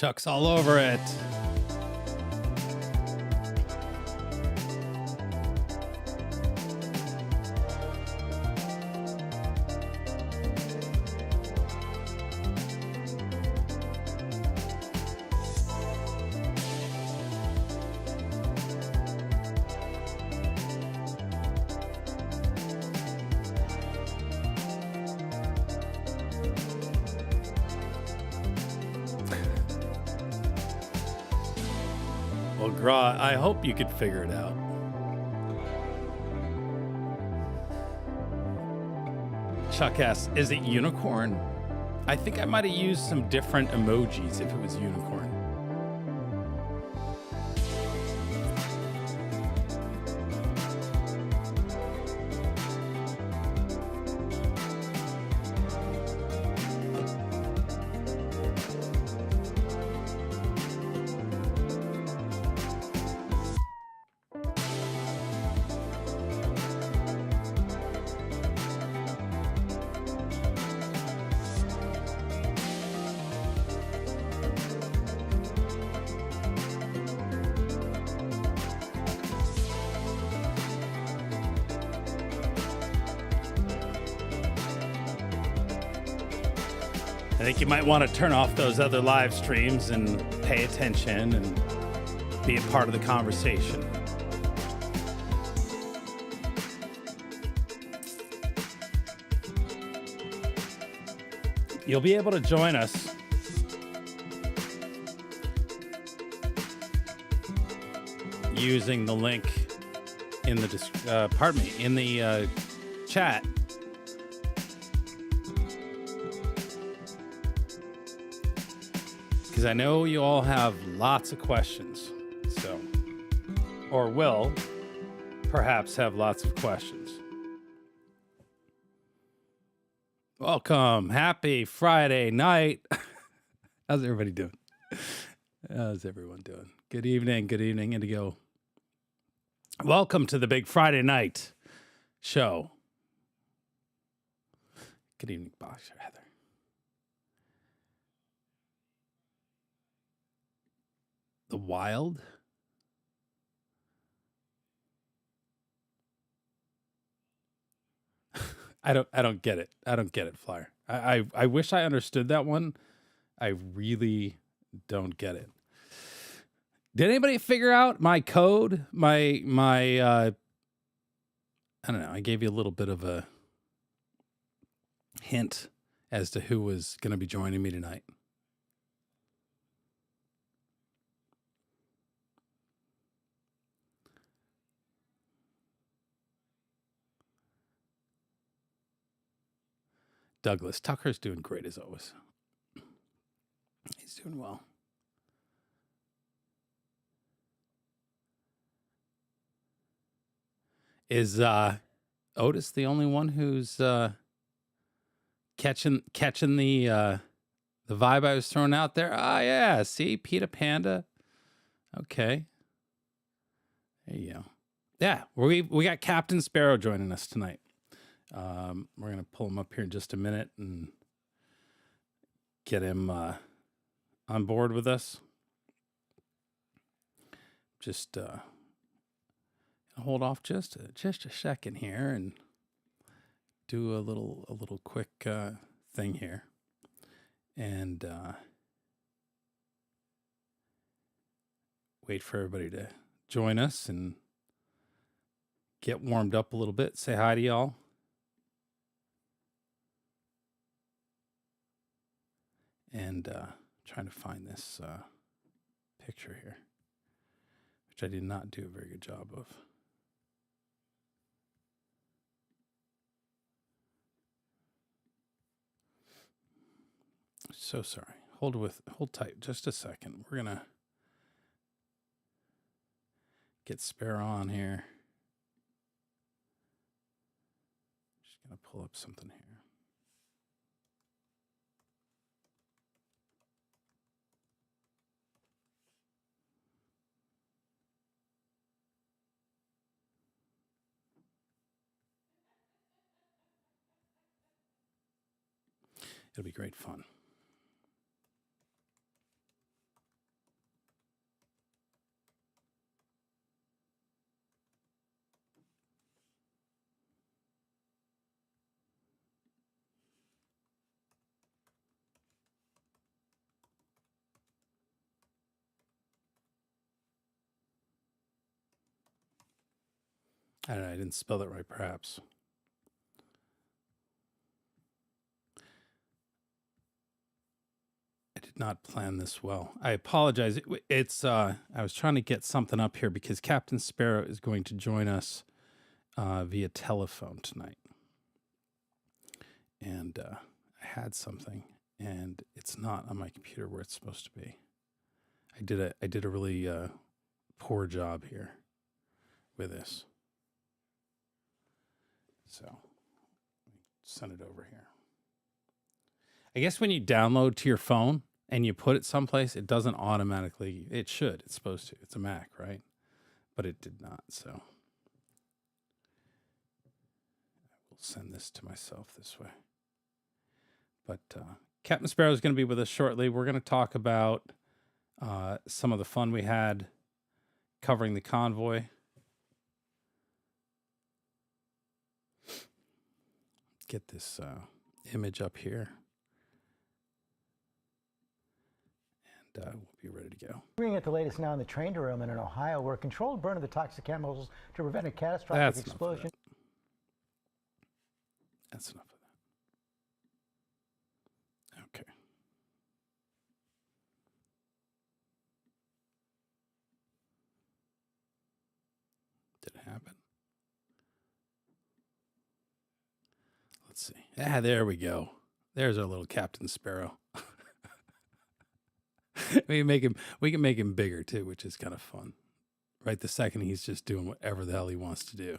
Chuck's all over it. I hope you could figure it out. Chuck asks, is it unicorn? I think I might have used some different emojis if it was unicorn. I think you might want to turn off those other live streams and pay attention and be a part of the conversation. You'll be able to join us using the link in the in the chat. Because I know you all have lots of questions, so, or will perhaps have lots of questions. Welcome. Happy Friday night. How's everybody doing? How's everyone doing? Good evening, Indigo. Welcome to the Big Friday Night Show. Good evening, Boxer Heather. The Wild? I don't get it. I don't get it, Flyer. I wish I understood that one. I really don't get it. Did anybody figure out my code? My I don't know. I gave you a little bit of a hint as to who was going to be joining me tonight. Douglas Tucker's doing great as always. He's doing well. Is Otis the only one who's catching the vibe I was throwing out there? Ah, yeah. See, Peter Panda. Okay. There you go. Yeah, we got Captain Sparrow joining us tonight. We're going to pull him up here in just a minute and get him on board with us. Just hold off just a second here and do a little quick thing here. And wait for everybody to join us and get warmed up a little bit. Say hi to y'all. And trying to find this picture here, which I did not do a very good job of. So sorry. Hold tight just a second. We're gonna get Sparrow on here. Just gonna pull up something here. It'll be great fun. I don't know. I didn't spell that right, perhaps. I did not plan this well. I apologize. It's I was trying to get something up here because Captain Sparrow is going to join us via telephone tonight. And I had something, and it's not on my computer where it's supposed to be. I did a really poor job here with this. So send it over here. I guess when you download to your phone and you put it someplace, it doesn't automatically. It should. It's supposed to. It's a Mac, right? But it did not. So I will send this to myself this way. But Captain Sparrow is going to be with us shortly. We're going to talk about some of the fun we had covering the convoy. Get this image up here. And we'll be ready to go. Bringing it the latest now in the train derailment in Ohio, where controlled burn of the toxic chemicals to prevent a catastrophic explosion. That's enough of that. Okay. Did it happen? Let's see. Ah, there we go. There's our little Captain Sparrow. we can make him bigger too, which is kind of fun. Right the second he's just doing whatever the hell he wants to do.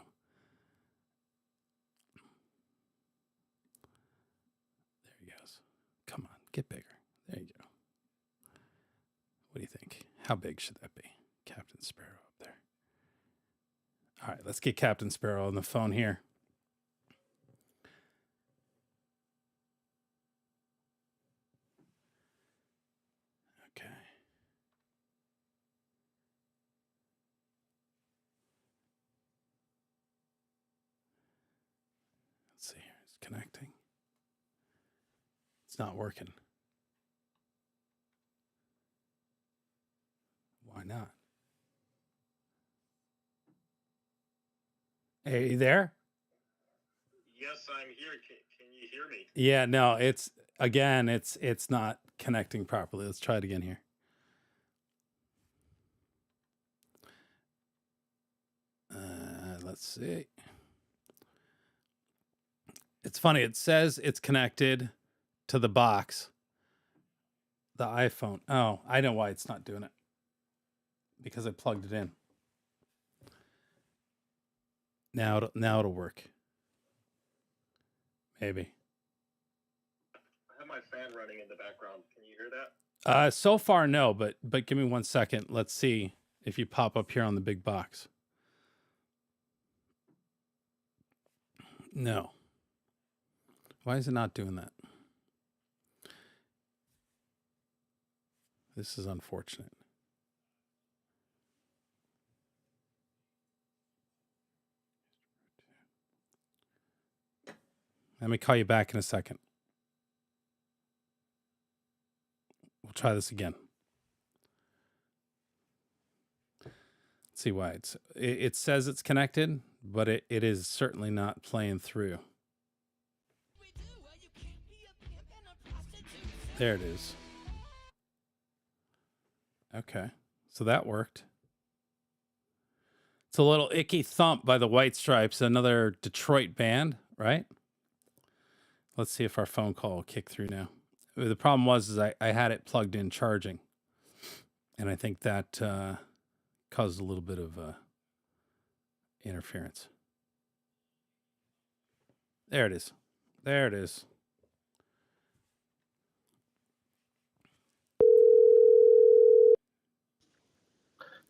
There he goes. Come on, get bigger. There you go. What do you think? How big should that be? Captain Sparrow up there. All right, let's get Captain Sparrow on the phone here. Okay. Let's see here. It's connecting. It's not working. Why not? Hey, you there? Yes, I'm here. Can you hear me? Yeah, no, it's not connecting properly. Let's try it again here. Let's see. It's funny. It says it's connected to the box, the iPhone. Oh, I know why it's not doing it. Because I plugged it in. Now it'll work. Maybe. I have my fan running in the background. Can you hear that? So far, no, but give me 1 second. Let's see if you pop up here on the big box. No. Why is it not doing that? This is unfortunate. Let me call you back in a second. We'll try this again. Let's see why it says it's connected, but it is certainly not playing through. There it is. Okay, so that worked. It's a little Icky Thump by the White Stripes, another Detroit band, right? Let's see if our phone call will kick through now. The problem was I had it plugged in charging, and I think that caused a little bit of interference. There it is. There it is.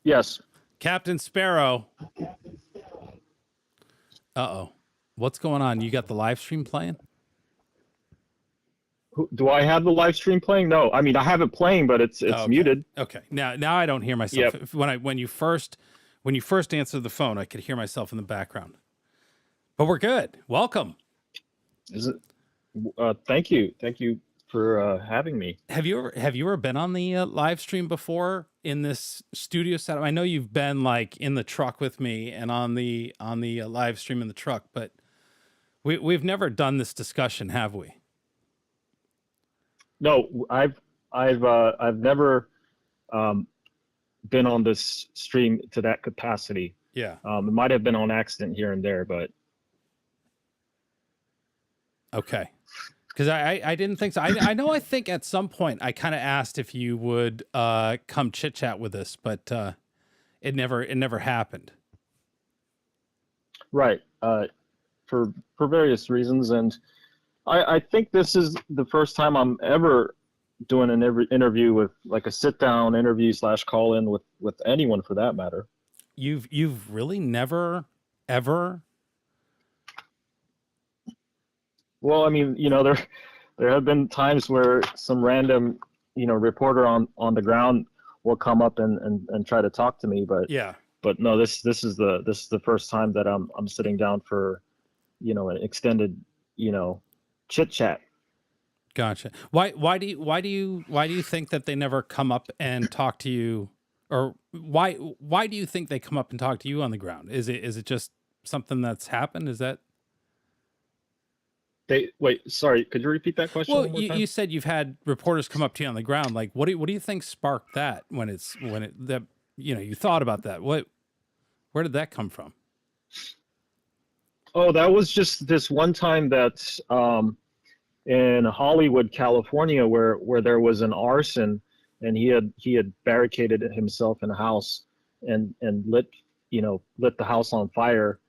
Yes. Captain Sparrow. Uh-oh. What's going on? You got the live stream playing? Do I have the live stream playing? No. I mean, I have it playing, but it's okay. muted. Okay. Now I don't hear myself. Yep. When you first answered the phone, I could hear myself in the background. But we're good. Welcome. Is it? Thank you. Thank you for having me. Have you ever been on the live stream before in this studio setup? I know you've been like in the truck with me and on the live stream in the truck, but we've never done this discussion, have we? No, I've never been on this stream to that capacity. Yeah. It might have been on accident here and there, but okay. Because I didn't think so. I know I think at some point I kind of asked if you would come chit chat with us, but it never happened. right. For various reasons, and I think this is the first time I'm ever doing an interview with like a sit down interview / call in with anyone for that matter. You've really never ever. Well, I mean, there have been times where some random, reporter on the ground will come up and try to talk to me, but Yeah. but no, this is the first time that I'm sitting down for, an extended, chit chat. Gotcha. Why do you think that they never come up and talk to you, or why do you think they come up and talk to you on the ground? Is it just something that's happened? Is that? Wait, sorry, could you repeat that question Well, one more time? you said you've had reporters come up to you on the ground. Like, what do you think sparked that you thought about that? Where did that come from? Oh, that was just this one time that in Hollywood, California, where there was an arson, and he had barricaded himself in a house and lit the house on fire,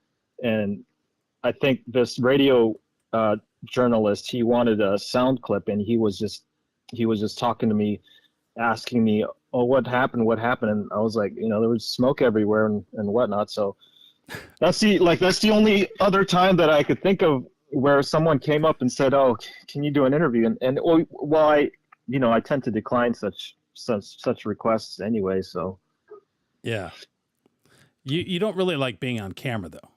and I think this radio journalist, he wanted a sound clip, and he was just talking to me, asking me, oh, what happened, and I was like, there was smoke everywhere and whatnot. So that's the only other time that I could think of where someone came up and said, oh, can you do an interview, and well, I tend to decline such requests anyway, so Yeah. You don't really like being on camera though.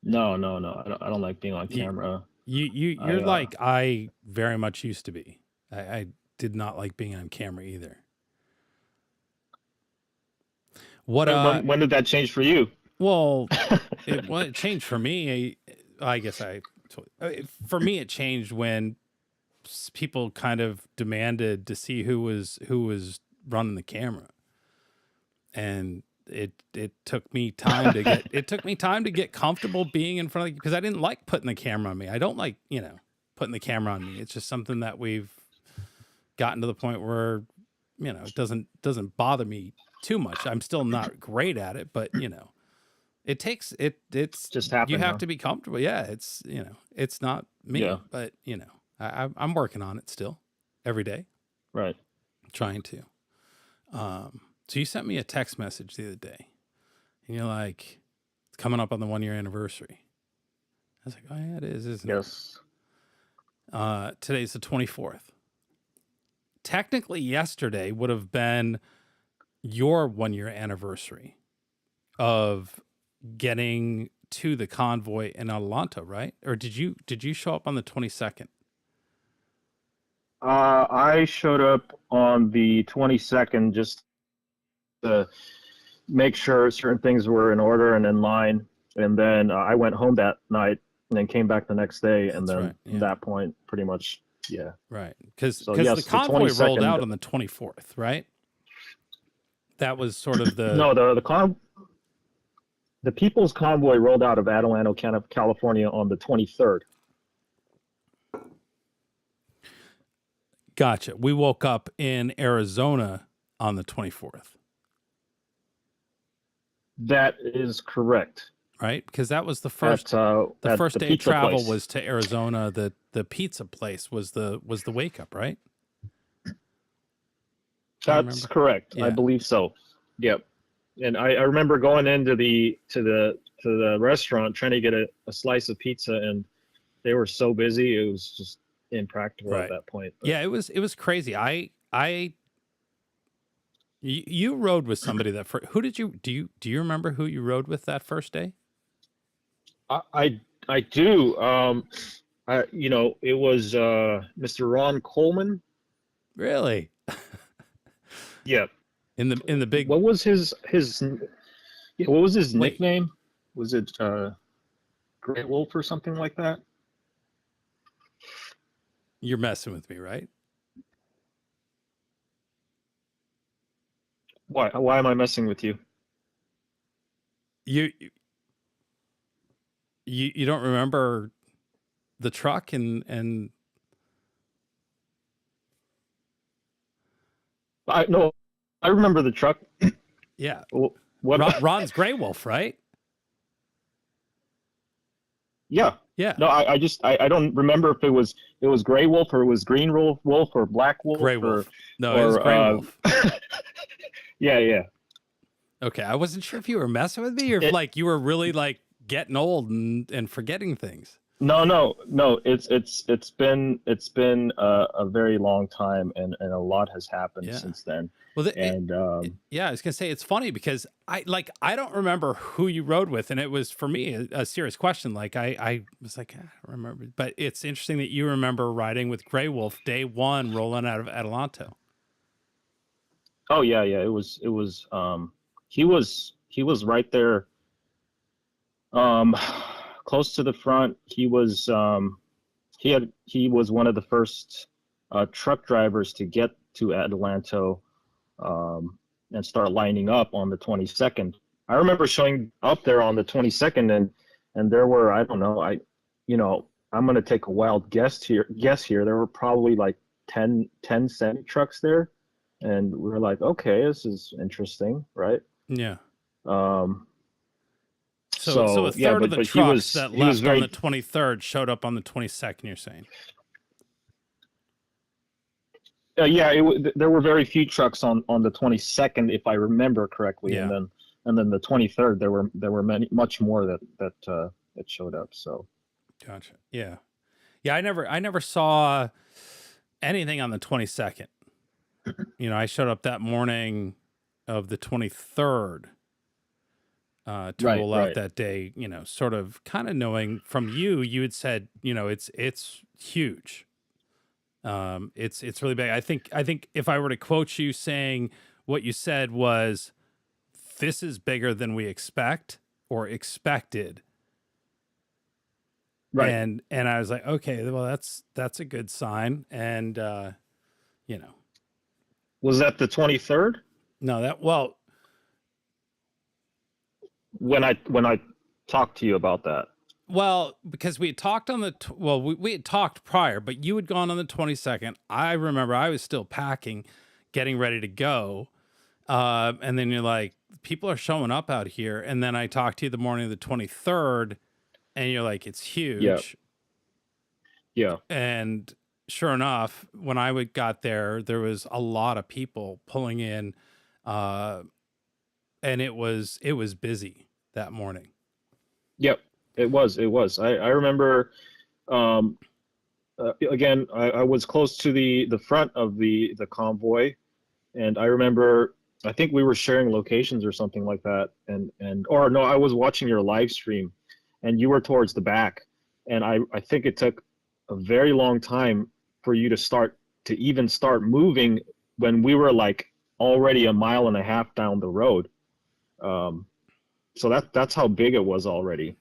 No, I don't like being on camera. You're like I very much used to be. I did not like being on camera either. When did that change for you? Well, it changed for me. I guess for me it changed when people kind of demanded to see who was running the camera, and it took me time to get comfortable being in front of, because I didn't like putting the camera on me. I don't like, putting the camera on me. It's just something that we've gotten to the point where, it doesn't bother me too much. I'm still not great at it, but it's just happened. You have to be comfortable. Yeah. It's, it's not me, but I'm working on it still every day. Right. Trying to, so you sent me a text message the other day, and you're like, it's coming up on the 1-year anniversary. I was like, oh yeah, it is, isn't it? Yes. Today's the 24th. Technically, yesterday would have been your 1-year anniversary of getting to the convoy in Atlanta, right? Or did you show up on the 22nd? I showed up on the 22nd just to make sure certain things were in order and in line, and then I went home that night and then came back the next day. And then right, yeah. At that point, pretty much, yeah. Right, because yes, the convoy the 22nd, rolled out on the 24th, right? That was sort of the no, the People's Convoy rolled out of Adelanto, California on the 23rd. Gotcha. We woke up in Arizona on the 24th. That is correct. Right? Because that was the first first day of travel place. Was to Arizona. The pizza place was the wake up, right? That's correct. Yeah. I believe so. Yep. And I remember going into the restaurant trying to get a slice of pizza, and they were so busy it was just impractical at that point. But. Yeah, it was crazy. You rode with somebody that first. Who did you do you remember who you rode with that first day? I do. It was Mr. Ron Coleman. Really? Yeah. In the big. What was what was his Wait, nickname? Was it Great Wolf or something like that? you're messing with me, right? Why am I messing with you? You you don't remember the truck and No, I remember the truck. yeah, What? Ron's Grey Wolf, right? Yeah. Yeah, No, I don't remember if it was Gray Wolf or it was Green Wolf or Black Wolf Grey or Wolf. No, it was Grey Wolf. yeah. Okay, I wasn't sure if you were messing with me or if like you were really like getting old and forgetting things. No. It's been a very long time, and a lot has happened Yeah. since then. Well, Yeah, I was gonna say it's funny because I don't remember who you rode with, and it was for me a serious question. Like I was like, I don't remember, but it's interesting that you remember riding with Grey Wolf day one, rolling out of Adelanto. Oh yeah. He was right there, um, close to the front. He was one of the first truck drivers to get to Adelanto, and start lining up on the 22nd. I remember showing up there on the 22nd, and there were, I don't know, I'm going to take a wild guess here. There were probably like 10 semi trucks there, and we were like, okay, this is interesting, right? Yeah. Um, So a yeah, third of the but trucks that he was left on very, the 23rd showed up on the 22nd. You're saying? yeah, there were very few trucks on the 22nd, if I remember correctly, Yeah. and then the 23rd there were much more that showed up. So Gotcha. Yeah. Yeah. I never saw anything on the 22nd. I showed up that morning of the 23rd to roll out that day, sort of kind of knowing from you had said, it's huge. It's really big. I think if I were to quote you saying what you said was, this is bigger than we expect or expected. right. And I was like, okay, well, that's a good sign. And, Was that the 23rd no, when I talked to you about that? well, because we had talked on the, we had talked prior, but you had gone on the 22nd. I remember I was still packing, getting ready to go. And then you're like, people are showing up out here. And then I talked to you the morning of the 23rd and you're like, it's huge. Yeah. And sure enough, when I got there, there was a lot of people pulling in, and it was busy that morning. Yep. It was. I remember, again, I was close to the front of the convoy, and I remember, I think we were sharing locations or something like that, or no, I was watching your live stream, and you were towards the back, and I think it took a very long time for you to even start moving when we were like already a mile and a half down the road. So that's how big it was already.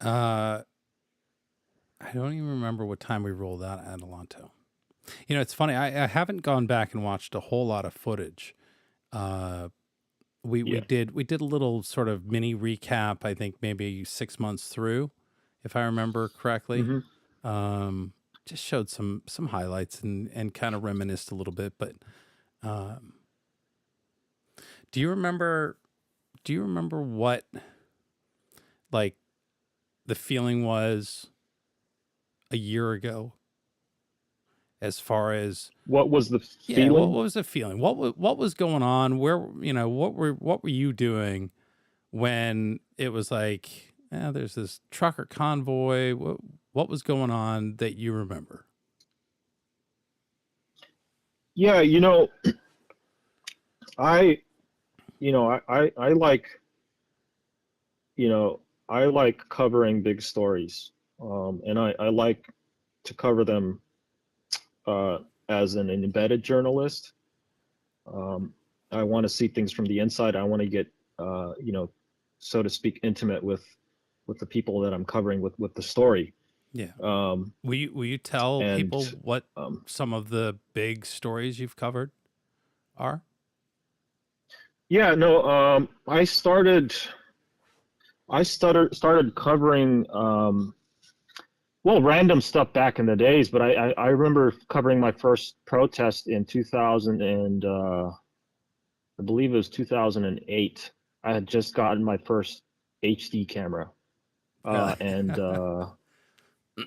I don't even remember what time we rolled out at Adelanto. It's funny. I haven't gone back and watched a whole lot of footage. We did a little sort of mini recap. I think maybe 6 months through, if I remember correctly. Mm-hmm. Just showed some highlights and kind of reminisced a little bit. But do you remember what like the feeling was a year ago? As far as what was the feeling? Yeah, what was the feeling? What was going on? Where what were you doing when it was like, there's this trucker convoy? What was going on that you remember? Yeah, I like, I like covering big stories, and I like to cover them as an embedded journalist. I want to see things from the inside. I want to get, you know, so to speak, intimate with the people that I'm covering with the story. Yeah. Will you tell people what some of the big stories you've covered are? Yeah, no, I started covering well, random stuff back in the days, but I remember covering my first protest in 2000 and I believe it was 2008. I had just gotten my first HD camera, and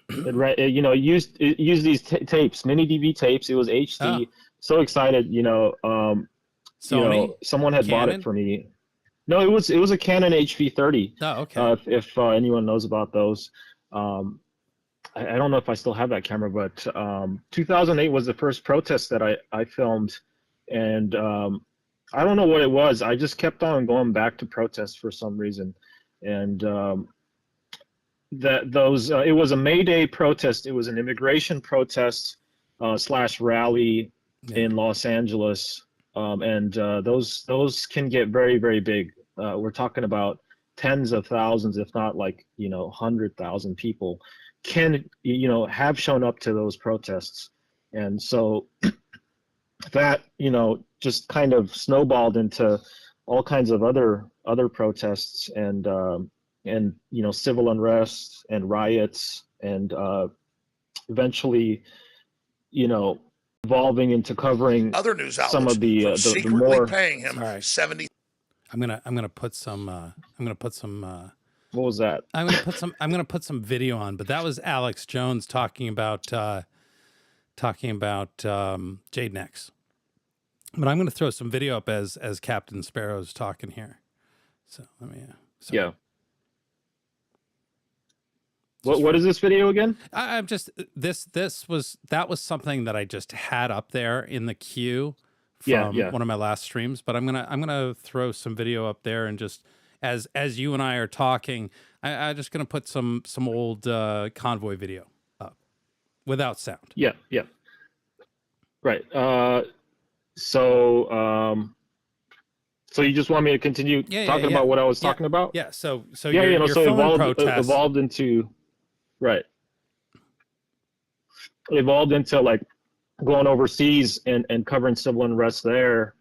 you know, used these tapes, mini DV tapes. It was HD. Oh. So excited, you know. Sony? You know, someone had bought Canon? it for me. No, it was a Canon HV30. Oh, okay. If anyone knows about those, I don't know if I still have that camera, but 2008 was the first protest that I filmed, and I don't know what it was. I just kept on going back to protests for some reason, and it was a May Day protest. It was an immigration protest / rally in Los Angeles, and those can get very, very big. We're talking about tens of thousands, if not like 100,000 people can have shown up to those protests, and so that just kind of snowballed into all kinds of other protests and civil unrest and riots, and eventually evolving into covering other news outlets some of the secretly more paying him Sorry. 70. I'm gonna put some what was that? I'm gonna put some video on, but that was Alex Jones talking about Jade Nex. But I'm gonna throw some video up as Captain Sparrow's talking here. So let me Yeah. What is this video again? I'm just that was something that I just had up there in the queue from one of my last streams, but I'm gonna throw some video up there, and just as you and I are talking, I'm just gonna put some old Convoy video up without sound. Yeah. Right. So you just want me to continue talking about what I was talking about? Yeah. So so filming evolved into right. It evolved into like going overseas and covering civil unrest there.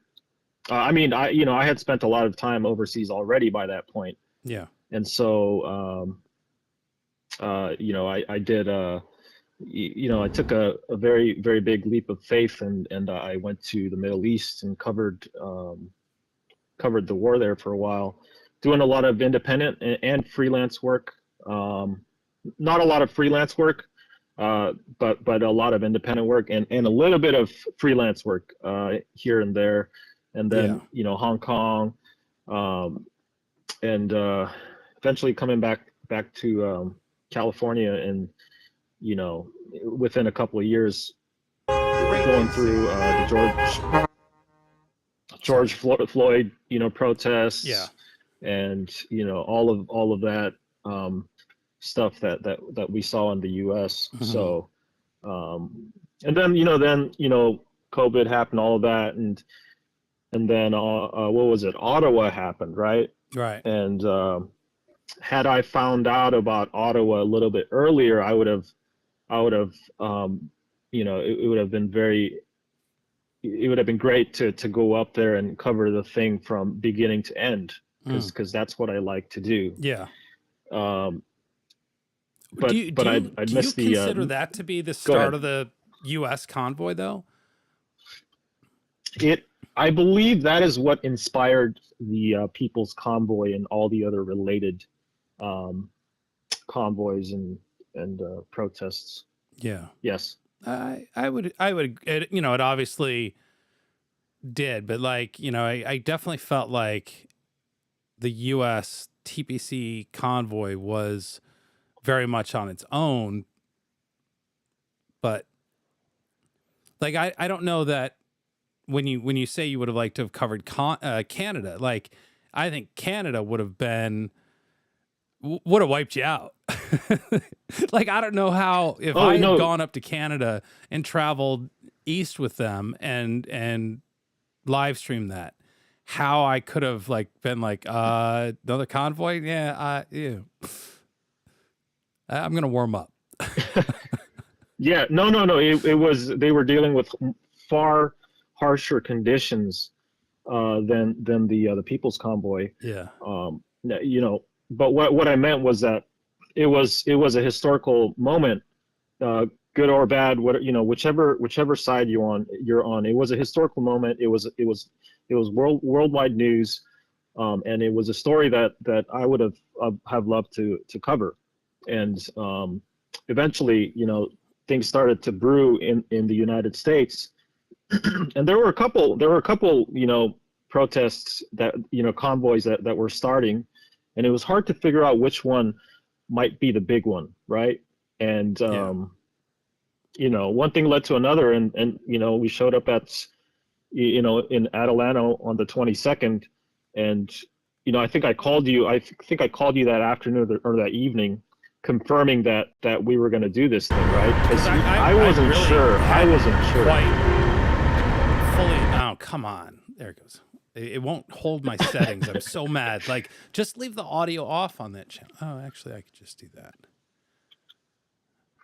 I mean, I had spent a lot of time overseas already by that point. Yeah. And so, I did, I took a very, very big leap of faith, and I went to the Middle East and covered the war there for a while, doing a lot of independent and freelance work. Not a lot of freelance work, but a lot of independent work and a little bit of freelance work here and there. And then, Hong Kong, and eventually coming back to California, and, within a couple of years, going through the George Floyd, protests, and, all of that stuff that we saw in the U.S. Mm-hmm. So, and then, COVID happened, all of that, and then what was it? Ottawa happened, right? Right. And had I found out about Ottawa a little bit earlier, I would have, it would have been great to go up there and cover the thing from beginning to end, because that's what I like to do. Yeah. But do you consider that to be the start of the U.S. convoy, though? I believe that is what inspired the People's Convoy and all the other related convoys and protests. Yeah. Yes. I would, it obviously did, but I definitely felt like the U.S. TPC convoy was very much on its own, but I don't know that when you say you would have liked to have covered Canada, I think Canada would have been would have wiped you out. Like, I don't know how, if I had gone up to Canada and traveled east with them and live streamed that, how I could have like been like, another convoy. Yeah. I'm going to warm up. Yeah, no. It was, they were dealing with far harsher conditions than the People's Convoy. Yeah. You know, but what I meant was that it was a historical moment, good or bad, what, you know, whichever side you're on. It was a historical moment. It was worldwide news, and it was a story that I would have loved to cover, and eventually, you know, things started to brew in the United States, and there were a couple, you know, protests that, you know, convoys that were starting, and it was hard to figure out which one might be the big one, right? And you know, one thing led to another, and you know, we showed up at, you know, in Atlanta on the 22nd, and you know, I think I called you that afternoon or that evening, confirming that we were going to do this thing, right? Because I wasn't sure. I wasn't sure. Quite fully. Oh, come on. There it goes. It won't hold my settings. I'm so mad. Like, just leave the audio off on that channel. Oh, actually, I could just do that.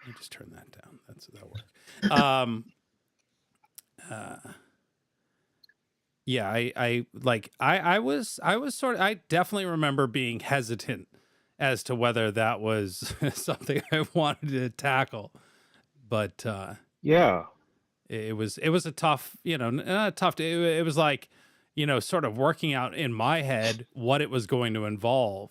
Let me just turn that down. That'll work. Yeah, I was sort of, I definitely remember being hesitant as to whether that was something I wanted to tackle, but yeah, it was a tough, you know, not tough. It was like, you know, sort of working out in my head what it was going to involve,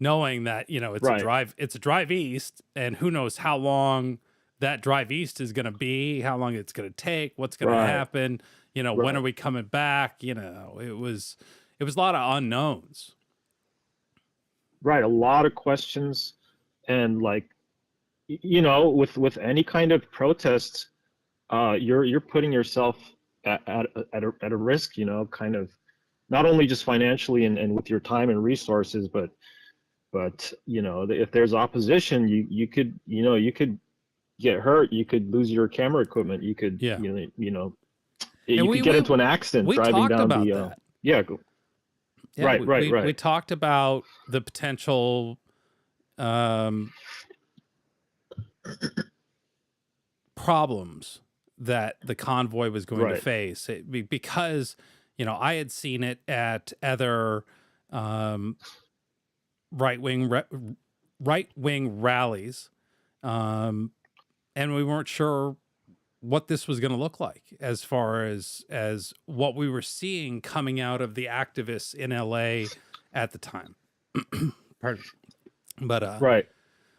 knowing that, you know, it's a drive east, and who knows how long that drive east is going to be, how long it's going to take, what's going to happen, you know, when are we coming back? You know, it was a lot of unknowns. Right, a lot of questions, and like, you know, with any kind of protest, you're putting yourself at a risk, you know, kind of, not only just financially and with your time and resources, but you know, if there's opposition, you could get hurt, you could lose your camera equipment, you could you know, you could get into an accident driving down the yeah, right. We talked about the potential problems that the convoy was going to face, because, you know, I had seen it at other right-wing rallies, and we weren't sure what this was going to look like as far as what we were seeing coming out of the activists in LA at the time. Pardon. But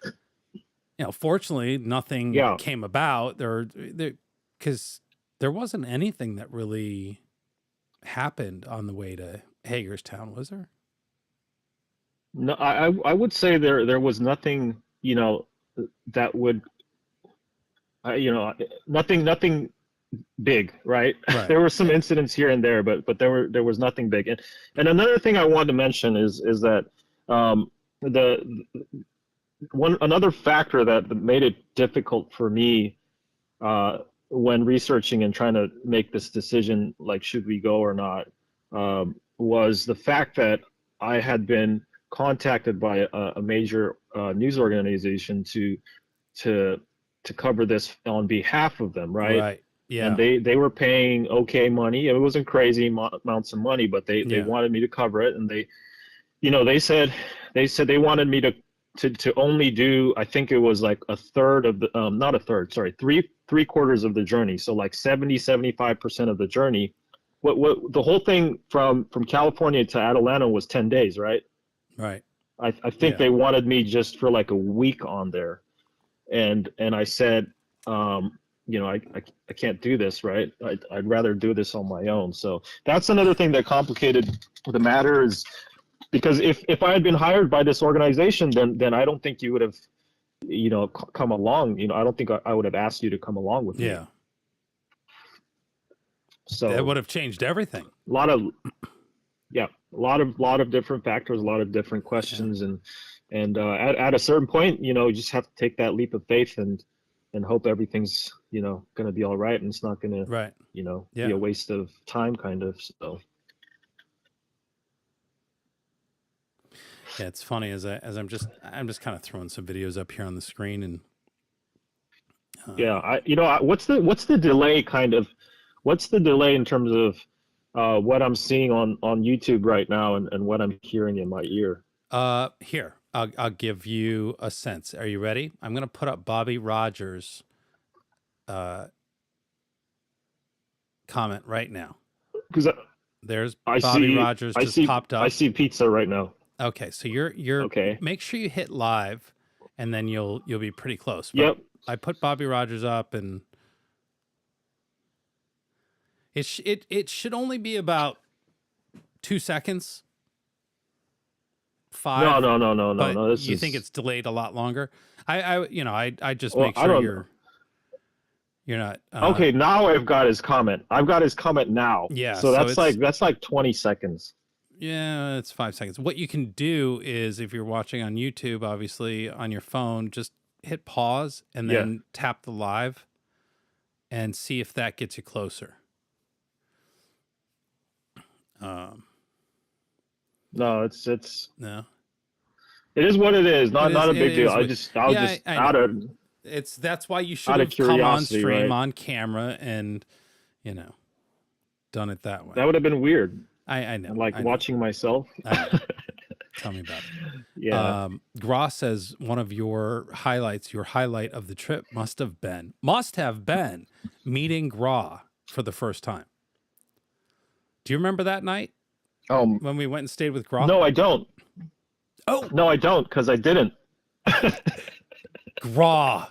you know, fortunately nothing came about there, because there wasn't anything that really happened on the way to Hagerstown, was there? No, I would say there was nothing, you know, that would, you know, nothing big, right? There were some incidents here and there, but there was nothing big. And another thing I wanted to mention is that another factor that made it difficult for me when researching and trying to make this decision, like, should we go or not, was the fact that I had been contacted by a major news organization to cover this on behalf of them, right? Yeah. And they were paying okay money. It wasn't crazy amounts of money, but they wanted me to cover it, and they, you know, they said they wanted me to only do, I think it was like a third of the not a third, sorry, three quarters of the journey. So like 75% of the journey. What the whole thing from California to Atlanta was 10 days, right? Right. I think they wanted me just for like a week on there. And I said, you know, I can't do this, right? I'd rather do this on my own. So that's another thing that complicated the matter, is because if I had been hired by this organization, then I don't think you would have, you know, come along. You know, I don't think I would have asked you to come along with me. Yeah. So that would have changed everything. A lot of different factors, a lot of different questions, and And at a certain point, you just have to take that leap of faith and hope everything's, going to be all right, and it's not going to, Right. be a waste of time, kind of. So. Yeah, it's funny as I'm just kind of throwing some videos up here on the screen, and what's the delay what's the delay in terms of what I'm seeing on YouTube right now and what I'm hearing in my ear? Here, I'll give you a sense. Are you ready? I'm going to put up Bobby Rogers' comment right now. Because there's Bobby Rogers just popped up. I see pizza right now. Okay, so you're okay. Make sure you hit live, and then you'll be pretty close. But yep. I put Bobby Rogers up, and it should only be about 2 seconds. 5. No. You think it's delayed a lot longer? I just make sure you're not. Okay, now I've got his comment. I've got his comment now. Yeah. So that's like 20 seconds. Yeah, it's 5 seconds. What you can do is, if you're watching on YouTube, obviously on your phone, just hit pause and then tap the live and see if that gets you closer. No, it's no. It is what it is. Not a big deal. I was out of. That's why you should have come on stream, right? on camera, and done it that way. That would have been weird. I know. Watching myself. Tell me about it. Yeah. Gross says one of your highlights, your highlight of the trip must have been meeting Gra for the first time. Do you remember that night? When we went and stayed with Gra? No, I don't. Oh. No, I don't, because I didn't. Gra.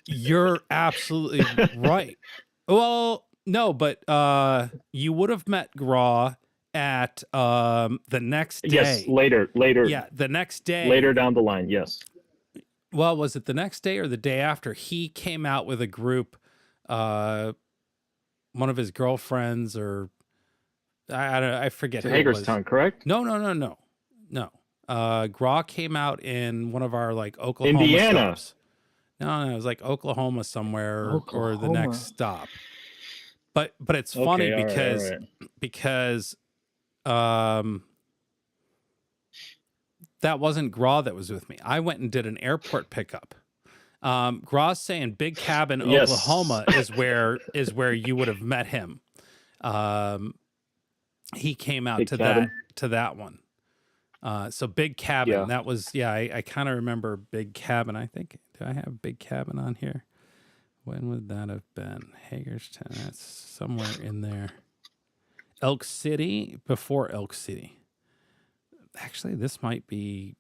You're absolutely right. Well, no, but you would have met Gra at the next day. Yes, later. Yeah, the next day. Later down the line, yes. Well, was it the next day or the day after? He came out with a group, one of his girlfriends, or I forget. To Hagerstown, correct? No. Gra came out in one of our Oklahoma Indiana. stops. No, it was Oklahoma somewhere or the next stop. But it's funny because that wasn't Gra that was with me. I went and did an airport pickup. Gra's saying Big Cabin, Oklahoma is where you would have met him. He came out to that one. So Big Cabin, that was, I kind of remember Big Cabin. I think, do I have Big Cabin on here? When would that have been? Hagerstown, that's somewhere in there. Elk City, before Elk City. Actually, this might be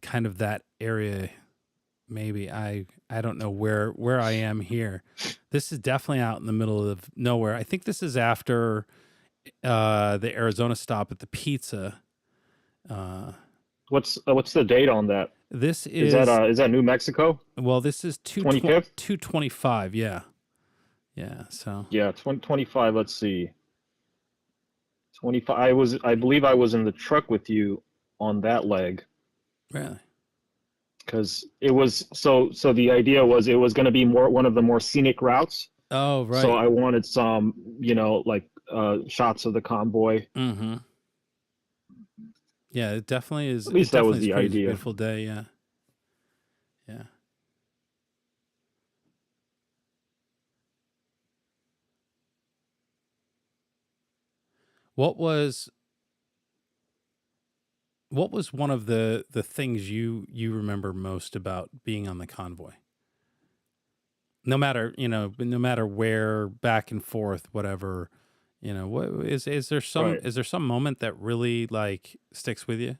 kind of that area. Maybe I don't know where I am here. This is definitely out in the middle of nowhere. I think this is after the Arizona stop at the pizza. What's the date on that? This is that New Mexico? Well, this is 225. Yeah. So 2025. Let's see. 25. I believe I was in the truck with you on that leg. Really? Because it was so the idea was it was going to be one of the more scenic routes. Oh, right. So I wanted some, shots of the convoy. Mm-hmm. Yeah, it definitely is. At least that was the idea. Beautiful day, yeah. Yeah. What was one of the things you remember most about being on the convoy? No matter where, back and forth, whatever. What is there some moment that really sticks with you?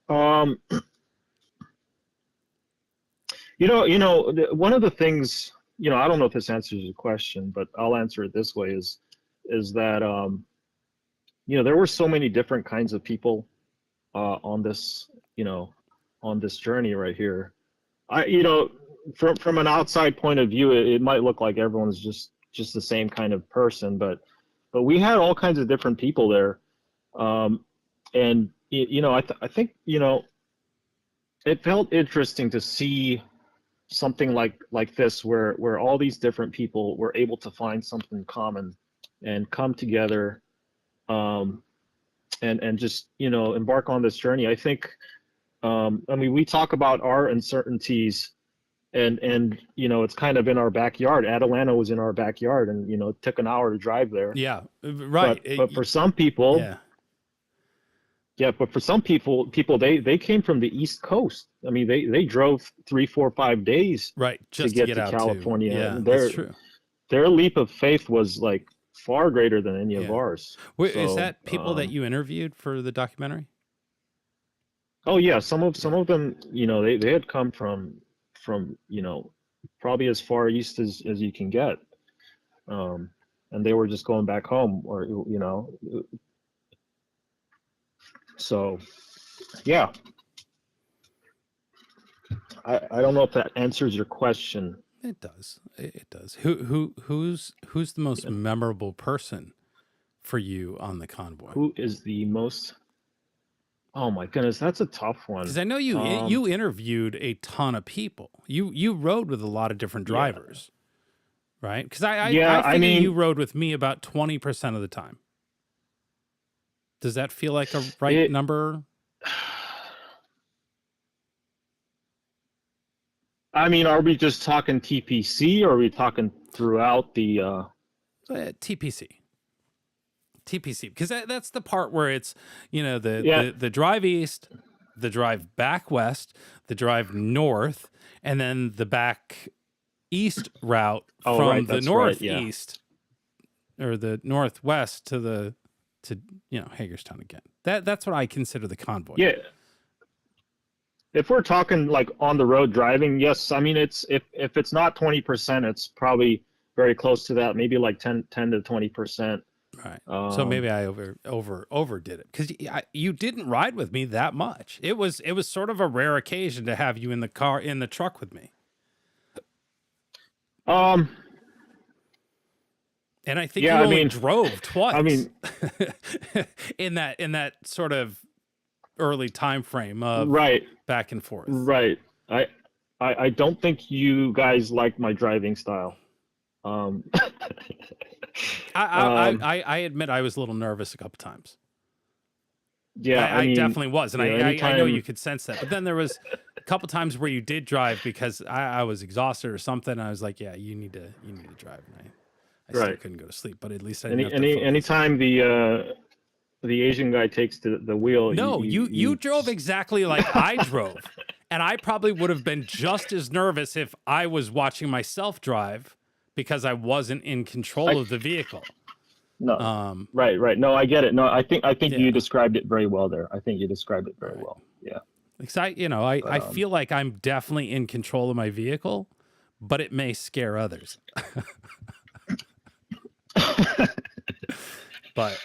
One of the things, I don't know if this answers your question, but I'll answer it this way is that, there were so many different kinds of people on this journey right here. From an outside point of view, it might look like everyone's just the same kind of person, but we had all kinds of different people there, And I think it felt interesting to see something like this, where all these different people were able to find something common and come together, and just embark on this journey. I think, we talk about our uncertainties, and it's kind of in our backyard. Atlanta was in our backyard, and it took an hour to drive there. Yeah, right. But for some people, yeah. Yeah, but for some people they came from the East Coast. I mean, they drove 3, 4, 5 days Right, just to get to out California. too. Yeah, that's true. Their leap of faith was like far greater than any of ours. Wait, is that people that you interviewed for the documentary? Oh yeah, some of them, they had come from probably as far east as you can get, and they were just going back home, or So, yeah, I don't know if that answers your question. It does. It does. Who's the most memorable person for you on the convoy? Who is the most? Oh my goodness, that's a tough one. Because I know you interviewed a ton of people. You rode with a lot of different drivers, right? Because I mean, you rode with me about 20% of the time. Does that feel like a right number? I mean, are we just talking TPC, or are we talking throughout the TPC? TPC, because that's the part where it's the drive east, the drive back west, the drive north, and then the back east route from the northeast or the northwest to Hagerstown again. That's what I consider the convoy. Yeah. If we're talking like on the road driving, yes. I mean, it's if it's not 20%, it's probably very close to that. Maybe like 10 to 20%. Right. So maybe I overdid it, because you didn't ride with me that much. It was sort of a rare occasion to have you in the truck with me. And I think you only drove twice. I mean, in that sort of early time frame of back and forth. Right. I don't think you guys like my driving style. I admit I was a little nervous a couple times. Yeah, I mean, definitely was, and I know you could sense that. But then there was a couple times where you did drive because I was exhausted or something. And I was like, yeah, you need to drive. And I still couldn't go to sleep, but at least I didn't have to focus. Anytime the Asian guy takes the wheel. No, you drove exactly like I drove, and I probably would have been just as nervous if I was watching myself drive, because I wasn't in control of the vehicle. No, right. No, I get it. No, I think you described it very well there. I think you described it very well. Yeah. Because I feel like I'm definitely in control of my vehicle, but it may scare others. But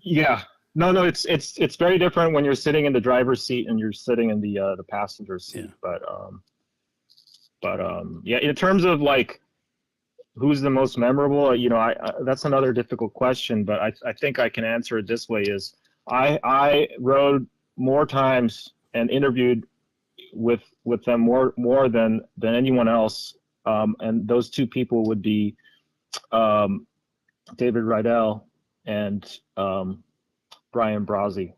yeah. No, it's very different when you're sitting in the driver's seat and you're sitting in the passenger seat. Yeah. But yeah, in terms of like who's the most memorable, that's another difficult question, but I think I can answer it this way: is I rode more times and interviewed with them more than anyone else, and those two people would be David Rydell and Brian Brazzi.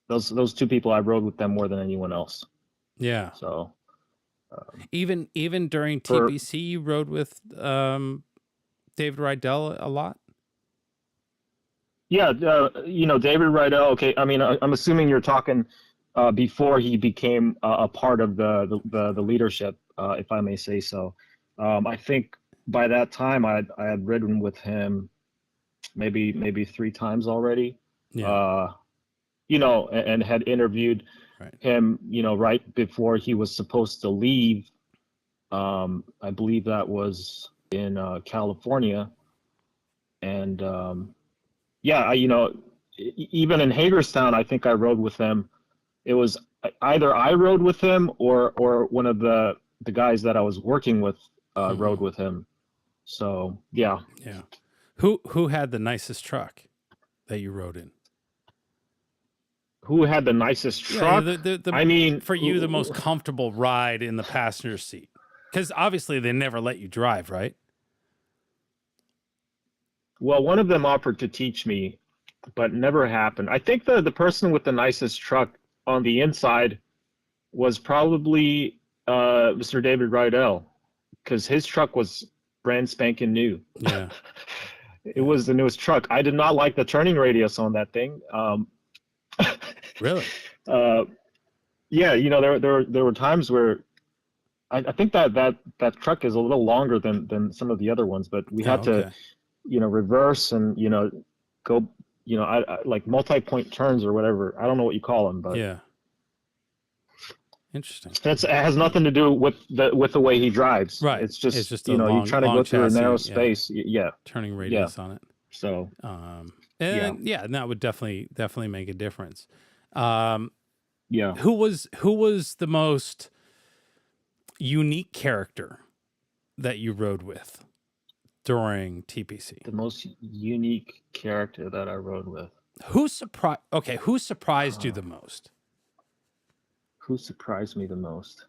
Those two people, I rode with them more than anyone else. Yeah. So even during TPC, you rode with David Rydell a lot. Yeah, David Rydell. Okay, I mean, I'm assuming you're talking before he became a part of the leadership, if I may say so. I think by that time I had ridden with him maybe 3 times already. Yeah. And had interviewed him, right before he was supposed to leave. I believe that was in California, and even in Hagerstown, I think I rode with him. It was either I rode with him or one of the guys that I was working with rode with him. So yeah. Who had the nicest truck that you rode in? who had the nicest truck. I mean, for you, the most comfortable ride in the passenger seat, because obviously they never let you drive, right? Well, one of them offered to teach me, but never happened. I think the person with the nicest truck on the inside was probably Mr. David Rydell, because his truck was brand spanking new. Yeah. It was the newest truck. I did not like the turning radius on that thing. Really? Yeah, there were times where I think that truck is a little longer than some of the other ones, but we had to, reverse and go, I like multi-point turns or whatever. I don't know what you call them, but yeah. Interesting. It has nothing to do with the way he drives. Right. It's just a long, you try to go through a narrow space. Yeah. Turning radius on it. So. And that would definitely make a difference. Yeah. Who was the most unique character that you rode with during TPC? The most unique character that I rode with. Who surprised you the most? Who surprised me the most?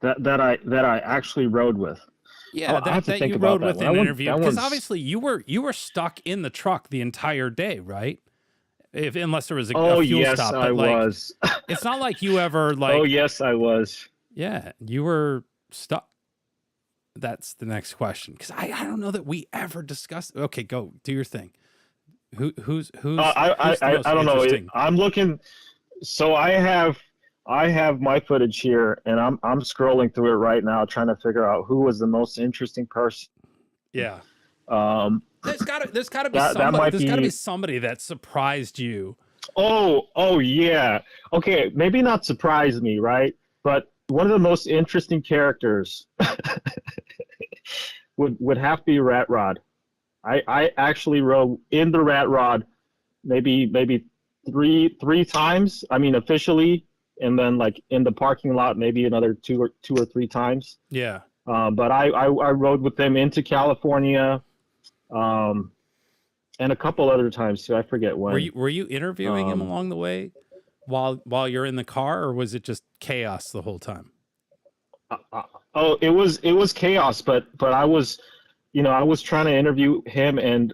That I actually rode with. Yeah, that you rode with in an interview, because obviously you were stuck in the truck the entire day, right? Unless there was a fuel stop. I was. It's not like you ever Oh yes, I was. Yeah, you were stuck. That's the next question, because I don't know that we ever discussed. Okay, go do your thing. Who's I don't know. I'm looking. So I have my footage here, and I'm scrolling through it right now, trying to figure out who was the most interesting person. Yeah. There's gotta be somebody. There's gotta be somebody that surprised you. Oh yeah. Okay, maybe not surprised me, right? But one of the most interesting characters would have to be Rat Rod. I actually rode in the Rat Rod maybe three times. I mean, officially, and then like in the parking lot maybe another two or three times. Yeah. But I rode with them into California, and a couple other times too. I forget when. Were you interviewing him along the way while you're in the car, or was it just chaos the whole time? It was chaos, but I was. I was trying to interview him, and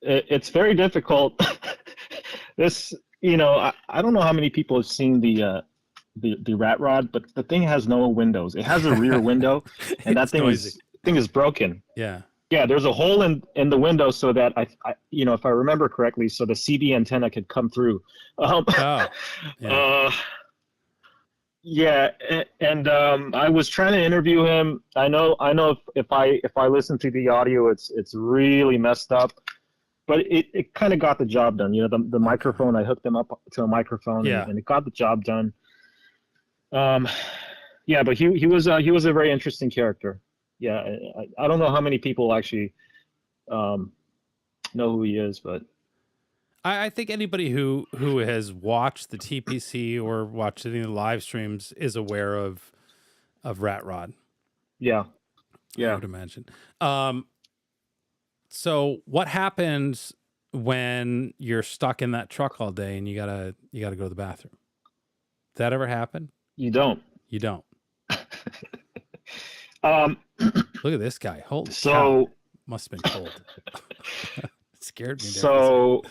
it's very difficult. This, I don't know how many people have seen the Rat Rod, but the thing has no windows. It has a rear window, and that thing is broken. Yeah. Yeah, there's a hole in the window so that I if I remember correctly, so the CB antenna could come through. Yeah, and I was trying to interview him. I know if I listen to the audio, it's really messed up, but it kind of got the job done. The microphone, I hooked him up to a microphone, and it got the job done. Yeah, but he was a very interesting character. Yeah, I don't know how many people actually know who he is, but. I think anybody who has watched the TPC or watched any of the live streams is aware of Rat Rod. Yeah. I would imagine. So what happens when you're stuck in that truck all day and you gotta go to the bathroom? Does that ever happen? You don't. You don't. Look at this guy. Holy cow. Must have been cold. Scared me. So,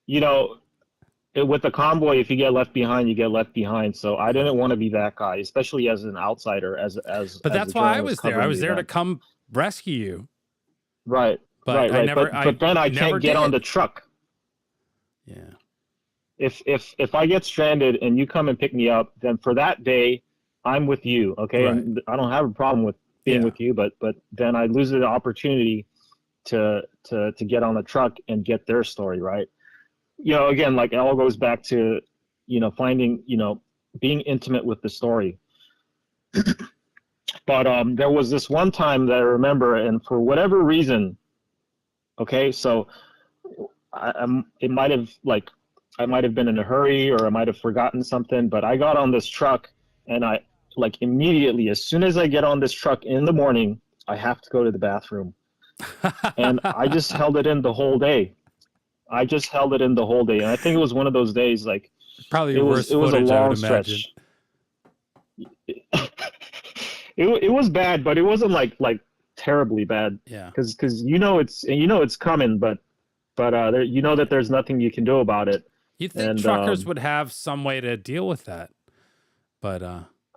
with the Convoy, if you get left behind, you get left behind. So I didn't want to be that guy, especially as an outsider. But that's why I was there. I was there to come rescue you. Right. But right. But then I can't get on the truck. Yeah. If I get stranded and you come and pick me up, then for that day, I'm with you. Okay. Right. And I don't have a problem with being with you, but then I lose the opportunity to get on the truck and get their story, right? Again, like it all goes back to finding, being intimate with the story. But there was this one time that I remember, and for whatever reason, okay, so I might have been in a hurry, or I might have forgotten something, but I got on this truck, and I immediately, as soon as I get on this truck in the morning, I have to go to the bathroom. and I just held it in the whole day. I just held it in the whole day, and I think it was one of those days like Probably it worse was a footage, I would long imagine. stretch. It was bad, but it wasn't like terribly bad. Yeah. Because it's coming, but there, that there's nothing you can do about it. You'd think truckers would have some way to deal with that, but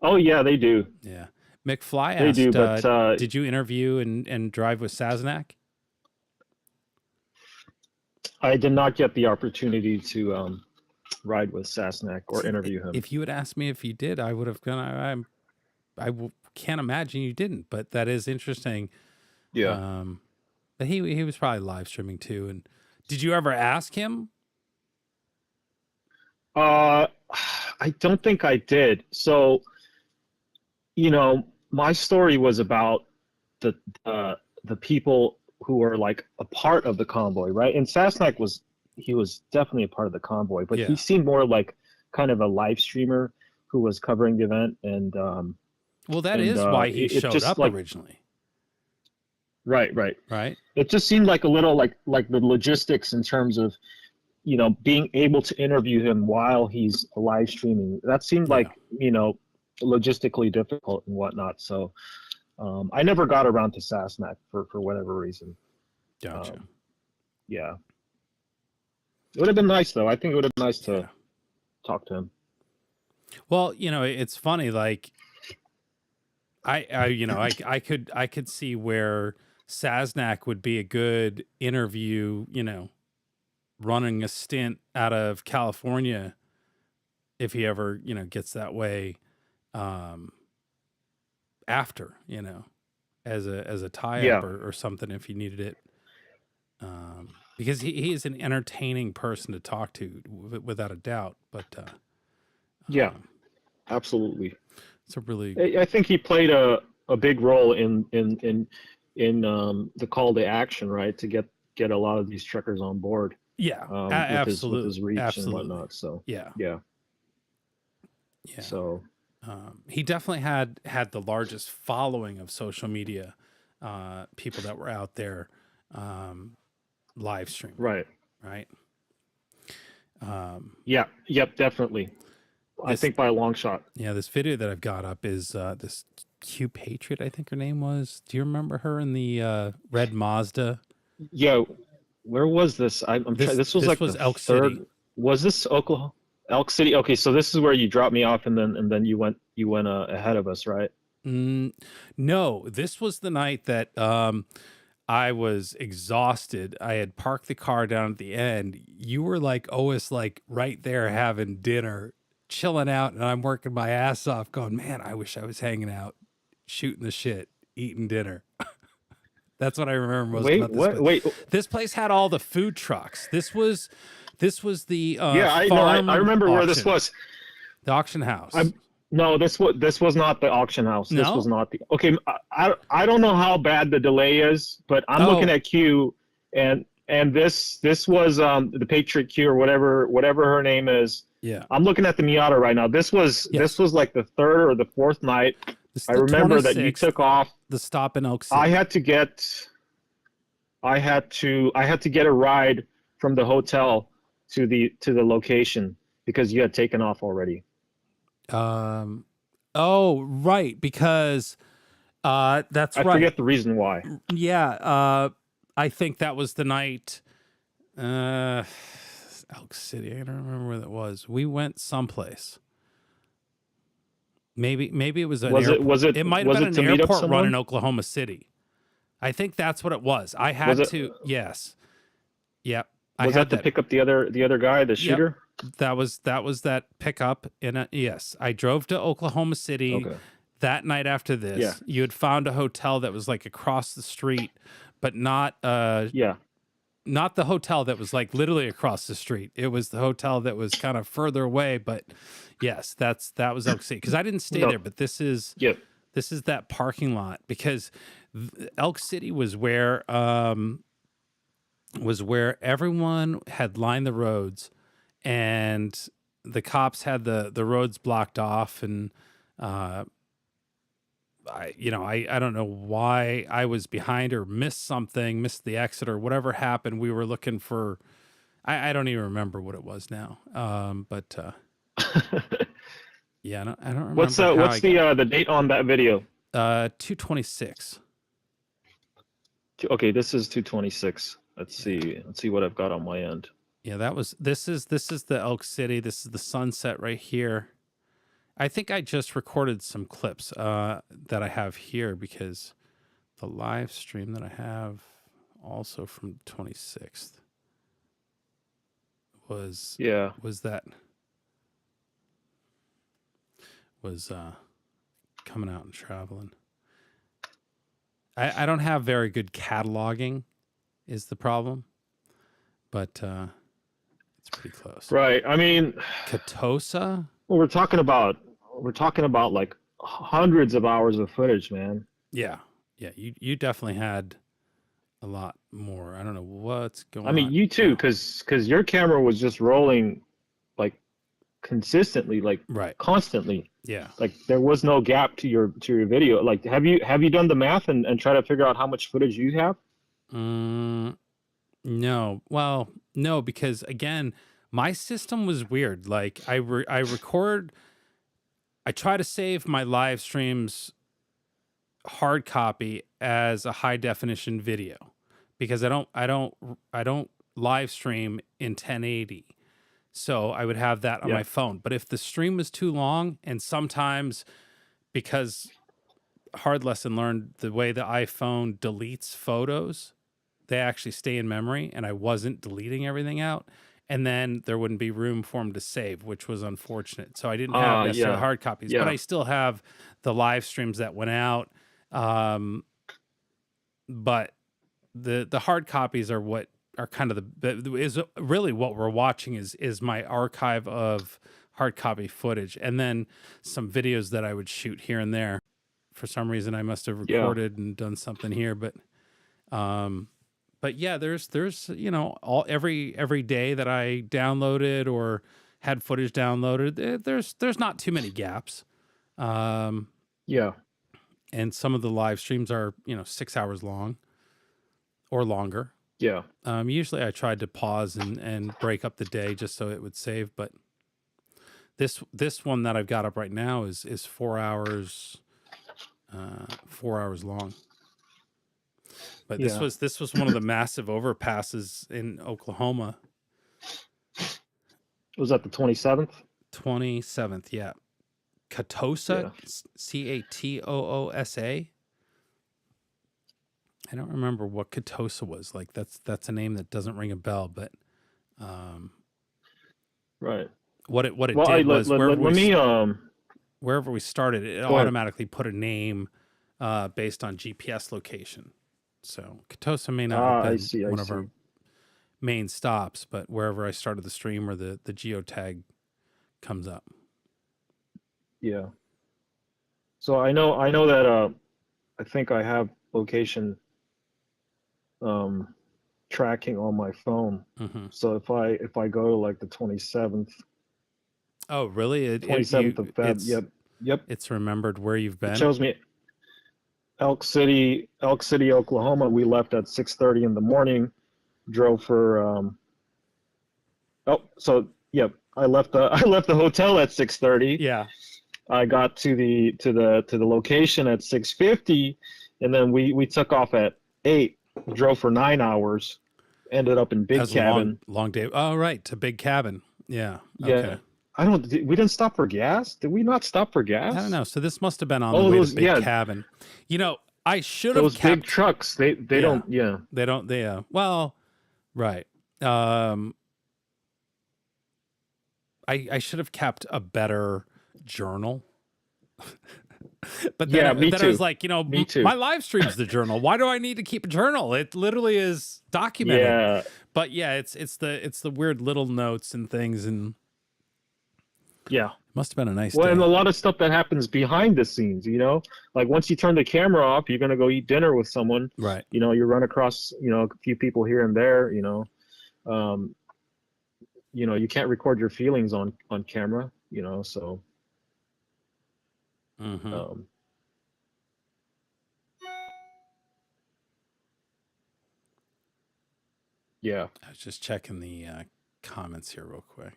oh yeah, they do. yeah. McFly They asked, do, but did you interview and drive with Saznak? I did not get the opportunity to ride with Sasnak or interview him. If you had asked me if you did, I would have gone. Can't imagine you didn't, but that is interesting. Yeah. But he was probably live streaming too. And did you ever ask him? I don't think I did. So, my story was about the people who were like a part of the convoy, right? And Sasnak was definitely a part of the convoy, but Yeah. he seemed more like kind of a live streamer who was covering the event. And well, that is why he showed up originally. Right. It just seemed like a little like the logistics in terms of being able to interview him while he's live streaming. That seemed like logistically difficult and whatnot. So I never got around to Sasnak for whatever reason. Gotcha. Yeah. It would have been nice though. I think it would have been nice to talk to him. Well, it's funny. Like I could see where Sasnak would be a good interview, running a stint out of California if he ever, gets that way after, as a tie-up or something if he needed it. Because he is an entertaining person to talk to without a doubt. But yeah, absolutely. It's a really. I think he played a big role in the call to action, right, to get a lot of these truckers on board. Yeah, absolutely. With his reach absolutely. and whatnot. So yeah. So he definitely had the largest following of social media people that were out there live streaming. Right. Yep, definitely. I think by a long shot. Yeah, this video that I've got up is this Q Patriot, I think her name was. Do you remember her in the red Mazda? Yeah. Where was this? This was the Elk third. City. Was this Oklahoma? Elk City. Okay, so this is where you dropped me off, and then you went ahead of us, right? No, this was the night that I was exhausted. I had parked the car down at the end. You were like always like right there having dinner, chilling out, and I'm working my ass off, going, man, I wish I was hanging out, shooting the shit, eating dinner. That's what I remember most about this place. This place had all the food trucks. This was the I remember where this was. The auction house. No, this was not the auction house. No? This was not the. Okay, I don't know how bad the delay is, but I'm looking at Q, and this was the Patriot Q or whatever her name is. Yeah. I'm looking at the Miata right now. This was like the third or the fourth night. I remember that you took off. The stop in Elk City. I had to get a ride from the hotel to the location because you had taken off already. Oh, right, because that's right. I forget the reason why. Yeah, I think that was the night Elk City. I don't remember where that was. We went someplace. Maybe it was an airport. It might have been an airport run in Oklahoma City. I think that's what it was. I had to. Yes. Yep. Was that to pick up the other guy, the shooter? Yep. That was that pickup. Yes, I drove to Oklahoma City that night after this. Yeah. You had found a hotel that was like across the street, but not not the hotel that was like literally across the street. It was the hotel that was kind of further away. But yes, that was Elk City, because I didn't stay there. But this is that parking lot, because Elk City was where everyone had lined the roads, and the cops had the roads blocked off, and I don't know why I was behind or missed something, missed the exit or whatever happened. We were looking for, I don't even remember what it was now. But yeah, I don't remember What's how what's I got the date on that video? 226. Okay, this is 226. Let's see. Let's see what I've got on my end. Yeah, this is the Elk City. This is the sunset right here. I think I just recorded some clips that I have here because the live stream that I have also from the 26th was coming out and traveling. I don't have very good cataloging is the problem, but it's pretty close. Right. I mean, Katosa? well, we're talking about like hundreds of hours of footage, man. Yeah. Yeah, you definitely had a lot more. I don't know what's going on. I mean, you too, because your camera was just rolling like consistently, like right, constantly. Yeah. Like there was no gap to your video. Like have you done the math and try to figure out how much footage you have? No. Well, no, because again, my system was weird. Like I try to save my live streams hard copy as a high definition video because I don't live stream in 1080. So I would have that on my phone. But if the stream was too long, and sometimes because hard lesson learned, the way the iPhone deletes photos, they actually stay in memory, and I wasn't deleting everything out. And then there wouldn't be room for them to save, which was unfortunate. So I didn't have necessarily hard copies, but I still have the live streams that went out. But the hard copies are what are kind of is really what we're watching is my archive of hard copy footage, and then some videos that I would shoot here and there. For some reason, I must have recorded and done something here, but yeah, there's every day that I downloaded or had footage downloaded, there's not too many gaps. And some of the live streams are 6 hours long or longer. Yeah. Usually I tried to pause and break up the day just so it would save, but this one that I've got up right now is 4 hours 4 hours long. But this was one of the massive overpasses in Oklahoma. Was that the 27th? 27th, yeah. Katosa, Catoosa. I don't remember what Katosa was like. That's a name that doesn't ring a bell, but right. What it did was wherever we started, it automatically put a name based on GPS location. So Katosa may not have been one of our main stops, but wherever I started the stream or the geotag comes up. Yeah. So I know that I think I have location tracking on my phone. Mm-hmm. So if I go to like the 27th. Oh, really? 27th of Feb. Yep. It's remembered where you've been. It shows me Elk City, Oklahoma. We left at 6:30 in the morning. Drove for I left the hotel at 6:30. Yeah. I got to the location at 6:50, and then we took off at 8. Drove for 9 hours. Ended up in Big Cabin. Long day. Oh, right, to Big Cabin. Yeah. Yeah. Okay. We didn't stop for gas. Did we not stop for gas? I don't know. So this must have been on the way to Big Cabin. I should have those big trucks. They don't. Yeah. They don't. They well, right. I should have kept a better journal. But then, me too. I was like, me too. My live stream's the journal. Why do I need to keep a journal? It literally is documented. Yeah. But yeah, it's the weird little notes and things, and yeah, must have been a nice day. And a lot of stuff that happens behind the scenes, like once you turn the camera off, you're gonna go eat dinner with someone, right? You run across a few people here and there, you can't record your feelings on camera, so. Mm-hmm. Yeah. I was just checking the comments here real quick.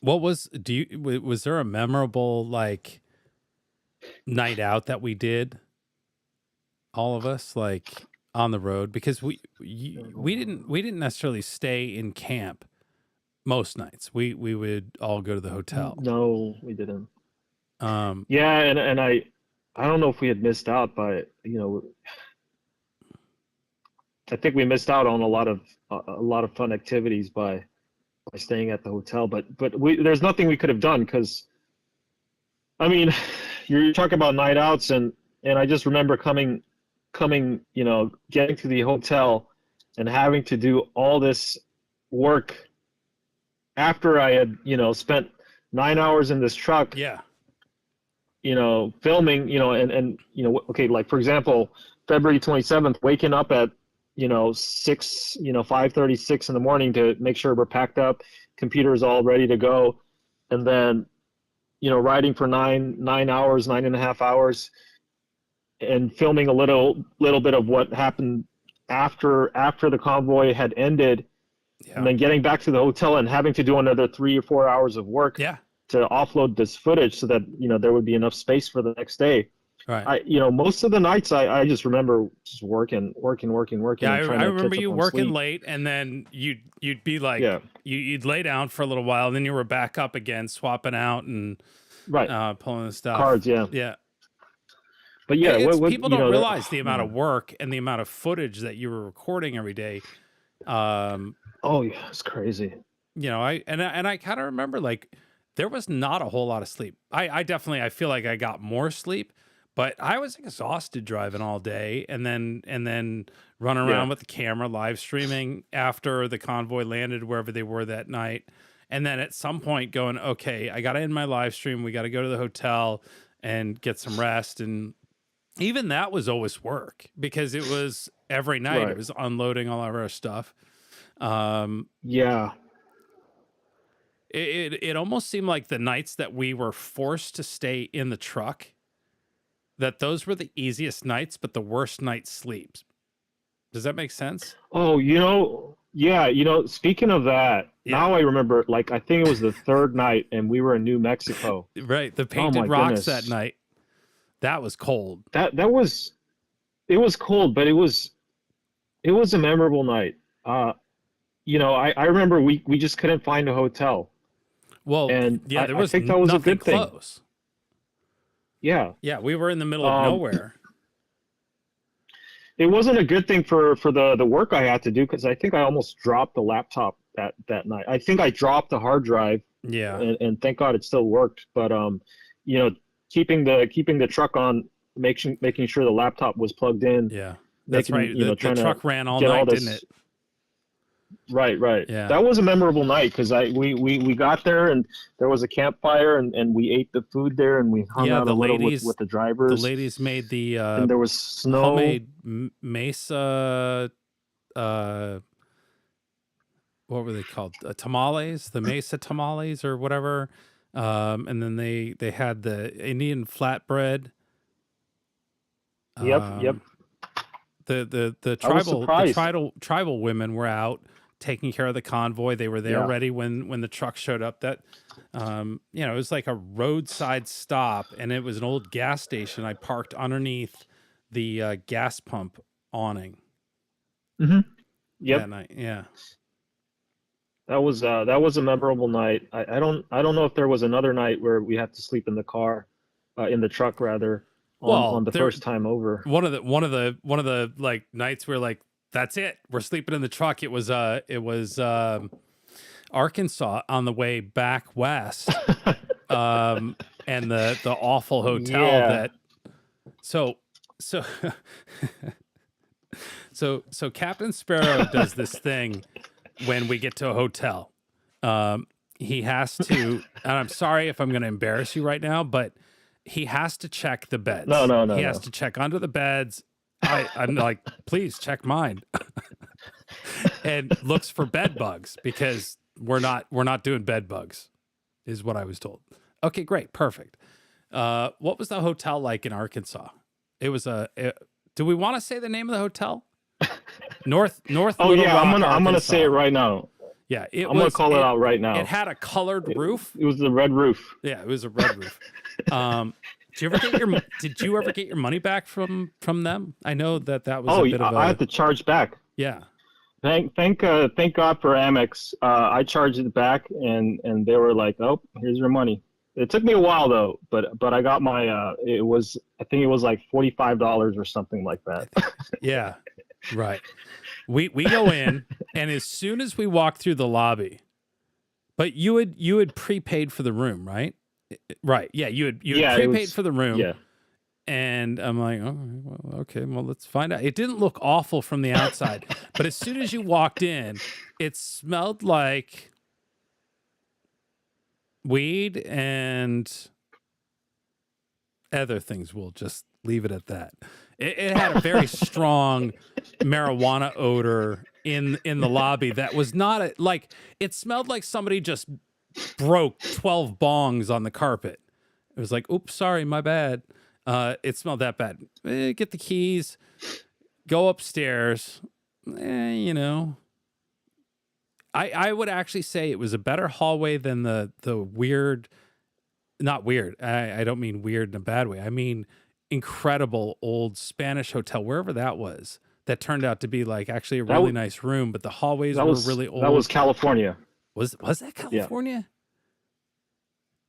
What was was there a memorable like night out that we did, all of us, like on the road? Because we didn't necessarily stay in camp most nights. We would all go to the hotel. No, we didn't. Um, Yeah, and I don't know if we had missed out by, I think we missed out on a lot of fun activities by staying at the hotel, but there's nothing we could have done because, I mean, you're talking about night outs and I just remember coming, getting to the hotel and having to do all this work after I had, spent 9 hours in this truck. yeah. Filming, okay, like for example, February 27th, waking up at, 5:36 in the morning to make sure we're packed up, computers all ready to go. And then, riding for 9.5 hours and filming a little bit of what happened after the convoy had ended. Yeah. And then getting back to the hotel and having to do another 3 or 4 hours of work. Yeah. To offload this footage so that there would be enough space for the next day. Right. Most of the nights I just remember just working. Yeah, I remember you working late, and then you'd be like, you'd lay down for a little while, and then you were back up again, swapping out and pulling the stuff. Cards, yeah. But yeah, people don't realize the amount of work and the amount of footage that you were recording every day. Oh yeah, it's crazy. I kind of remember like. There was not a whole lot of sleep. I feel like I got more sleep, but I was exhausted driving all day and then running around with the camera live streaming after the convoy landed wherever they were that night. And then at some point going, okay, I got to end my live stream. We got to go to the hotel and get some rest. And even that was always work because it was every night. Right. It was unloading all of our stuff. Yeah. It almost seemed like the nights that we were forced to stay in the truck, that those were the easiest nights, but the worst night's sleeps. Does that make sense? Oh, speaking of that, now I remember, like, I think it was the third night and we were in New Mexico. Right. The Painted Rocks that night. That was cold. It was cold, but it was a memorable night. I remember we just couldn't find a hotel. Well, and yeah, there was I think that was a good close. Thing. Yeah. Yeah, we were in the middle of nowhere. It wasn't a good thing for the work I had to do because I think I almost dropped the laptop that night. I think I dropped the hard drive. Yeah. And thank God it still worked. But keeping the truck on, making sure the laptop was plugged in. Yeah. That's right. The truck ran all night, didn't it? Right. Yeah. That was a memorable night because we got there and there was a campfire and we ate the food there and we hung out a little with the drivers. The ladies made the and there was snow. Homemade mesa. What were they called? Tamales, the mesa tamales or whatever. And then they had the Indian flatbread. Yep. The tribal women were out taking care of the convoy. They were there ready when the truck showed up. That it was like a roadside stop, and it was an old gas station. I parked underneath the gas pump awning. Mm-hmm. Yep. That night. Yeah. That was a memorable night. I don't know if there was another night where we had to sleep in the car, in the truck rather. On the first time over. One of the like nights where like that's it. We're sleeping in the truck. It was Arkansas on the way back west. And the awful hotel that so Captain Sparrow does this thing when we get to a hotel. He has to, and I'm sorry if I'm going to embarrass you right now, but he has to check the beds. No. He has to check under the beds. I'm like, please check mine. And looks for bed bugs because we're not doing bed bugs, is what I was told. Okay, great, perfect. What was the hotel like in Arkansas? It was do we want to say the name of the hotel? North Oh Little yeah, Rock, I'm gonna say it Arkansas. right now. Yeah, I'm gonna call it out right now. It had a colored roof. It was the red roof. Yeah, it was a red roof. Did you ever get your money back from them? I know that was a bit of I had to charge back. Yeah. Thank God for Amex. I charged it back, and they were like, "Oh, here's your money." It took me a while though, but I got my. I think it was like $45 or something like that. Yeah, right. We go in, and as soon as we walk through the lobby, but you had prepaid for the room, right? Right. Yeah, you had prepaid for the room. Yeah. And I'm like, oh, well, okay, well, let's find out. It didn't look awful from the outside, but as soon as you walked in, it smelled like weed and other things. We'll just leave it at that. It had a very strong marijuana odor in the lobby that was not like, it smelled like somebody just broke 12 bongs on the carpet. It was like, oops, sorry, my bad. It smelled that bad. Get the keys, go upstairs. You know, I would actually say it was a better hallway than the weird, not weird. I don't mean weird in a bad way. I mean incredible old Spanish hotel, wherever that was, that turned out to be like actually a really nice room, but the hallways were really old. That was California. Was that California?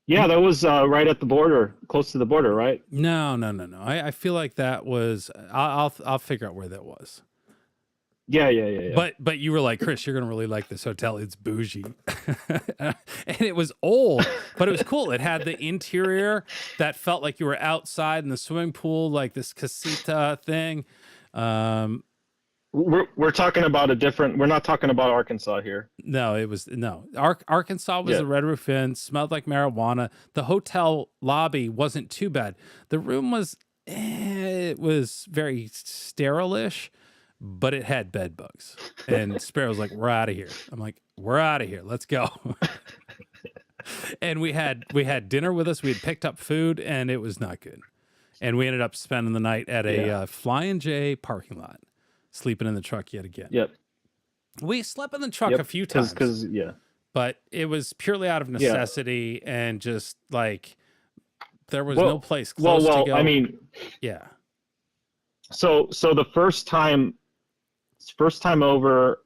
Yeah, that was right at the border, close to the border, right? No. I feel like that was. I'll figure out where that was. Yeah. But you were like, Chris, you're gonna really like this hotel. It's bougie, and it was old, but it was cool. It had the interior that felt like you were outside in the swimming pool, like this casita thing. We're talking about a different. We're not talking about Arkansas here. No, it was no. Arkansas was a red roof inn. Smelled like marijuana. The hotel lobby wasn't too bad. The room was it was very sterilish, but it had bed bugs. And Sparrow's like, "We're out of here." I'm like, "We're out of here. Let's go." And we had dinner with us. We had picked up food, and it was not good. And we ended up spending the night at a Flying J parking lot. Sleeping in the truck yet again. Yep. We slept in the truck a few times. But it was purely out of necessity and just like there was no place close to go. I mean, yeah. So the first time over,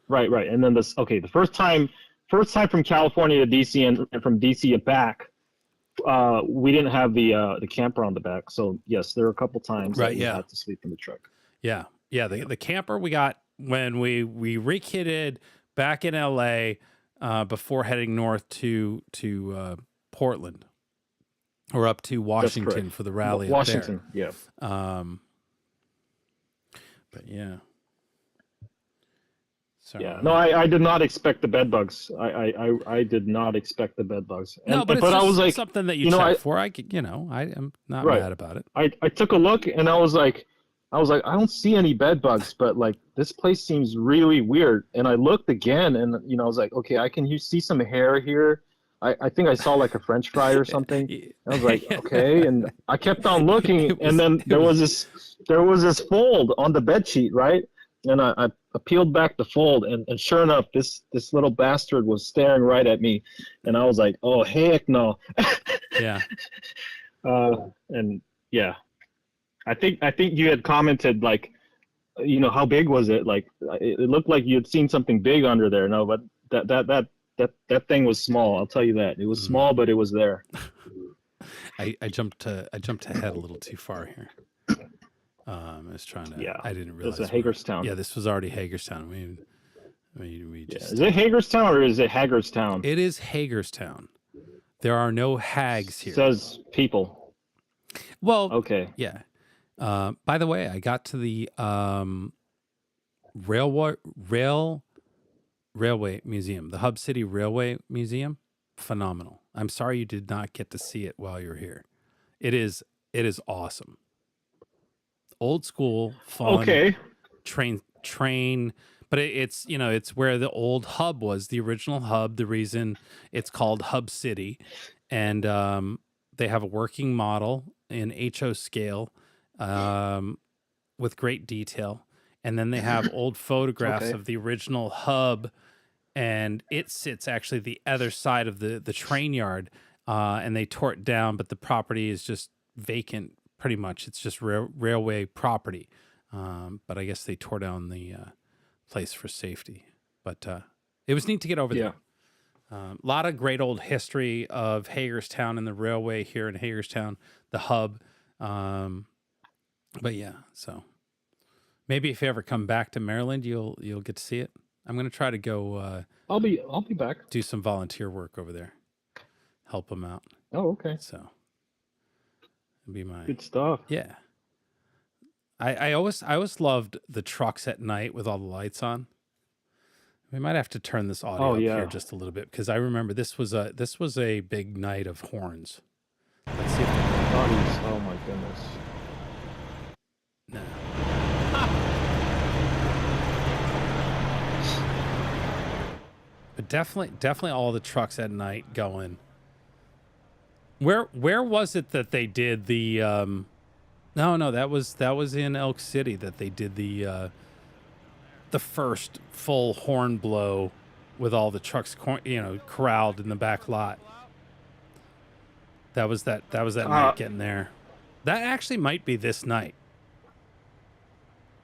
right, and then the first time from California to DC and from DC back, we didn't have the camper on the back. So yes, there were a couple times that we had to sleep in the truck. Yeah. Yeah, the camper we got when we rekitted back in LA before heading north to Portland or up to Washington for the rally. Washington, yeah. But yeah. Sorry. Yeah. No, I did not expect the bed bugs. I did not expect the bed bugs. No, but I was like something that you check for. I am not mad about it. I took a look and I was like, I don't see any bed bugs, but like this place seems really weird. And I looked again, and I was like, okay, I can see some hair here. I think I saw like a French fry or something. I was like, okay, and I kept on looking, and then there was this fold on the bed sheet, right? And I peeled back the fold, and sure enough, this little bastard was staring right at me, and I was like, oh heck no. Yeah. And yeah. I think you had commented like, how big was it? Like it looked like you had seen something big under there. No, but that thing was small. I'll tell you that. It was small, but it was there. I jumped ahead a little too far here. I was trying to. Yeah. I didn't realize. It's a Hagerstown. Yeah, this was already Hagerstown. We just. Is it Hagerstown or is it Hagerstown? It is Hagerstown. There are no hags here. Says people. Well. Okay. Yeah. By the way, I got to the railway museum, the Hub City Railway Museum. Phenomenal. I'm sorry you did not get to see it while you're here. It is awesome. Old school, fun. Okay. Train, but it's it's where the old hub was, the original hub. The reason it's called Hub City, and they have a working model in HO scale with great detail. And then they have old photographs of the original hub, and it sits actually the other side of the train yard, and they tore it down, but the property is just vacant pretty much. It's just railway property. But I guess they tore down the place for safety. But it was neat to get over there. A lot of great old history of Hagerstown and the railway here in Hagerstown, the hub. But yeah, so maybe if you ever come back to Maryland, you'll get to see it. I'm going to try to go. I'll be back. Do some volunteer work over there, help them out. Oh, okay. So it'd be my good stuff. Yeah. I always loved the trucks at night with all the lights on. We might have to turn this audio up here just a little bit, because I remember this was a big night of horns. Let's see if oh my goodness. No. But definitely all the trucks at night going. Where was it that they did the No, that was in Elk City that they did the first full horn blow with all the trucks, corralled in the back lot. That was that night getting there. That actually might be this night.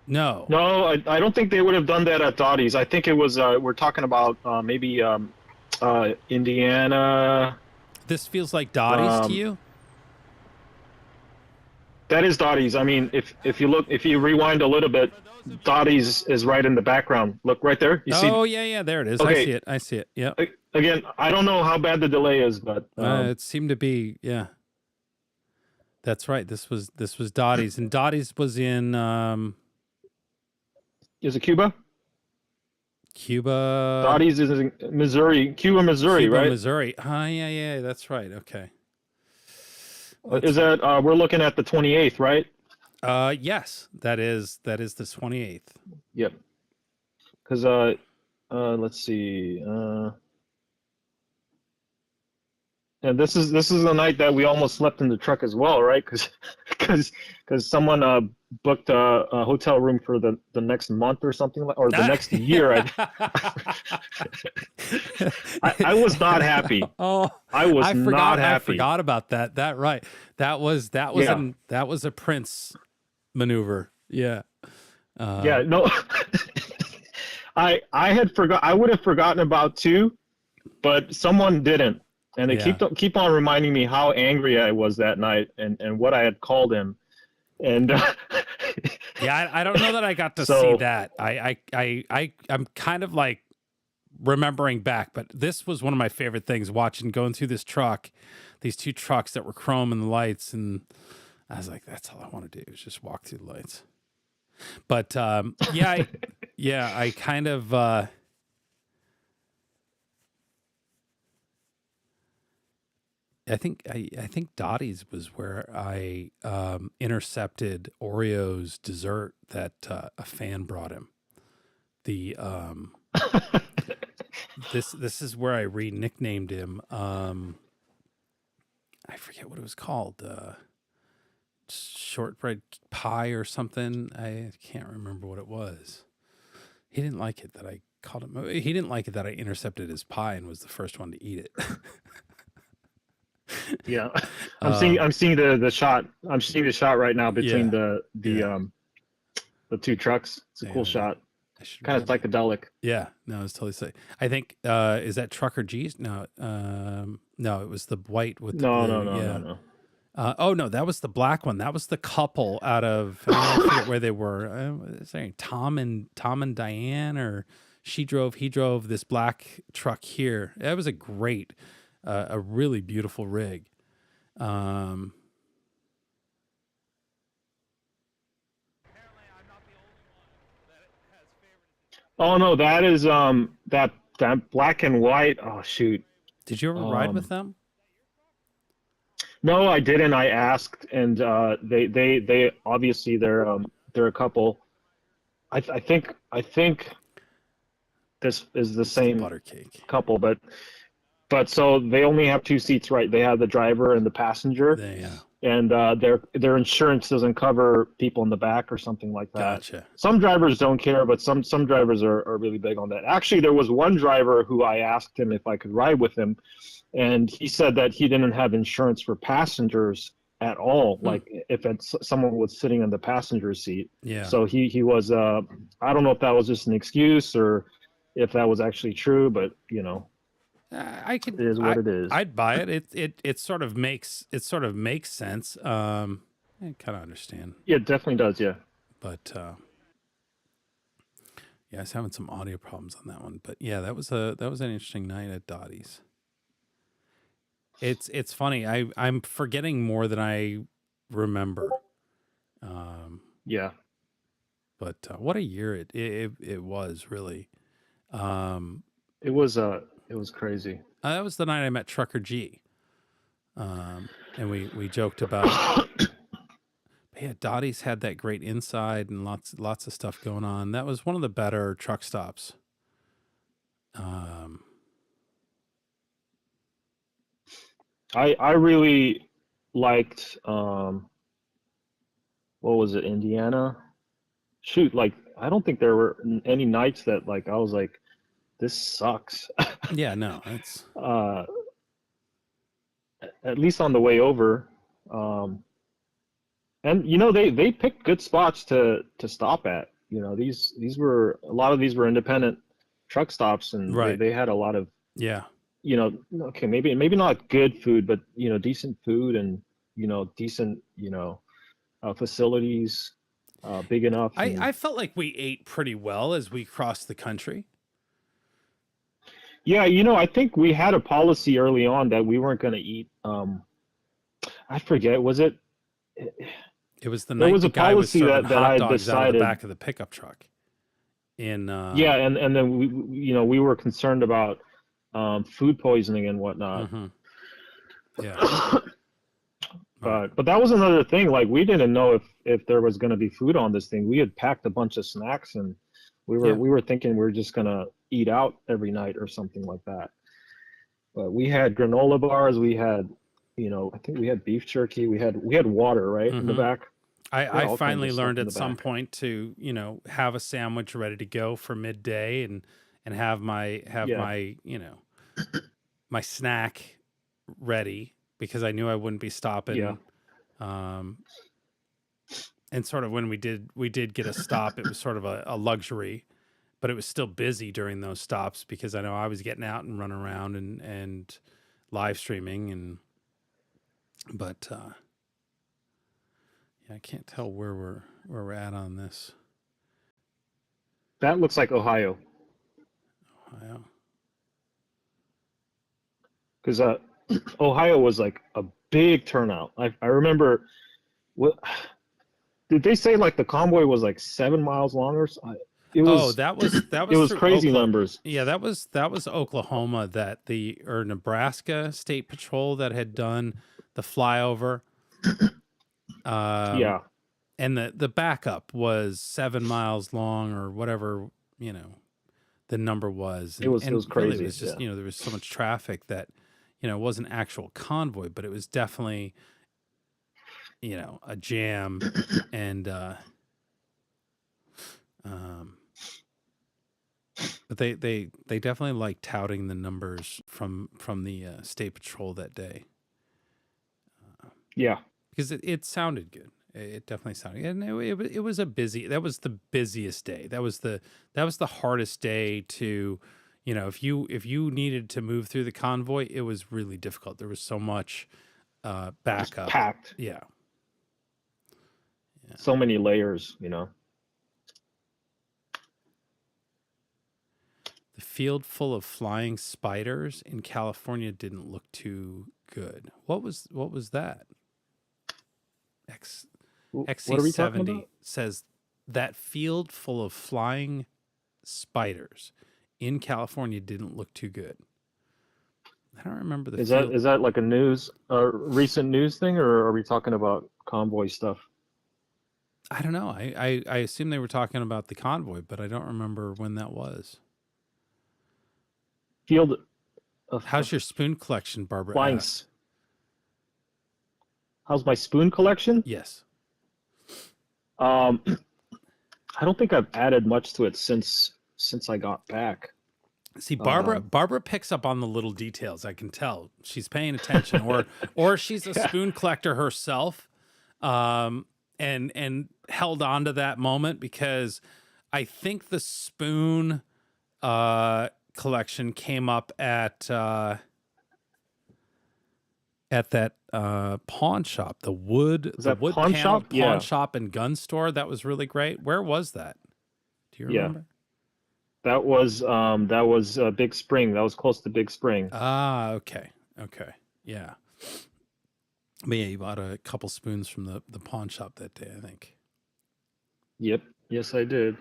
No, I don't think they would have done that at Dottie's. I think it was. We're talking about maybe Indiana. This feels like Dottie's to you. That is Dottie's. I mean, if you rewind a little bit, Dottie's is right in the background. Look right there. You see? Oh yeah, there it is. Okay. I see it. Yeah. Again, I don't know how bad the delay is, but it seemed to be. Yeah. That's right. This was Dottie's, and Dottie's was in. Is it Cuba? Cuba. Dottie's is in Missouri. Cuba, Missouri, right? Missouri. Yeah. That's right. Okay. Is that we're looking at the 28th, right? Yes, that is the 28th. Yep. Because let's see. And this is the night that we almost slept in the truck as well, right? Because someone booked a hotel room for the next month or something, or the next year. I was not happy. Oh, I was not happy. I forgot about that. That was a Prince maneuver. Yeah. Yeah. No. I had forgot. I would have forgotten about too, but someone didn't. And they keep on reminding me how angry I was that night and what I had called him. And yeah, I don't know that I got to see that. I'm kind of like remembering back, but this was one of my favorite things, going through this truck, these two trucks that were chrome in the lights, and I was like, that's all I want to do is just walk through the lights. But I kind of. I think Dottie's was where I intercepted Oreo's dessert that a fan brought him. The this is where I nicknamed him. I forget what it was called. Shortbread pie or something. I can't remember what it was. He didn't like it that I called him. He didn't like it that I intercepted his pie and was the first one to eat it. Yeah, I'm seeing the shot. I'm seeing the shot right now between the two trucks. It's a cool shot. Kind of psychedelic. Yeah, no, it's totally sick. I think is that Trucker G's? No, no, it was the white with no. Oh no, that was the black one. That was the couple out of I forget where they were. Saying Tom and Diane, or he drove this black truck here. That was a great. A really beautiful rig. Oh no, that is that black and white. Oh shoot! Did you ever ride with them? No, I didn't. I asked, and they obviously they're a couple. I think this is the same butter cake couple, but. but so they only have two seats, right? They have the driver and the passenger, and their insurance doesn't cover people in the back or something like that. Gotcha. Some drivers don't care, but some drivers are really big on that. Actually, there was one driver who I asked him if I could ride with him, and he said that he didn't have insurance for passengers at all. Like if someone was sitting in the passenger seat. Yeah. So he was I don't know if that was just an excuse or if that was actually true, but you know, it is what it is. I'd buy it. It sort of makes sense. I kind of understand. Yeah, it definitely does. Yeah. But yeah, I was having some audio problems on that one. But yeah, that was an interesting night at Dottie's. It's funny. I'm forgetting more than I remember. Yeah. But what a year it was, really. It was crazy. That was the night I met Trucker G. And we joked about. Yeah, Dottie's had that great inside and lots of stuff going on. That was one of the better truck stops. I really liked what was it, Indiana? Shoot, like I don't think there were any nights that like I was like, this sucks. Yeah, no, it's at least on the way over. And you know they picked good spots to stop at. You know, these were a lot of these were independent truck stops, and right. they had a lot of yeah. You know, okay, maybe not good food, but you know, decent food and you know, decent facilities, big enough. I felt like we ate pretty well as we crossed the country. Yeah, you know, I think we had a policy early on that we weren't going to eat. I forget, was it? It was the there night was the a guy was policy serving that hot I dogs out of the decided. back of the pickup truck. Yeah, and then we were concerned about food poisoning and whatnot. Mm-hmm. Yeah. But that was another thing. Like we didn't know if there was going to be food on this thing. We had packed a bunch of snacks, and we were thinking we were just going to eat out every night or something like that. But we had granola bars. We had, I think we had beef jerky. We had water right in the back. I finally learned at some point to have a sandwich ready to go for midday and have my my snack ready, because I knew I wouldn't be stopping. Yeah. And sort of when we did get a stop, it was sort of a luxury, but it was still busy during those stops because I know I was getting out and running around and live streaming but yeah, I can't tell where we're at on this. That looks like Ohio. Ohio. Because Ohio was like a big turnout. I remember, what did they say? Like the convoy was like 7 miles long or so? It was. That was it was crazy numbers. Yeah, that was Oklahoma or Nebraska State Patrol that had done the flyover. Yeah. And the backup was 7 miles long or whatever, the number was. And, it was crazy. Really it was just, there was so much traffic that, it wasn't an actual convoy, but it was definitely, a jam. And, but they definitely like touting the numbers from the State Patrol that day. Yeah. Because it sounded good. It definitely sounded, and it was a busy. That was the busiest day. That was the hardest day to, if you needed to move through the convoy, it was really difficult. There was so much backup. Packed. Yeah. So many layers, The field full of flying spiders in California didn't look too good. What was that? XC70 says that field full of flying spiders in California didn't look too good. I don't remember the. Is that like a recent news thing, or are we talking about convoy stuff? I don't know. I assume they were talking about the convoy, but I don't remember when that was. Field How's your spoon collection, Barbara? flying? Asked. How's my spoon collection? Yes. I don't think I've added much to it since I got back. See, Barbara picks up on the little details. I can tell she's paying attention, or she's a spoon collector herself, and held on to that moment, because I think the spoon collection came up at that pawn shop, the wood pawn panel shop? pawn shop and gun store. That was really great. Where was that? Do you remember? That was Big Spring. That was close to Big Spring. Ah, okay. Yeah. But yeah, you bought a couple spoons from the pawn shop that day, I think. Yep. Yes, I did.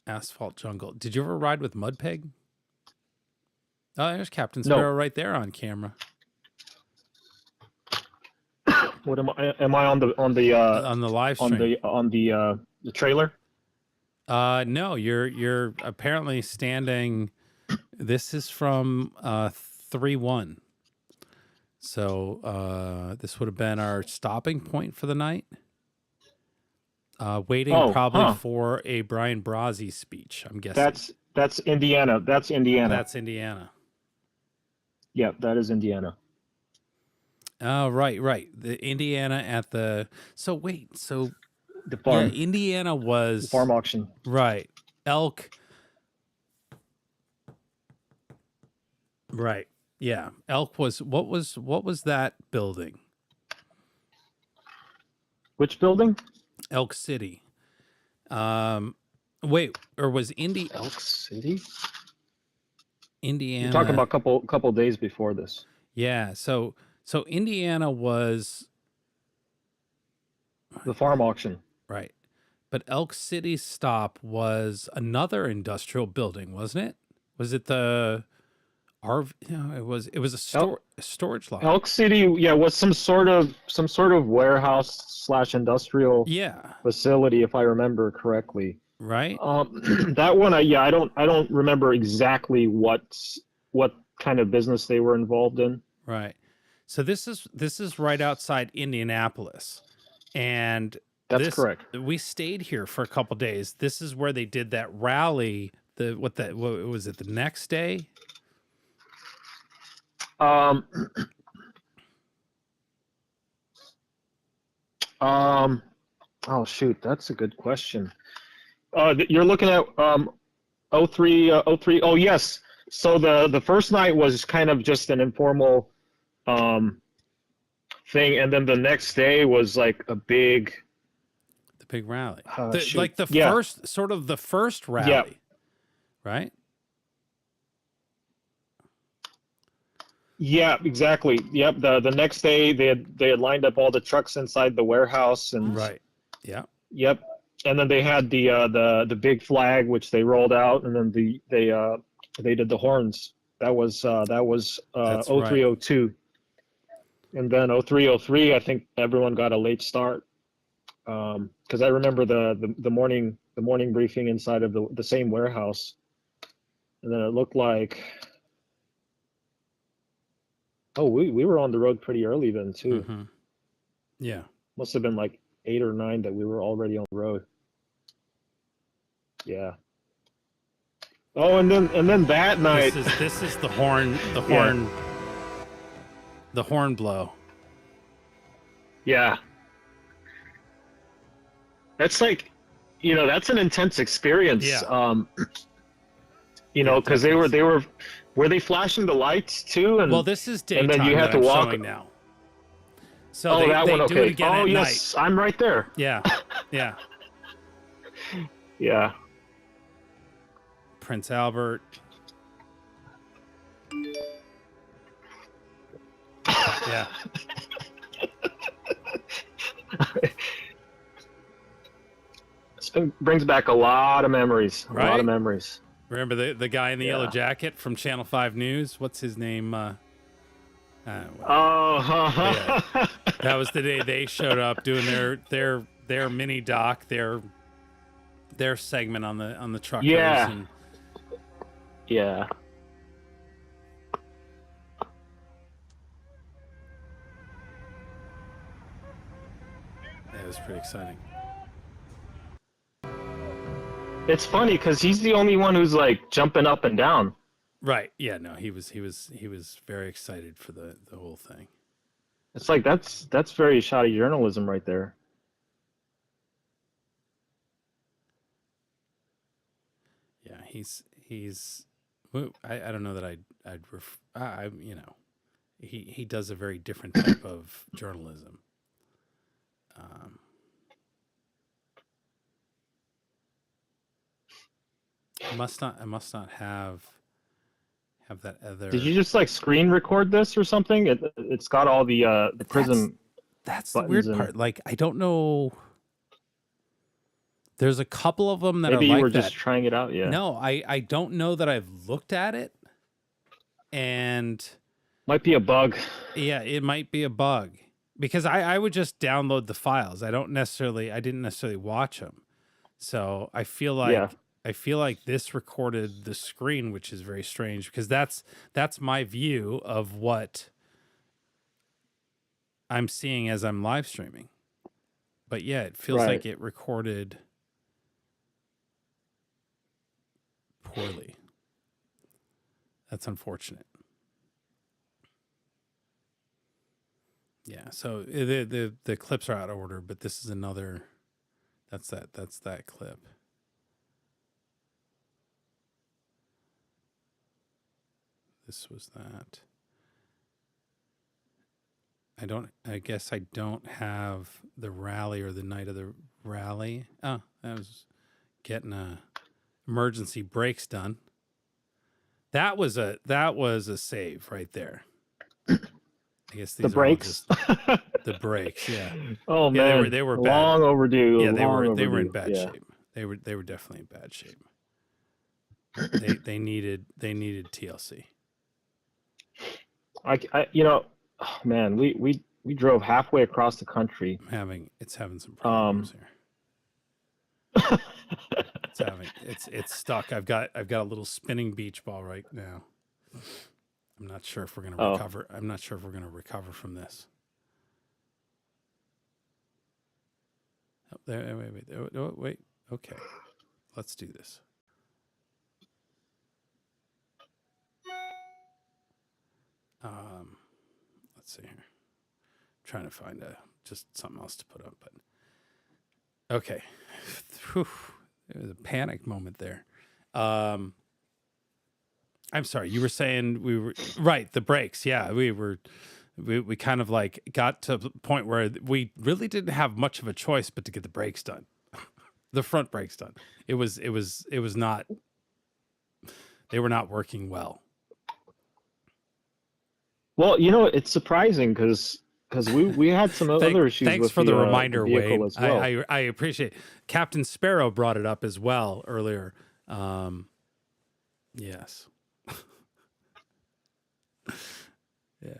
Asphalt Jungle. Did you ever ride with Mudpeg? Oh, there's Captain Sparrow right there on camera. What am I on the live stream on the trailer? No, you're apparently standing. This is from 3-1. So this would have been our stopping point for the night. Waiting probably for a Brian Brazzi speech, I'm guessing. That's Indiana. That's Indiana. Yeah, that is Indiana. Oh, right. The Indiana at the... So wait, so... The farm. Yeah, Indiana was... The farm auction. Right. Elk. Right. Yeah. Elk was... What was that building? Which building? Elk City. Wait, or was Elk City? Indiana... You're talking about couple days before this. Yeah, so Indiana was the farm auction, right? But Elk City's stop was another industrial building, wasn't it? Was it the RV? No, it was a storage lot. Elk City, was some sort of warehouse / industrial facility, if I remember correctly. Right. That one, I don't remember exactly what kind of business they were involved in. Right. So this is right outside Indianapolis, and that's correct. We stayed here for a couple days. This is where they did that rally. What was it? The next day. Oh shoot, that's a good question. You're looking at 03. Oh yes. So the first night was kind of just an informal thing, and then the next day was like the big rally. The first rally. Right? Yeah, exactly. Yep. The next day they had lined up all the trucks inside the warehouse and right. Yeah. Yep. And then they had the big flag which they rolled out, and then they did the horns. That was 0302. And then 0303, I think everyone got a late start. Because I remember the morning briefing inside of the same warehouse. And then it looked like we were on the road pretty early then too. Mm-hmm. Yeah. Must have been like 8 or 9 that we were already on the road. Yeah. Oh, and then that night. This is the horn blow. Yeah. That's like, that's an intense experience. Yeah. Because they were they flashing the lights too? And well, this is daytime. And then you had to walk now. So they do it again at yes, night. I'm right there. Yeah. Yeah. Yeah. Prince Albert. Yeah. It brings back a lot of memories. A lot of memories. Remember the guy in the yellow jacket from Channel 5 News? What's his name? Yeah. That was the day they showed up doing their mini doc, their segment on the truckers. Yeah. And Yeah. It was pretty exciting. It's funny because he's the only one who's like jumping up and down. Right. Yeah. No. He was very excited for the whole thing. It's like that's very shoddy journalism right there. Yeah. He's. I don't know that I'd you know, he does a very different type of journalism. I must not have that other. Did you just like screen record this or something? It's got all the prism. That's the weird part. Like, I don't know. There's a couple of them that maybe are you like were that. just trying it out. Yeah. No, I don't know that I've looked at it, and might be a bug. Yeah, it might be a bug because I would just download the files. I didn't necessarily watch them, so I feel like this recorded the screen, which is very strange because that's my view of what I'm seeing as I'm live streaming. But yeah, it feels like it recorded poorly. That's unfortunate. Yeah, so the clips are out of order, but this is another. That's that clip. This was that. I guess I don't have the rally or the night of the rally. Oh, that was getting emergency brakes done. That was a save right there. I guess these the brakes. The brakes, yeah. Oh man, they were long bad. overdue. Yeah, they overdue. were in bad shape. They were definitely in bad shape. they needed TLC. I you know, oh, man, we drove halfway across the country. It's having some problems here. It's stuck. I've got a little spinning beach ball right now. I'm not sure if we're going to recover. I'm not sure if we're going to recover from this. Oh, there, wait. Okay. Let's do this. Let's see here. I'm trying to find just something else to put up, but okay. Whew. There was a panic moment there. I'm sorry. You were saying we were right. The brakes. Yeah, we kind of like got to the point where we really didn't have much of a choice but to get the brakes done, the front brakes done. It was not. They were not working well. Well, you know, it's surprising because we had some other issues. Thanks with for the reminder, Wayne. as well. I appreciate it. Captain Sparrow brought it up as well earlier. Yes. Yeah.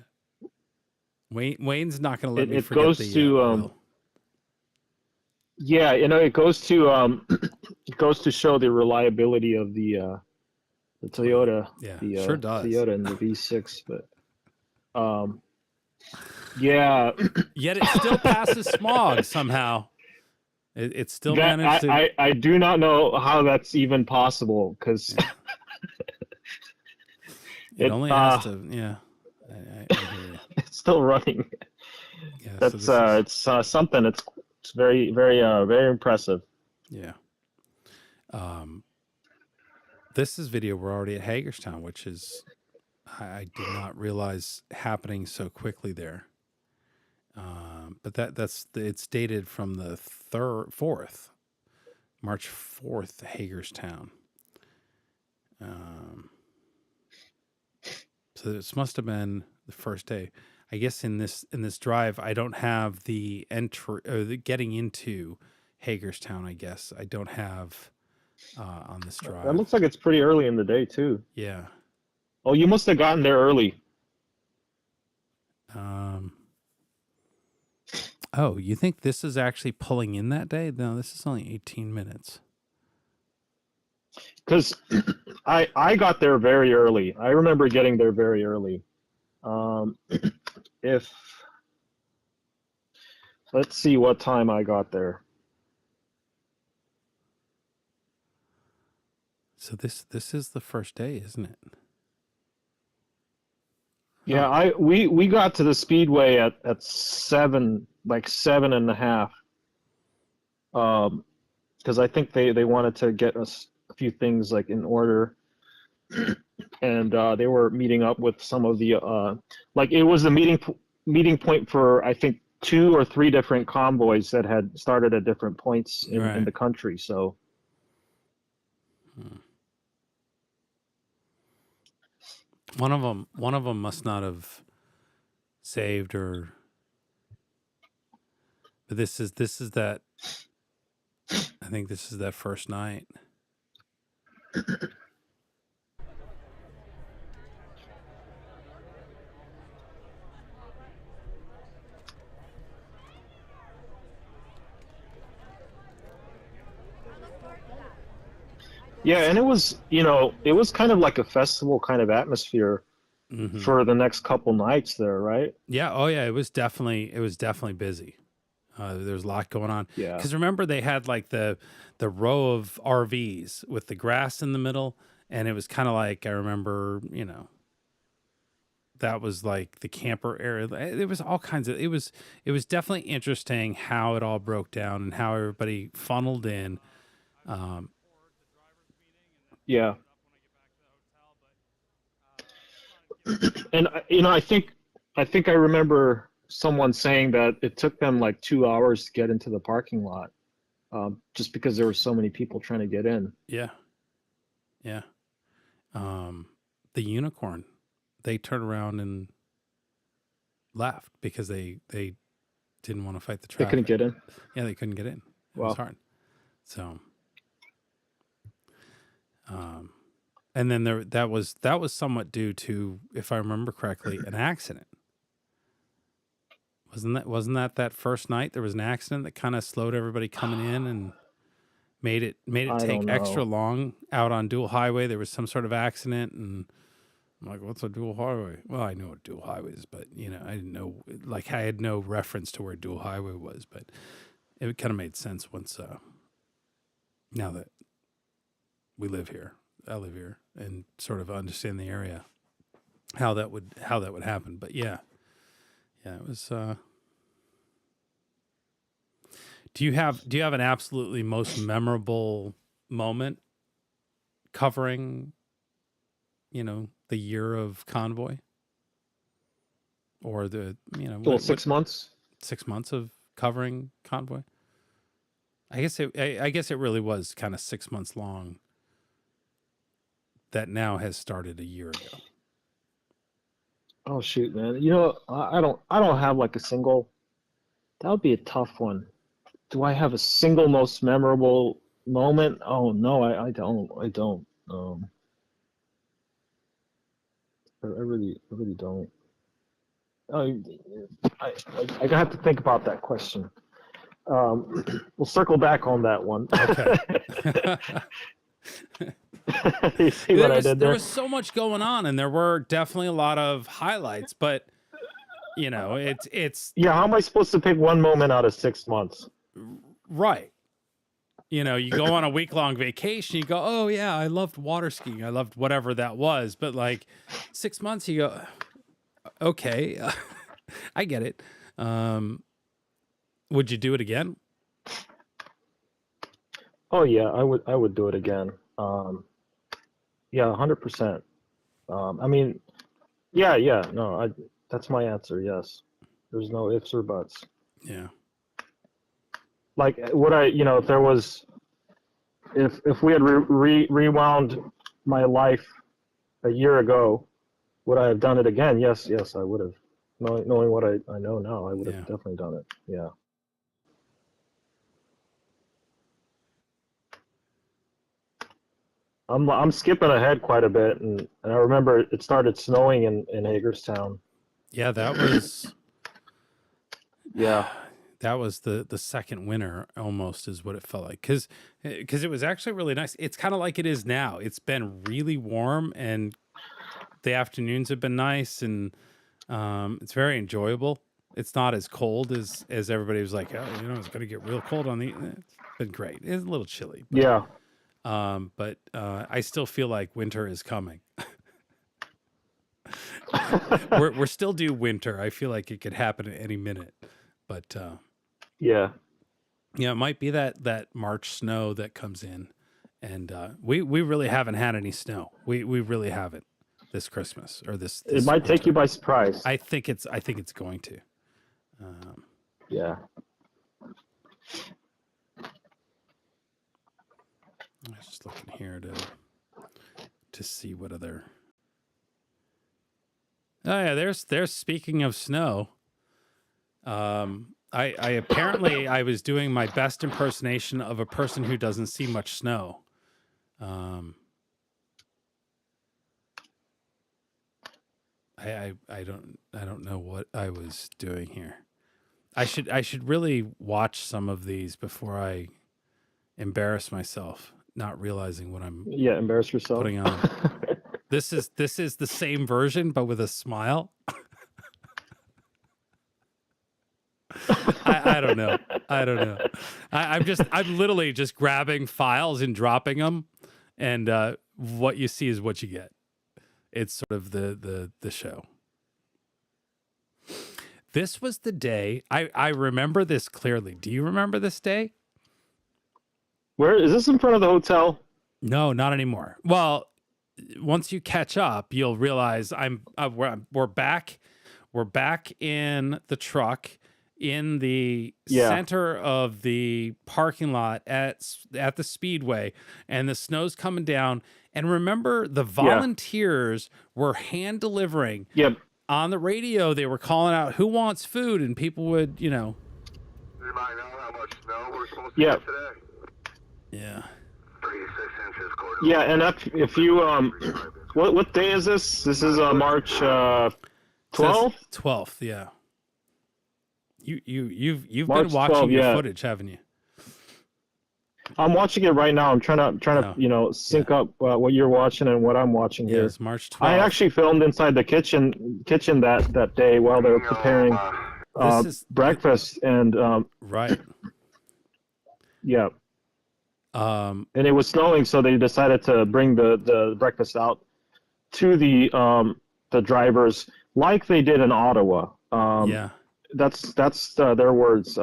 Wayne's not going to let me forget goes the. To yeah, you know, it goes to it goes to show the reliability of the Toyota. Yeah, the, sure does. Toyota and the V6, but yeah. Yet it still passes smog somehow. It still managed to. I do not know how that's even possible because it only has to. Yeah, I hear you. It's still running. Yeah, that's so it's something. It's very very impressive. Yeah. This is video. We're already at Hagerstown, which is I did not realize happening so quickly there. But it's dated from the 4th, March 4th, Hagerstown. So this must have been the first day. I guess in this drive, I don't have the entry or the getting into Hagerstown. I guess I don't have on this drive. That looks like it's pretty early in the day too. Yeah. Oh, you must have gotten there early. Oh, you think this is actually pulling in that day? No, this is only 18 minutes. Because I got there very early. I remember getting there very early. If let's see what time I got there. So this is the first day, isn't it? Yeah, we got to the speedway at 7, like 7:30. Because I think they wanted to get us a few things like in order, and they were meeting up with some of the like it was the meeting point for I think 2 or 3 different convoys that had started at different points in the country. So. One of them must not have saved, or but this is that. I think this is that first night. Yeah, and it was, it was kind of like a festival kind of atmosphere for the next couple nights there, right? Yeah. Oh, yeah. It was definitely busy. There was a lot going on. Yeah. Because remember, they had like the row of RVs with the grass in the middle, and it was kind of like, I remember, that was like the camper area. It was all kinds of. It was definitely interesting how it all broke down and how everybody funneled in. Yeah. And I think I remember someone saying that it took them like 2 hours to get into the parking lot, just because there were so many people trying to get in. Yeah. Yeah. The Unicorn, they turned around and left because they didn't want to fight the traffic. They couldn't get in. Yeah, they couldn't get in. It was hard. So, and then that was somewhat due to, if I remember correctly, an accident. Wasn't that first night there was an accident that kind of slowed everybody coming in and made it take extra long out on dual highway? There was some sort of accident, and I'm like, what's a dual highway? Well, I know what dual highway is, but I didn't know, like I had no reference to where dual highway was, but it kind of made sense once now that we live here. I live here and sort of understand the area, how that would happen. But yeah, it was. Do you have an absolutely most memorable moment covering, the year of Convoy, or the 6 months? 6 months of covering Convoy? I guess it really was kind of 6 months long. That now has started a year ago. Oh shoot, man! I don't have like a single. That would be a tough one. Do I have a single most memorable moment? Oh no, I don't. I really don't. I have to think about that question. We'll circle back on that one. Okay. You see what I did there? There was so much going on, and there were definitely a lot of highlights, but it's yeah. How am I supposed to pick one moment out of 6 months? Right. You go on a week-long vacation, you go, oh yeah, I loved water skiing, I loved whatever that was, but like 6 months, you go, okay, I get it. Would you do it again? Oh yeah, I would do it again. Yeah, 100%. I mean, yeah, no, that's my answer. Yes, there's no ifs or buts. Yeah. Like, would I, if there was, if we had rewound my life a year ago, would I have done it again? Yes, I would have. Knowing what I know now, I would have definitely done it. Yeah. I'm skipping ahead quite a bit, and I remember it started snowing in Hagerstown. Yeah, that was. Yeah. that was the second winter almost is what it felt like. Cause it was actually really nice. It's kind of like it is now. It's been really warm and the afternoons have been nice and it's very enjoyable. It's not as cold as everybody was like, oh, you know, it's going to get real cold on the, it's been great. It's a little chilly. But, Yeah. but I still feel like winter is coming. we're still due winter. I feel like it could happen at any minute, but Yeah. yeah, it might be that March snow that comes in, and we really haven't had any snow. We really haven't this Christmas or this It might take winter. you by surprise. I think it's going to. Yeah. I was just looking here to see what other. Oh yeah, there's speaking of snow. I apparently I was doing my best impersonation of a person who doesn't see much snow. I don't know what I was doing here. I should really watch some of these before I embarrass myself, not realizing what I'm Embarrass yourself. putting on. This is the same version but with a smile. I don't know. I'm literally just grabbing files and dropping them, and what you see is what you get. It's sort of the show. This was the day I remember this clearly. Do you remember this day? Where is this in front of the hotel? No, not anymore. Well, once you catch up, you'll realize we're back. We're back in the truck in the center of the parking lot at the Speedway, and the snow's coming down. And remember, the volunteers were hand delivering. Yep. On the radio, they were calling out who wants food, and people would, Do you mind know how much snow we're supposed to get today? Yeah. 36 inches. Yeah, and if you what day is this? This is March 12th. 12th, yeah. You've March been watching 12, your footage, haven't you? I'm watching it right now. I'm trying to sync up what you're watching and what I'm watching here. It's March 12th. I actually filmed inside the kitchen that day while they were preparing breakfast and right. Yeah. And it was snowing, so they decided to bring the breakfast out to the drivers like they did in Ottawa. That's their words.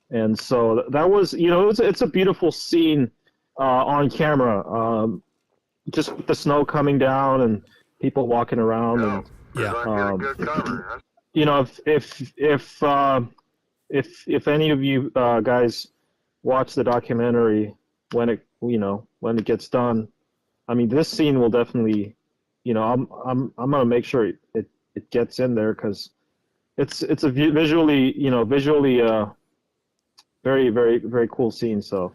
And so that was, it's a beautiful scene on camera. Just with the snow coming down and people walking around, and if any of you guys watch the documentary when it gets done, I mean, this scene will definitely, I'm gonna make sure it gets in there because it's a visually very, very, very cool scene. So,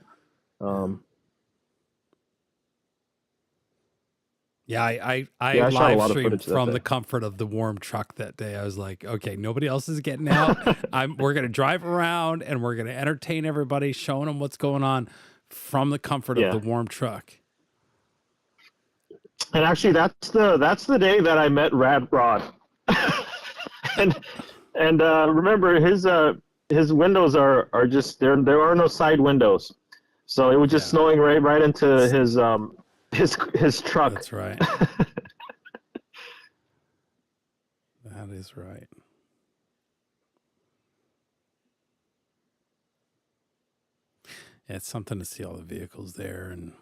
I shot a lot live of streamed footage from that the day. comfort of the warm truck that day. I was like, okay, nobody else is getting out. We're gonna drive around and we're gonna entertain everybody, showing them what's going on from the comfort of the warm truck. And actually, that's the day that I met Rad Rod. and remember his windows are just there are no side windows, so it was just snowing right into his truck. That's right. That is right. Yeah, it's something to see all the vehicles there. And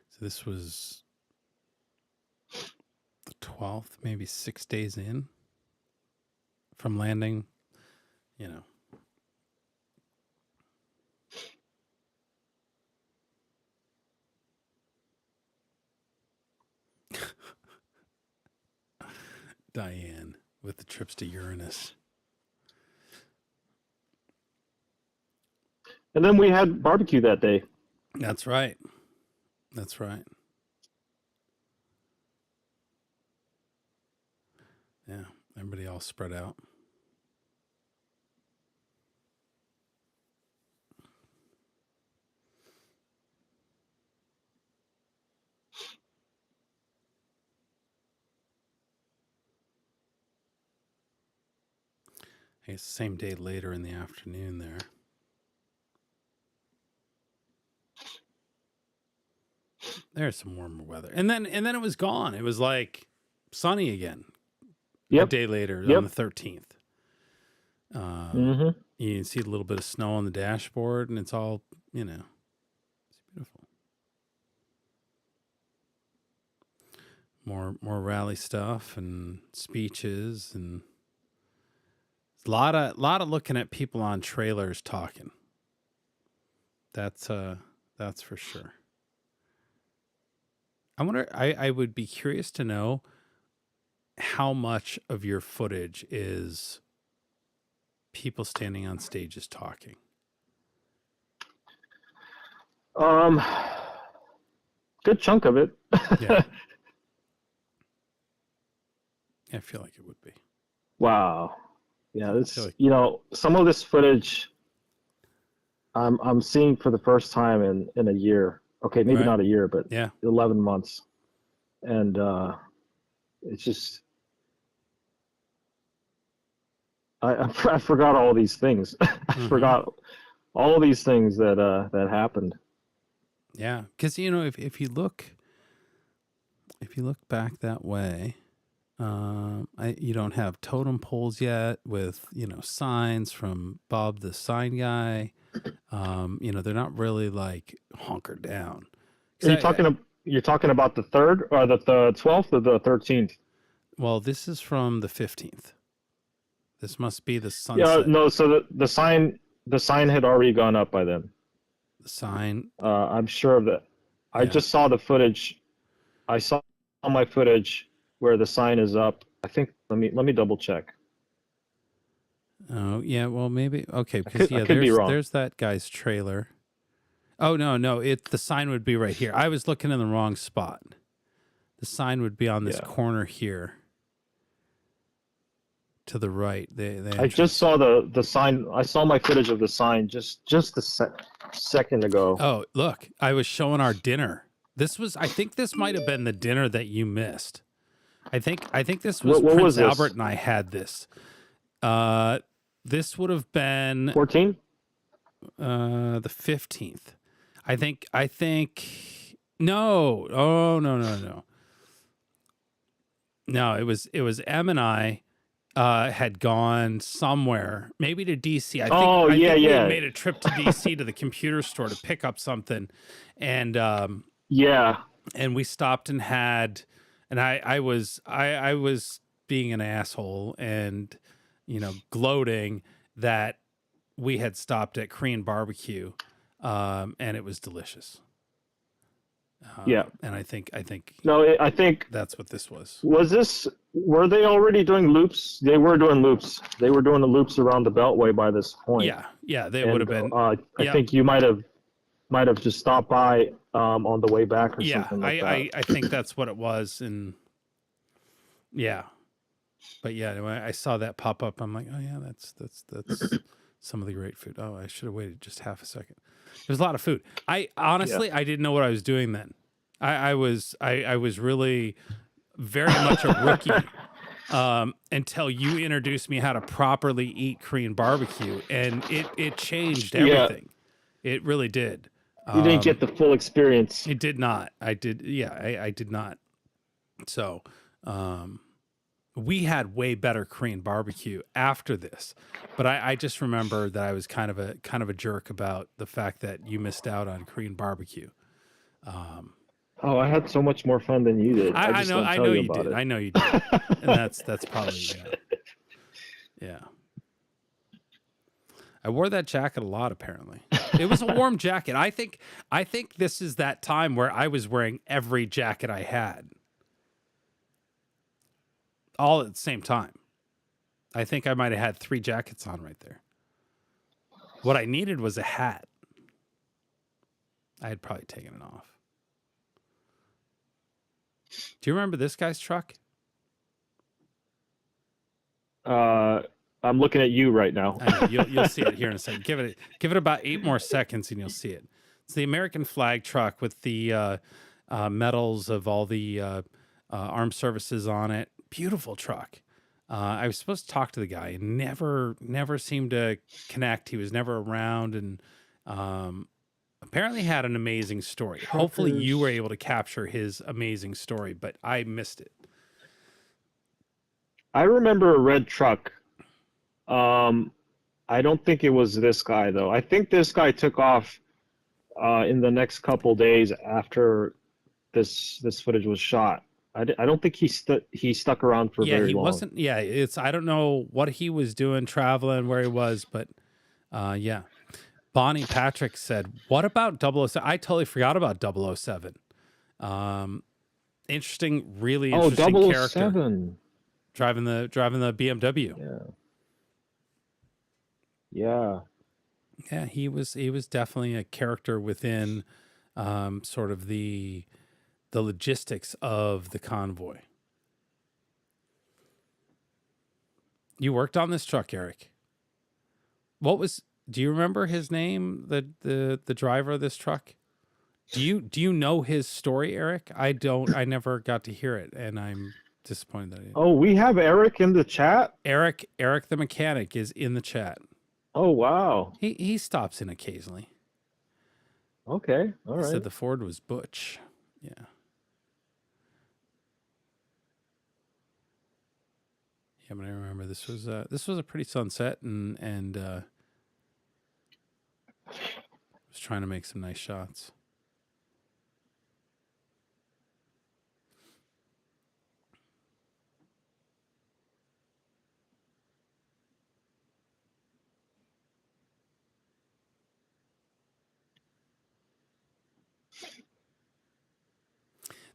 so this was the 12th, maybe 6 days in from landing, Diane with the trips to Uranus. And then we had barbecue that day. That's right. That's right. Yeah, everybody all spread out. It's the same day later in the afternoon there. There's some warmer weather. And then it was gone. It was like sunny again. Yep. A day later Yep. on the 13th. You can see a little bit of snow on the dashboard, and it's all, you know, it's beautiful. More rally stuff and speeches, and a lot of looking at people on trailers talking. That's for sure. I wonder, I would be curious to know how much of your footage is people standing on stages talking. Good chunk of it. Yeah. I feel like it would be. Wow. Yeah, this, like, you know, some of this footage I'm seeing for the first time in a year. Okay, maybe right. not a year, but yeah, 11 months. And it's just I forgot all these things. I forgot all of these things that happened. Yeah, because you know, if you look back that way, you don't have totem poles yet with, you know, signs from Bob the sign guy. You know, they're not really like hunkered down. Are you're talking about the 3rd or the 12th or the 13th? Well, this is from the 15th. This must be the sunset. Yeah, no. So the sign had already gone up by then. The sign. I'm sure of that. I just saw the footage. I saw my footage where the sign is up. I think. Let me double check. Oh yeah. Well, maybe okay. Because I could be wrong. There's that guy's trailer. Oh no. The sign would be right here. I was looking in the wrong spot. The sign would be on this corner here. To the right. I just saw the sign. I saw my footage of the sign just a second ago. Oh, look, I was showing our dinner. I think this might have been the dinner that you missed. I think this was what Prince was this? Albert and I had this. This would have been 14? The 15th. I think no. Oh, no. No, it was Em and I had gone somewhere, maybe to DC. I think we had made a trip to DC to the computer store to pick up something, and and we stopped and had, and I was being an asshole and, you know, gloating that we had stopped at Korean barbecue, and it was delicious. And I think no, I think that's what this was. Were they already doing loops? They were doing loops. They were doing the loops around the Beltway by this point. Yeah, they would have been. I think you might have just stopped by on the way back or something like that. I think that's what it was, and but anyway, I saw that pop up. I'm like, oh yeah, that's some of the great food. Oh, I should have waited just half a second. There's a lot of food. I honestly, I didn't know what I was doing then. I was really very much a rookie until you introduced me how to properly eat Korean barbecue, and it changed everything. It really did. You didn't get the full experience. It did not. I did. Yeah, I did not. So, we had way better Korean barbecue after this, but I just remember that I was kind of a jerk about the fact that you missed out on Korean barbecue. I had so much more fun than you did. I know you did. I know you did. And that's probably yeah. I wore that jacket a lot, apparently. It was a warm jacket. I think this is that time where I was wearing every jacket I had. All at the same time. I think I might have had 3 jackets on right there. What I needed was a hat. I had probably taken it off. Do you remember this guy's truck? I'm looking at you right now. I know, you'll see it here in a second. Give it about 8 more seconds and you'll see it. It's the American flag truck with the medals of all the armed services on it. Beautiful truck. I was supposed to talk to the guy and never seemed to connect. He was never around, and apparently had an amazing story. Hopefully you were able to capture his amazing story, but I missed it. I remember a red truck. I don't think it was this guy though. I think this guy took off in the next couple days after this footage was shot. I don't think he stuck around for very long. Yeah, he wasn't. Yeah, I don't know what he was doing, traveling, where he was, but yeah. Bonnie Patrick said, "What about 007?" I totally forgot about 007. Interesting, really interesting character. 007. Driving the BMW. Yeah, he was definitely a character within sort of the logistics of the convoy. You worked on this truck, Eric. Do you remember his name, the driver of this truck? Do you know his story, Eric? I don't. I never got to hear it, and I'm disappointed that I didn't. Oh, we have Eric in the chat? Eric the mechanic is in the chat. Oh, wow. He stops in occasionally. Okay, all right. He said the Ford was Butch. Yeah. Yeah, but I remember this was a pretty sunset, and was trying to make some nice shots.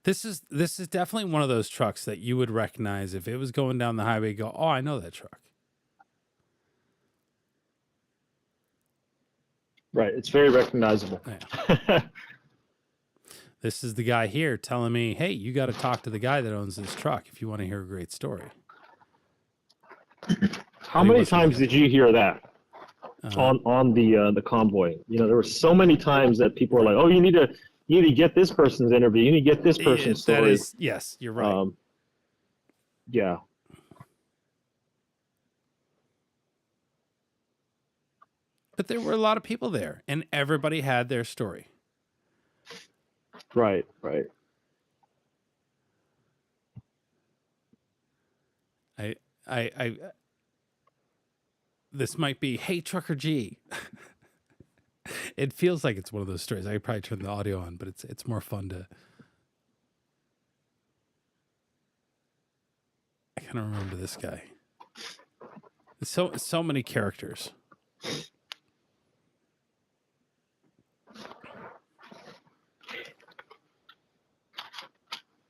This is definitely one of those trucks that you would recognize if it was going down the highway. You go, oh, I know that truck. Right, it's very recognizable. Yeah. This is the guy here telling me, hey, you got to talk to the guy that owns this truck if you want to hear a great story. How many times did you hear that on the convoy? You know, there were so many times that people were like, oh, you need to get this person's interview. You need to get this person's story. Yes, you're right. Yeah. But there were a lot of people there, and everybody had their story. Right. I this might be, hey, Trucker G. It feels like it's one of those stories. I could probably turn the audio on, but it's more fun to. I kind of remember this guy. So many characters.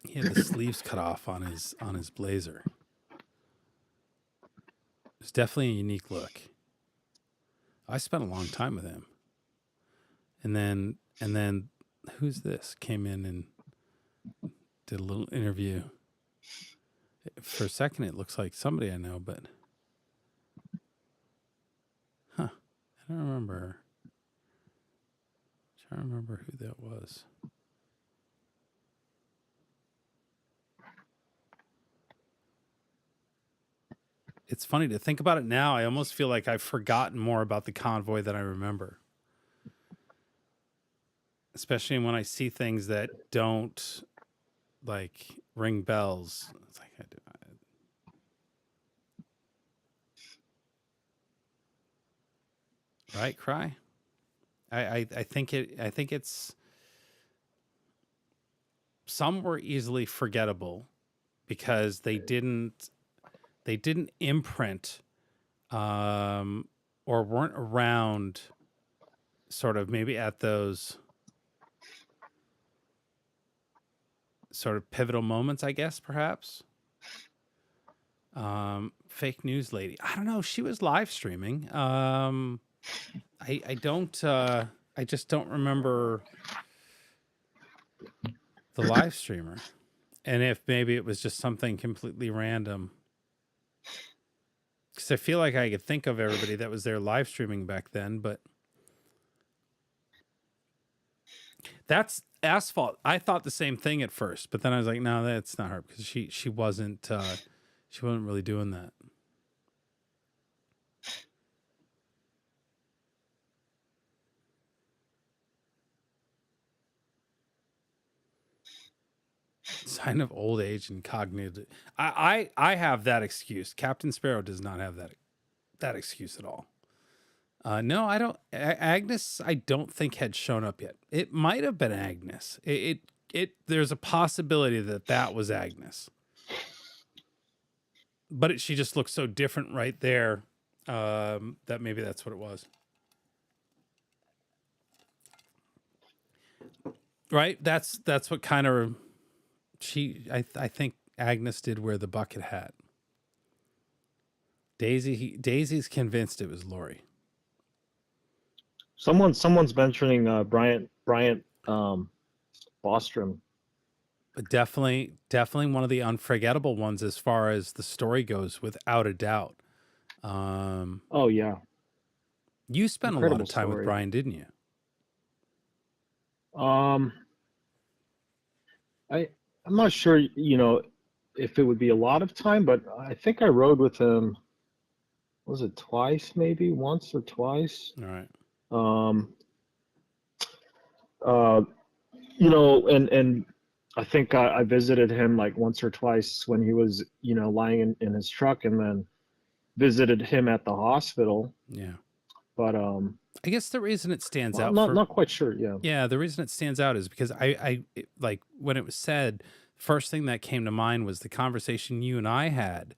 He had the sleeves cut off on his blazer. It's definitely a unique look. I spent a long time with him. And then who's this? Came in and did a little interview. For a second it looks like somebody I know, but I don't remember. I'm trying to remember who that was. It's funny to think about it now. I almost feel like I've forgotten more about the convoy than I remember. Especially when I see things that don't like ring bells. It's like I do. Right, Cry? I think it's some were easily forgettable because they didn't imprint or weren't around sort of maybe at those sort of pivotal moments, I guess, perhaps. Fake news lady. I don't know. She was live streaming. I just don't remember the live streamer. And if maybe it was just something completely random. Because I feel like I could think of everybody that was there live streaming back then, but that's Asphalt. I thought the same thing at first, but then I was like, no, that's not her because she wasn't She wasn't really doing that. Sign of old age and cognitive. I have that excuse. Captain Sparrow does not have that excuse at all. No, I don't. Agnes, I don't think had shown up yet. It might have been Agnes. There's a possibility that was Agnes, but she just looks so different right there that maybe that's what it was. Right? That's what kind of I think Agnes did wear the bucket hat. Daisy's convinced it was Lori. Someone's mentioning Bryant Bostrom. But definitely one of the unforgettable ones as far as the story goes, without a doubt. Oh yeah, you spent incredible a lot of time story. with Brian, didn't you? I'm not sure, if it would be a lot of time, but I think I rode with him. Was it twice, maybe once or twice? All right. And I think I visited him like once or twice when he was, lying in his truck, and then visited him at the hospital. Yeah. But I guess the reason it stands out. Not quite sure. Yeah. Yeah. The reason it stands out is because I like when it was said, first thing that came to mind was the conversation you and I had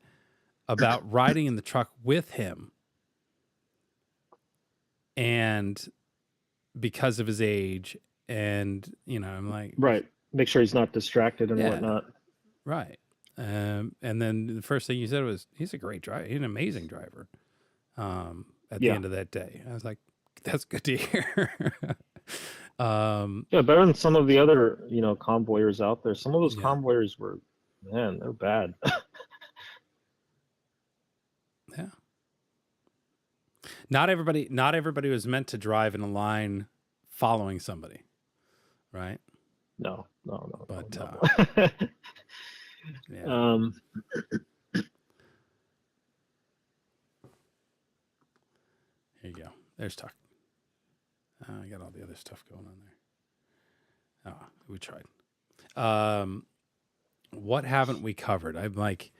about riding in the truck with him. And because of his age, and I'm like, right, make sure he's not distracted and whatnot. Right. And then the first thing you said was, he's a great driver. He's an amazing driver. At the end of that day, I was like, that's good to hear. Yeah, better than some of the other, convoyers out there. Some of those convoyers were, man, they're bad. Yeah. Not everybody was meant to drive in a line following somebody, right? No. But no. yeah. Here you go. There's Tuck. I got all the other stuff going on there. Oh, we tried. What haven't we covered? I'm like,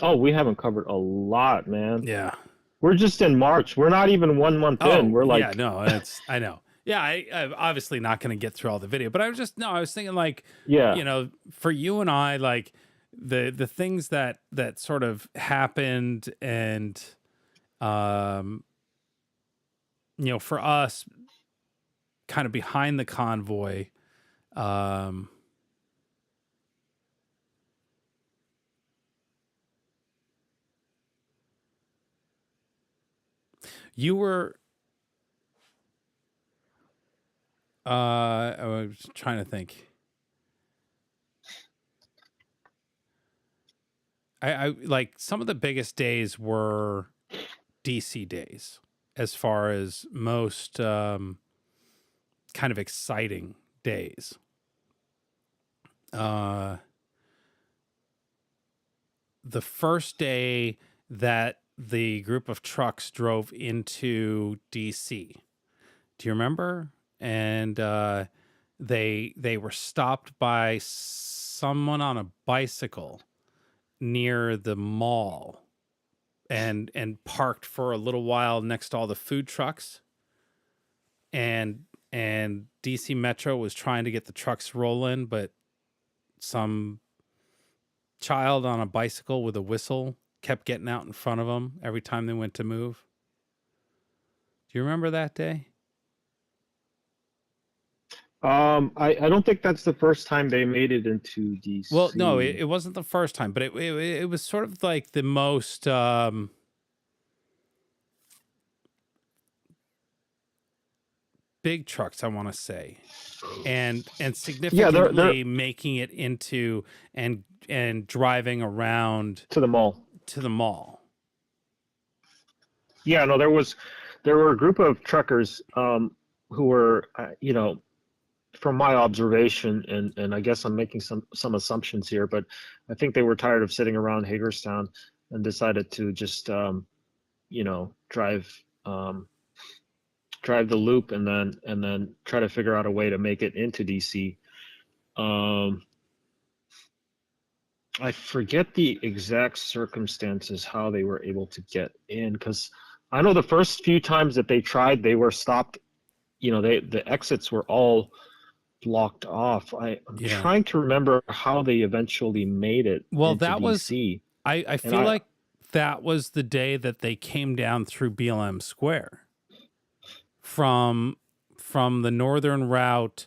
oh, we haven't covered a lot, man. yeah. We're just in March. We're not even 1 month in. We're like, yeah, no, I know. Yeah, I'm obviously not going to get through all the video, but I was thinking like, yeah, for you and I, like the things that sort of happened, and for us, kind of behind the convoy, you were, I was trying to think. I like some of the biggest days were DC days, as far as most kind of exciting days. The first day that the group of trucks drove into DC, do you remember? And they were stopped by someone on a bicycle near the mall, and parked for a little while next to all the food trucks, and DC Metro was trying to get the trucks rolling, but some child on a bicycle with a whistle kept getting out in front of them every time they went to move. Do you remember that day? I don't think that's the first time they made it into DC. Well, no, it wasn't the first time, but it was sort of like the most big trucks, I want to say, and significantly making it into and driving around to the mall. Yeah, no, there were a group of truckers who were, from my observation, and I guess I'm making some assumptions here, but I think they were tired of sitting around Hagerstown and decided to just drive the loop and then try to figure out a way to make it into DC. I forget the exact circumstances how they were able to get in, because I know the first few times that they tried, they were stopped. The exits were all blocked off. I'm trying to remember how they eventually made it into DC. I feel like that was the day that they came down through BLM Square from the northern route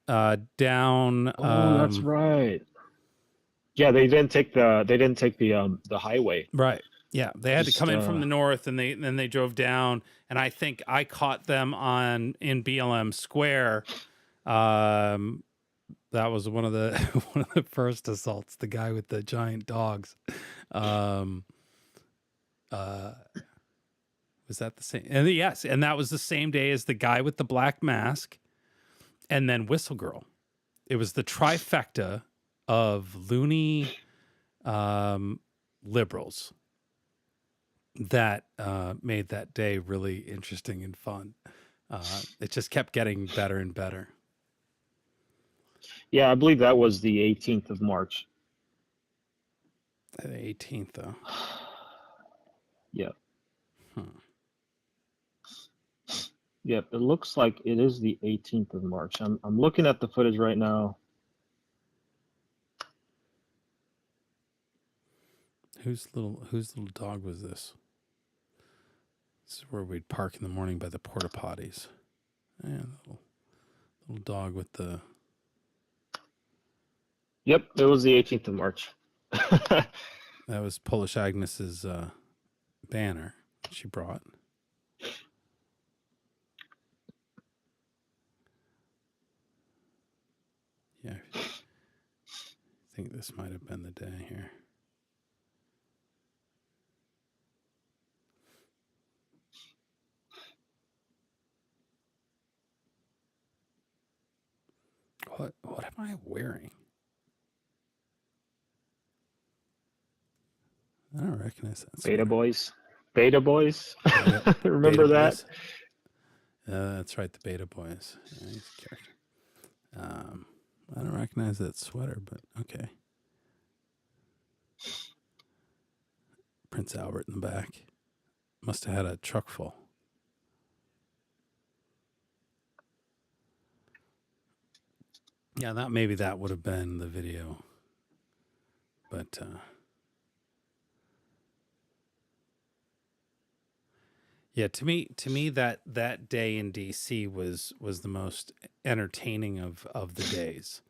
down. Oh, that's right. Yeah, they didn't take the highway. Right. Yeah, they had to come in from the north, and then they drove down. And I think I caught them in BLM Square. That was one of the first assaults. The guy with the giant dogs. Was that the same? And yes, and that was the same day as the guy with the black mask, and then Whistle Girl. It was the trifecta of loony liberals that made that day really interesting and fun. It just kept getting better and better. Yeah, I believe that was the 18th of March. The 18th, though. Yeah. Yep, it looks like it is the 18th of March. I'm looking at the footage right now. Whose little dog was this? This is where we'd park in the morning by the porta potties. Yeah, little dog with the. Yep, it was the 18th of March. That was Polish Agnes's banner she brought. Yeah, I think this might have been the day here. What am I wearing? I don't recognize that. Beta Boys. Beta Boys. Beta, Remember Beta that? Boys. That's right, the Beta Boys. Yeah, he's a character. I don't recognize that sweater, but okay. Prince Albert in the back. Must have had a truck full. Yeah, maybe that would have been the video. But yeah, to me that day in DC was the most entertaining of the days.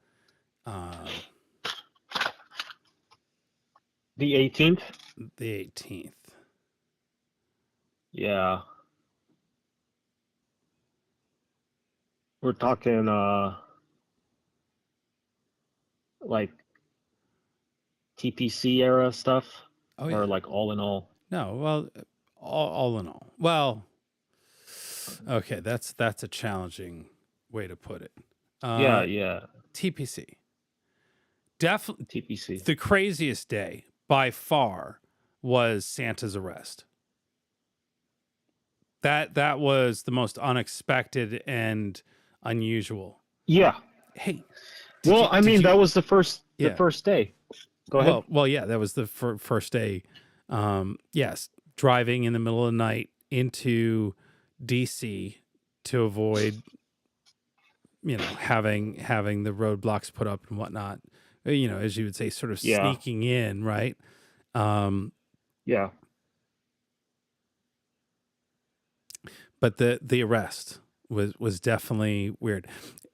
The 18th? The 18th. Yeah. We're talking like TPC era stuff? Oh, yeah. Or like all in all? No, well, all in all. Well, okay, that's a challenging way to put it. Yeah. TPC. Definitely TPC. the craziest day by far was Santa's arrest. That was the most unexpected and unusual. Yeah. Hey. Well, that was the first day. Go ahead. Well, yeah, that was the first day. Yes, driving in the middle of the night into DC to avoid, having the roadblocks put up and whatnot. As you would say, sort of sneaking in, right? Yeah. But the arrest was definitely weird.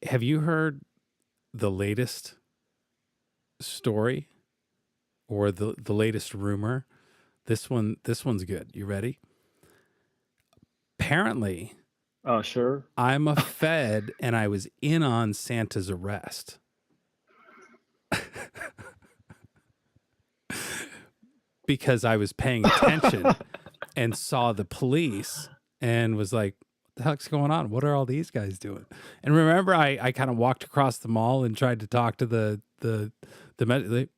Have you heard the latest story or the latest rumor? This one's good. You ready? Apparently, Oh, sure. I'm a Fed and I was in on Santa's arrest. Because I was paying attention and saw the police and was like, what the heck's going on? What are all these guys doing? And remember, I kind of walked across the mall and tried to talk to the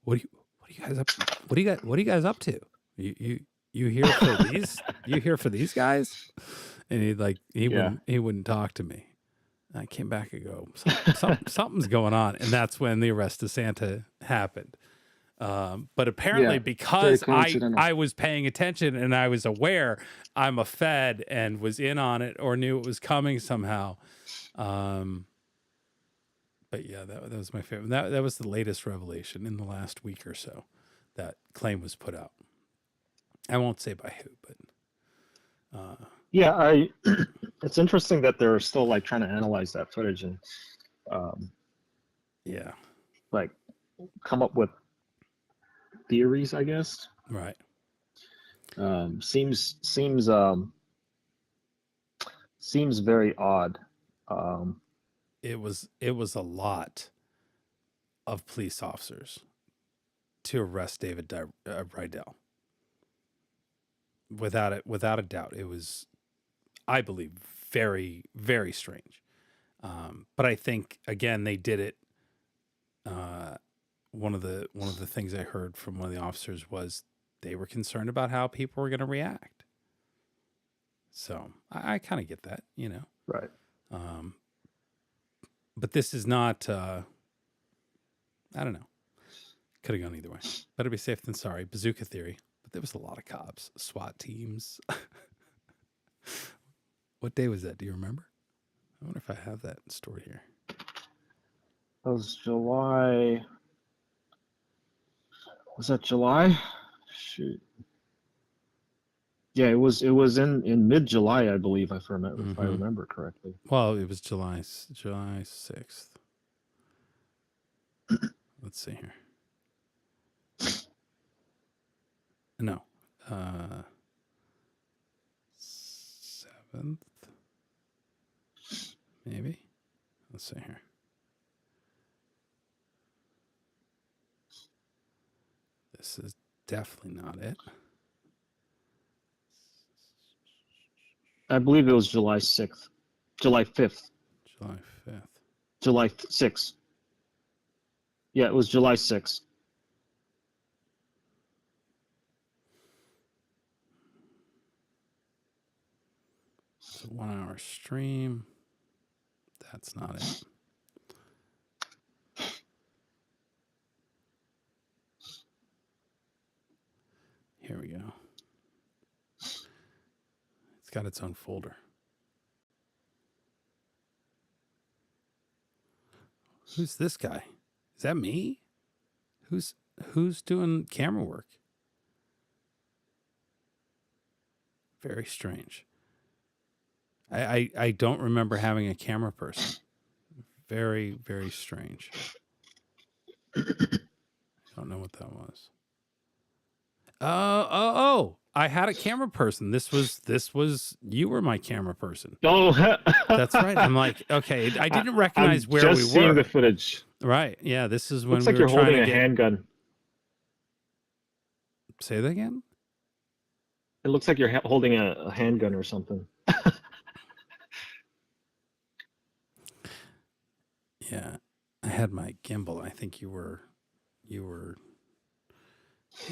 what are you guys up? What are you guys up to? You here for these? You here for these guys? And he wouldn't talk to me. I came back and go, something's going on, and that's when the arrest of Santa happened. But apparently, because I was paying attention and I was aware, I'm a Fed and was in on it or knew it was coming somehow. But yeah, that was my favorite. That was the latest revelation in the last week or so. That claim was put out. I won't say by who, but yeah, it's interesting that they're still like trying to analyze that footage and yeah, like come up with theories, I guess. Right. Seems very odd. It was a lot of police officers to arrest David Rydell. Without a doubt, it was, I believe, very, very strange. But I think again they did it. One of the things I heard from one of the officers was they were concerned about how people were going to react. So I kind of get that, you know. Right. But this is not. I don't know. Could have gone either way. Better be safe than sorry. Bazooka theory. But there was a lot of cops, SWAT teams. What day was that? Do you remember? I wonder if I have that story here. That was July. Was that July? Shoot. Yeah, it was in mid-July, I believe, if I remember correctly. Well, it was July 6th. Let's see here. No. 7th. Maybe. Let's see here. This is definitely not it. I believe it was July 6th. July 5th. July 5th. July 6th. Yeah, it was July 6th. It's a 1 hour stream. That's not it. Here we go. It's got its own folder. Who's this guy? Is that me? Who's doing camera work? Very strange. I don't remember having a camera person. Very, very strange. I don't know what that was. Oh! I had a camera person. This was you were my camera person. Oh, that's right. I'm like, okay, I didn't recognize where we were. Just seeing the footage. Right. Yeah. This is when looks we like were you're trying holding to a handgun. Say that again. It looks like you're holding a handgun or something. Yeah, I had my gimbal. I think you were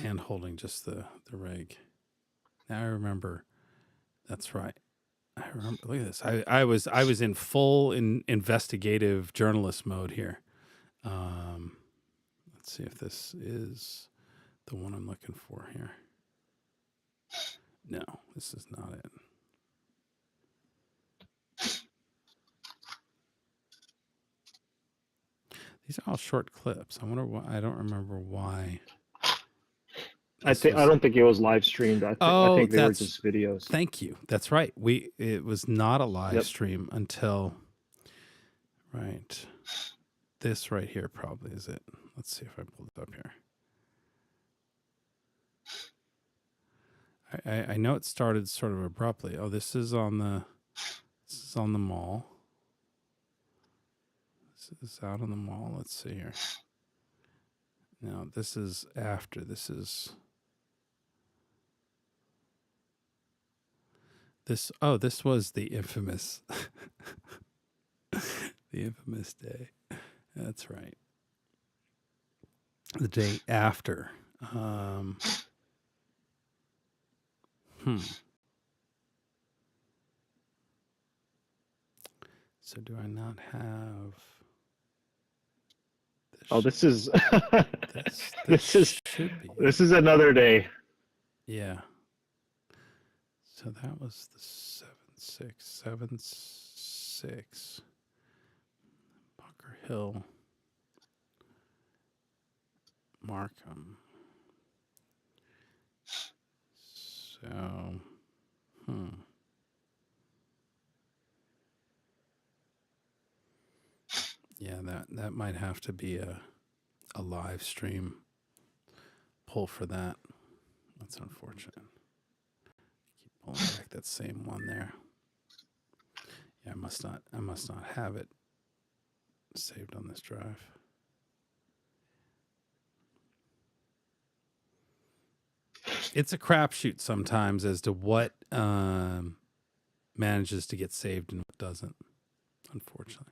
hand holding just the rig. Now I remember. That's right. I remember. Look at this. I was in full investigative journalist mode here. Let's see if this is the one I'm looking for here. No, this is not it. These are all short clips. I wonder why. I don't remember why. I don't think it was live streamed. I think they were just videos. Thank you. That's right. It was not a live stream until right. This right here probably is it. Let's see if I pull it up here. I know it started sort of abruptly. Oh, this is on the mall. This is out on the mall. Let's see here. Now this is after. This this was the infamous the infamous day. That's right. The day after. So do I not have this? Oh, this is this should be. This is another day. Yeah. So that was the 7-6 Bunker Hill, Markham. So, yeah, that might have to be a live stream pull for that. That's unfortunate. Keep pulling back that same one there. Yeah, I must not have it saved on this drive. It's a crapshoot sometimes as to what manages to get saved and what doesn't, unfortunately.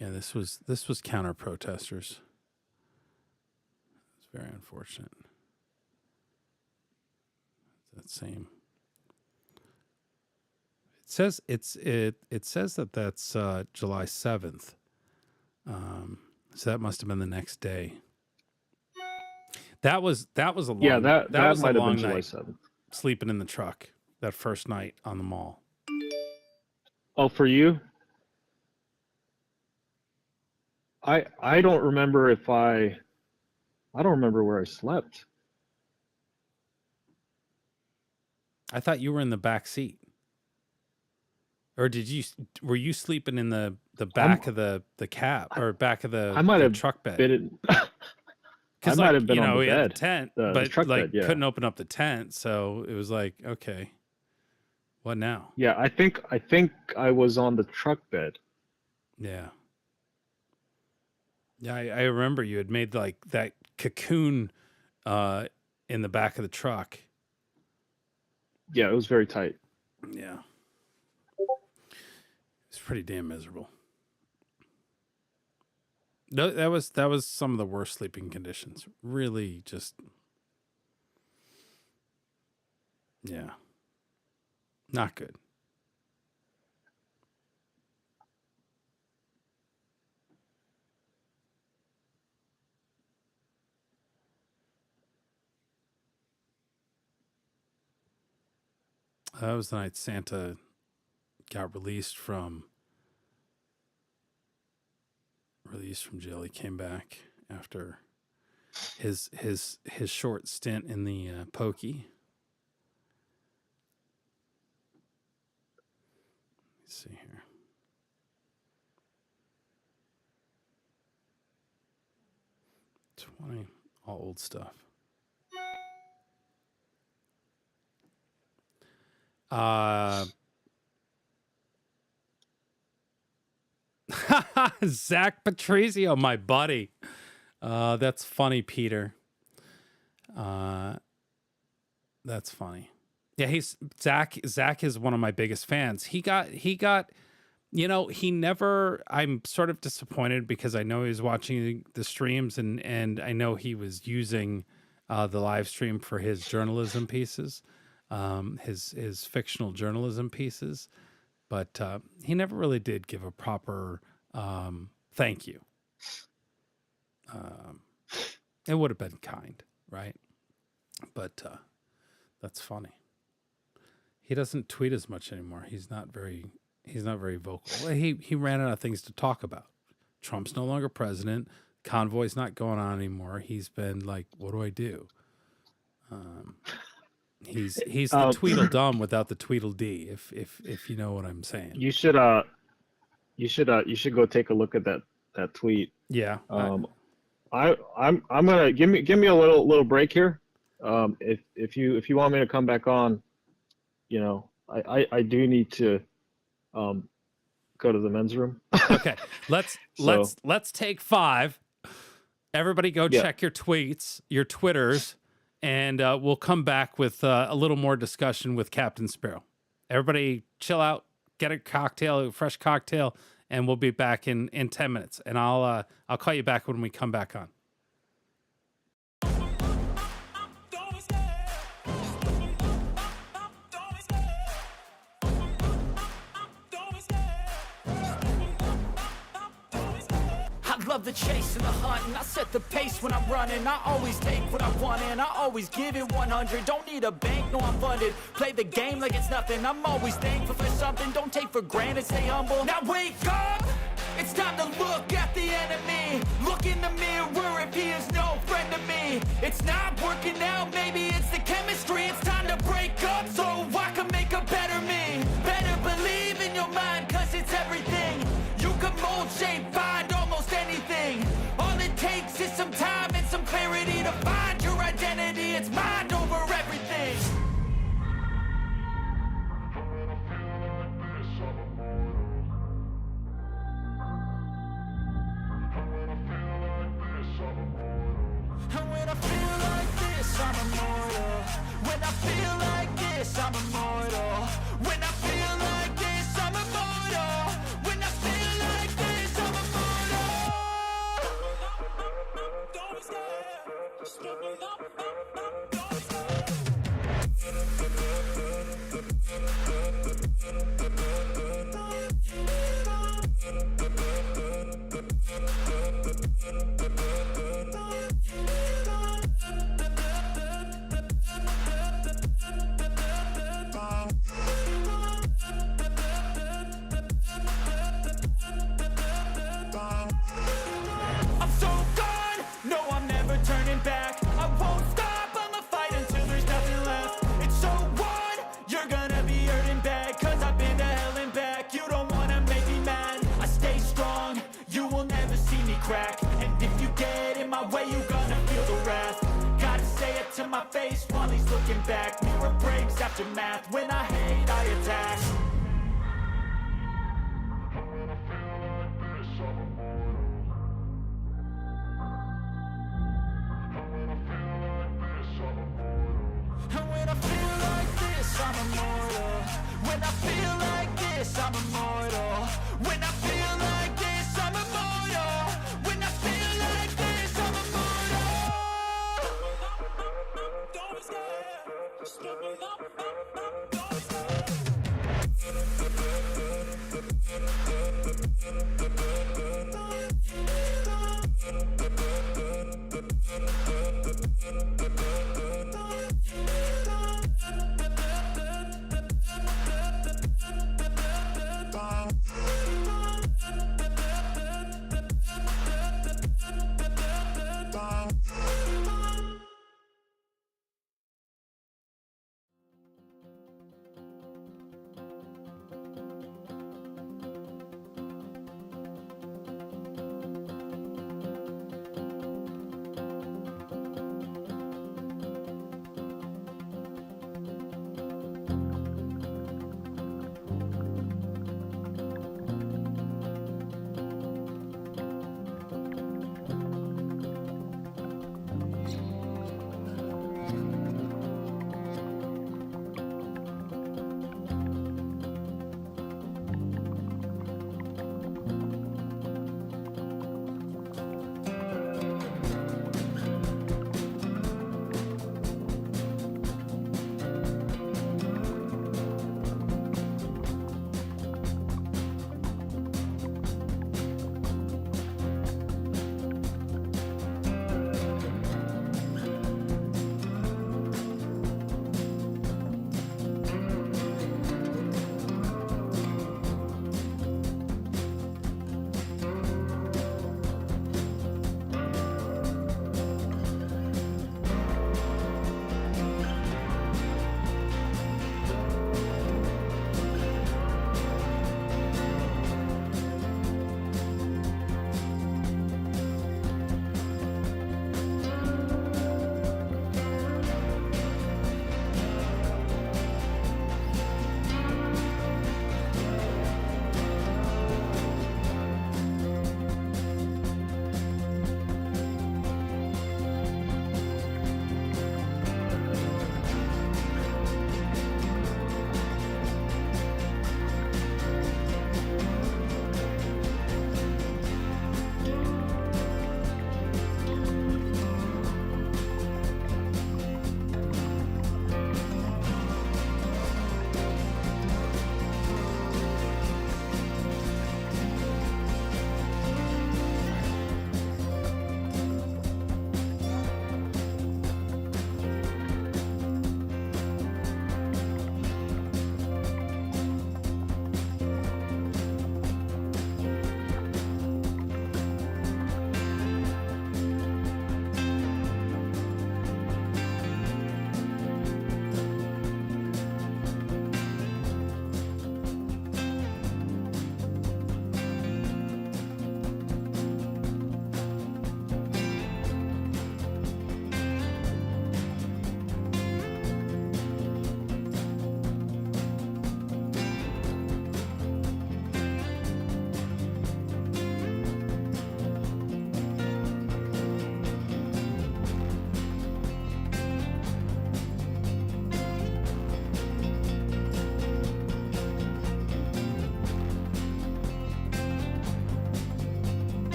Yeah, this was counter protesters. It's very unfortunate. That same. It says it says that that's July 7th. So that must have been the next day. That was a long. Yeah, that was might a have long been July night 7th. sleeping in the truck that first night on the mall. Oh, for you? I don't remember I don't remember where I slept. I thought you were in the back seat. Or were you sleeping in the back of the cab or back of the truck bed? I might have been on the we had bed. the tent, the but truck like bed, yeah. couldn't open up the tent, so it was like, okay, what now? Yeah, I think I was on the truck bed. Yeah. Yeah, I remember you had made like that cocoon in the back of the truck. Yeah, it was very tight. Yeah. It's pretty damn miserable. No, that was some of the worst sleeping conditions. Really just, yeah, not good. That was the night Santa got released from jail. He came back after his short stint in the pokey. Let's see here. All old stuff. Zach Patrizio, my buddy. That's funny, Peter. That's funny. Yeah, Zach is one of my biggest fans. He got, I'm sort of disappointed because I know he was watching the streams and I know he was using the live stream for his journalism pieces, his fictional journalism pieces. But he never really did give a proper thank you. It would have been kind, right? But that's funny. He doesn't tweet as much anymore. He's not very vocal. Well, he ran out of things to talk about. Trump's no longer president. Convoy's not going on anymore. He's been like, what do I do? He's the Tweedledum without the Tweedledee, if you know what I'm saying. You should go take a look at that tweet. Yeah. I'm gonna give me a little break here. If you want me to come back on, I do need to go to the men's room. Okay. Let's take 5. Everybody go check your tweets, your Twitters, and we'll come back with a little more discussion with Captain Sparrow. Everybody chill out, get a cocktail, a fresh cocktail, and we'll be back in 10 minutes. And I'll call you back when we come back on. I love the chase and the hunt, and I set the pace when I'm running. I always take what I want and I always give it 100. Don't need a bank, no, I'm funded. Play the game like it's nothing. I'm always thankful for something. Don't take for granted, stay humble. Now wake up! It's time to look at the enemy. Look in the mirror if he is no friend to me. It's not working out, maybe it's the chemistry. It's time to break up so I can make a better me. Better believe in your mind, cause it's everything. You can mold, shape, find almost anything. All it takes is some time and some clarity to find your identity. It's mind over everything. And when I feel like this, I'm immortal. When I feel like this, I'm immortal. When I feel like this, I'm immortal. When I feel like this, I'm immortal. Don't be scared. Just give me up. Don't be I'm so gone, no, I'm never turning back. I won't stop, I'ma fight until there's nothing left. It's so on, you're gonna be hurting bad, cause I've been to hell and back. You don't wanna make me mad, I stay strong, you will never see me crack. And if you get in my way, you're gonna feel the wrath. Gotta say it to my face while he's looking back. Mirror breaks after math, when I hate, I attack. And when I feel like this, I'm immortal. When I feel like this, I'm immortal. When I feel like this, I'm immortal. When I feel like this, I'm immortal. Don't be scared. Just give me up. Don't be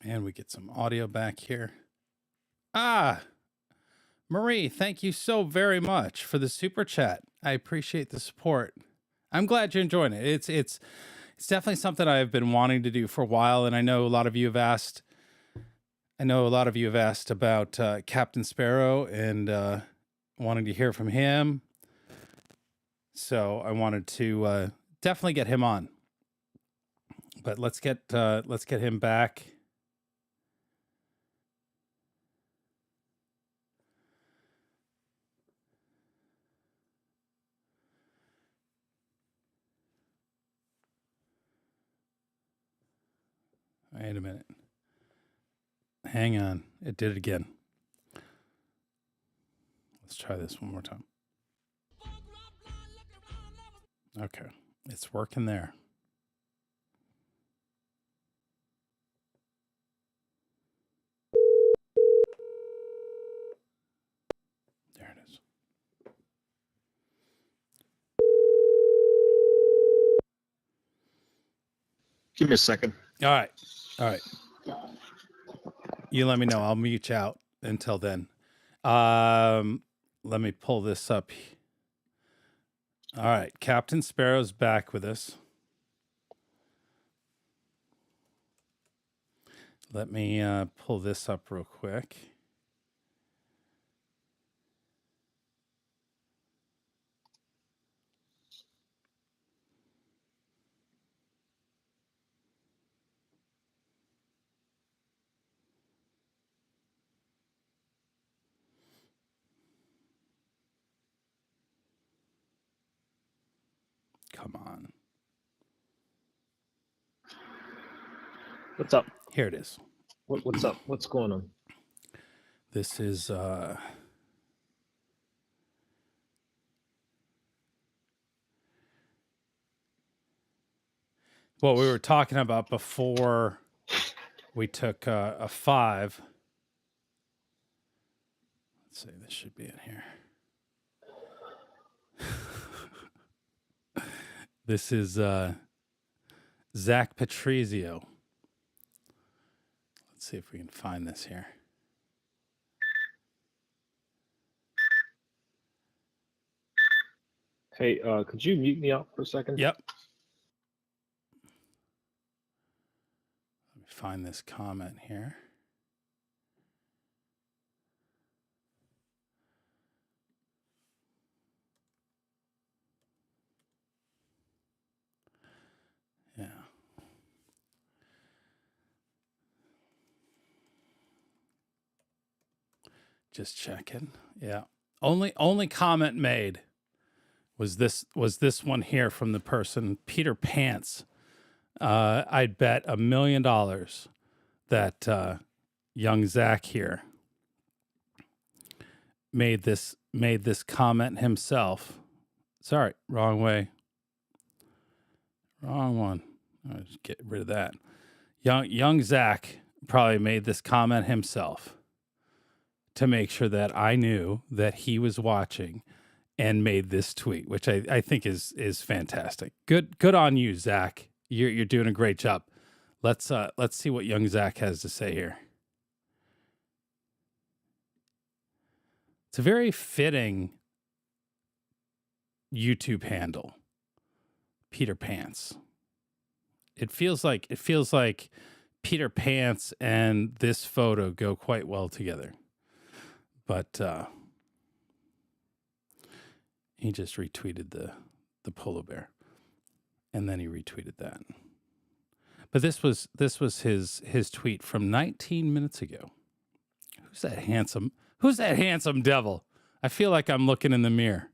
And we get some audio back here. Ah, Marie, thank you so very much for the super chat. I appreciate the support. I'm glad you're enjoying it. It's definitely something I've been wanting to do for a while, and I know a lot of you have asked. About Captain Sparrow and wanting to hear from him. So I wanted to definitely get him on. But let's get him back. Wait a minute. Hang on. It did it again. Let's try this one more time. Okay. It's working there. There it is. Give me a second. All right. You let me know. I'll mute you out until then. Let me pull this up. All right. Captain Sparrow's back with us. Let me pull this up real quick. Come on. What's up? Here it is. What's up? What's going on? This is what we were talking about before we took a 5. Let's see, this should be in here. This is Zach Patrizio. Let's see if we can find this here. Hey, could you mute me out for a second? Yep. Let me find this comment here. Yeah. Just checking. Yeah. Only comment made was this one here from the person Peter Pants. I'd bet $1 million that young Zach here made this comment himself. Sorry, wrong way. Wrong one. I'll just get rid of that. Young Zach probably made this comment himself to make sure that I knew that he was watching and made this tweet, which I think is fantastic. Good on you, Zach. You're doing a great job. Let's see what young Zach has to say here. It's a very fitting YouTube handle, Peter Pants. It feels like Peter Pants and this photo go quite well together. But he just retweeted the polar bear, and then he retweeted that. But this was his tweet from 19 minutes ago. Who's that handsome devil? I feel like I'm looking in the mirror.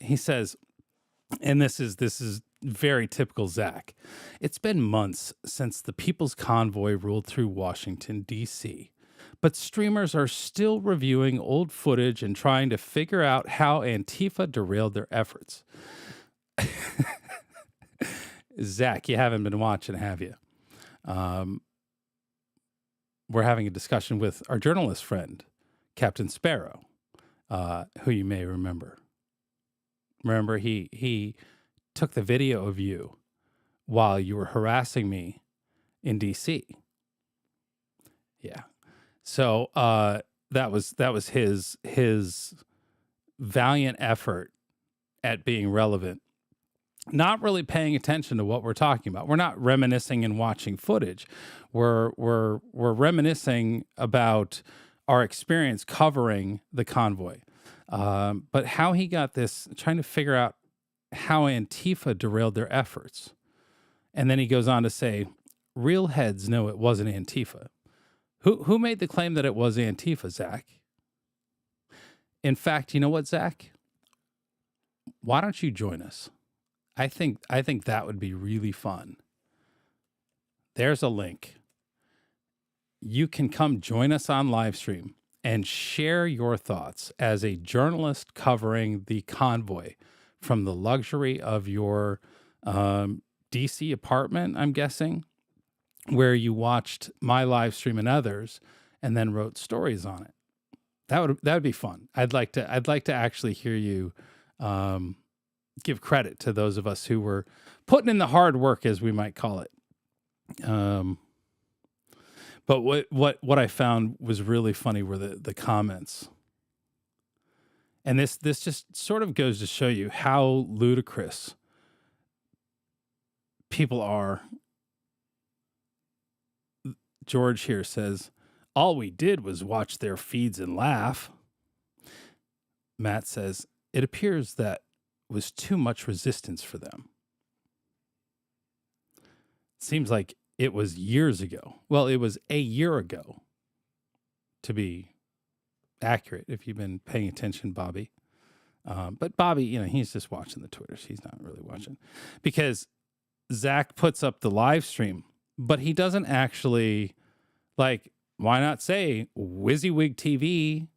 He says, and this is very typical Zach. It's been months since the People's Convoy ruled through Washington, D.C., but streamers are still reviewing old footage and trying to figure out how Antifa derailed their efforts. Zach, you haven't been watching, have you? We're having a discussion with our journalist friend, Captain Sparrow, who you may remember. Remember, he took the video of you while you were harassing me in D.C. Yeah. So that was his valiant effort at being relevant, not really paying attention to what we're talking about. We're not reminiscing and watching footage. We're reminiscing about our experience covering the convoy. But how he got this, trying to figure out how Antifa derailed their efforts. And then he goes on to say, real heads know it wasn't Antifa. Who made the claim that it was Antifa, Zach? In fact, you know what, Zach? Why don't you join us? I think that would be really fun. There's a link. You can come join us on live stream and share your thoughts as a journalist covering the convoy from the luxury of your DC apartment, I'm guessing, where you watched my live stream and others and then wrote stories on it. That would be fun. I'd like to actually hear you give credit to those of us who were putting in the hard work, as we might call it. But what I found was really funny were the comments. And this just sort of goes to show you how ludicrous people are. George here says, all we did was watch their feeds and laugh. Matt says, it appears that was too much resistance for them. Seems like it was years ago. Well, it was a year ago, to be accurate, if you've been paying attention, Bobby. But Bobby, he's just watching the Twitters. He's not really watching. Because Zach puts up the live stream, but he doesn't actually, why not say WYSIWYG TV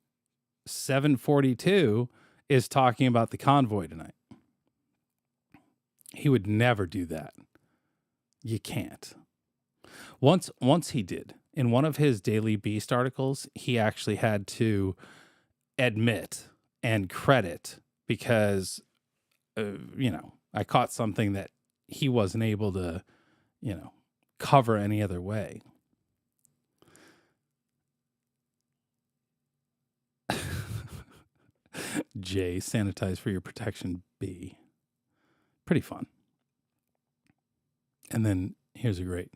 742 is talking about the convoy tonight? He would never do that. You can't. Once he did. In one of his Daily Beast articles, he actually had to admit and credit because, I caught something that he wasn't able to, cover any other way. J, sanitize for your protection. B. Pretty fun. And then here's a great.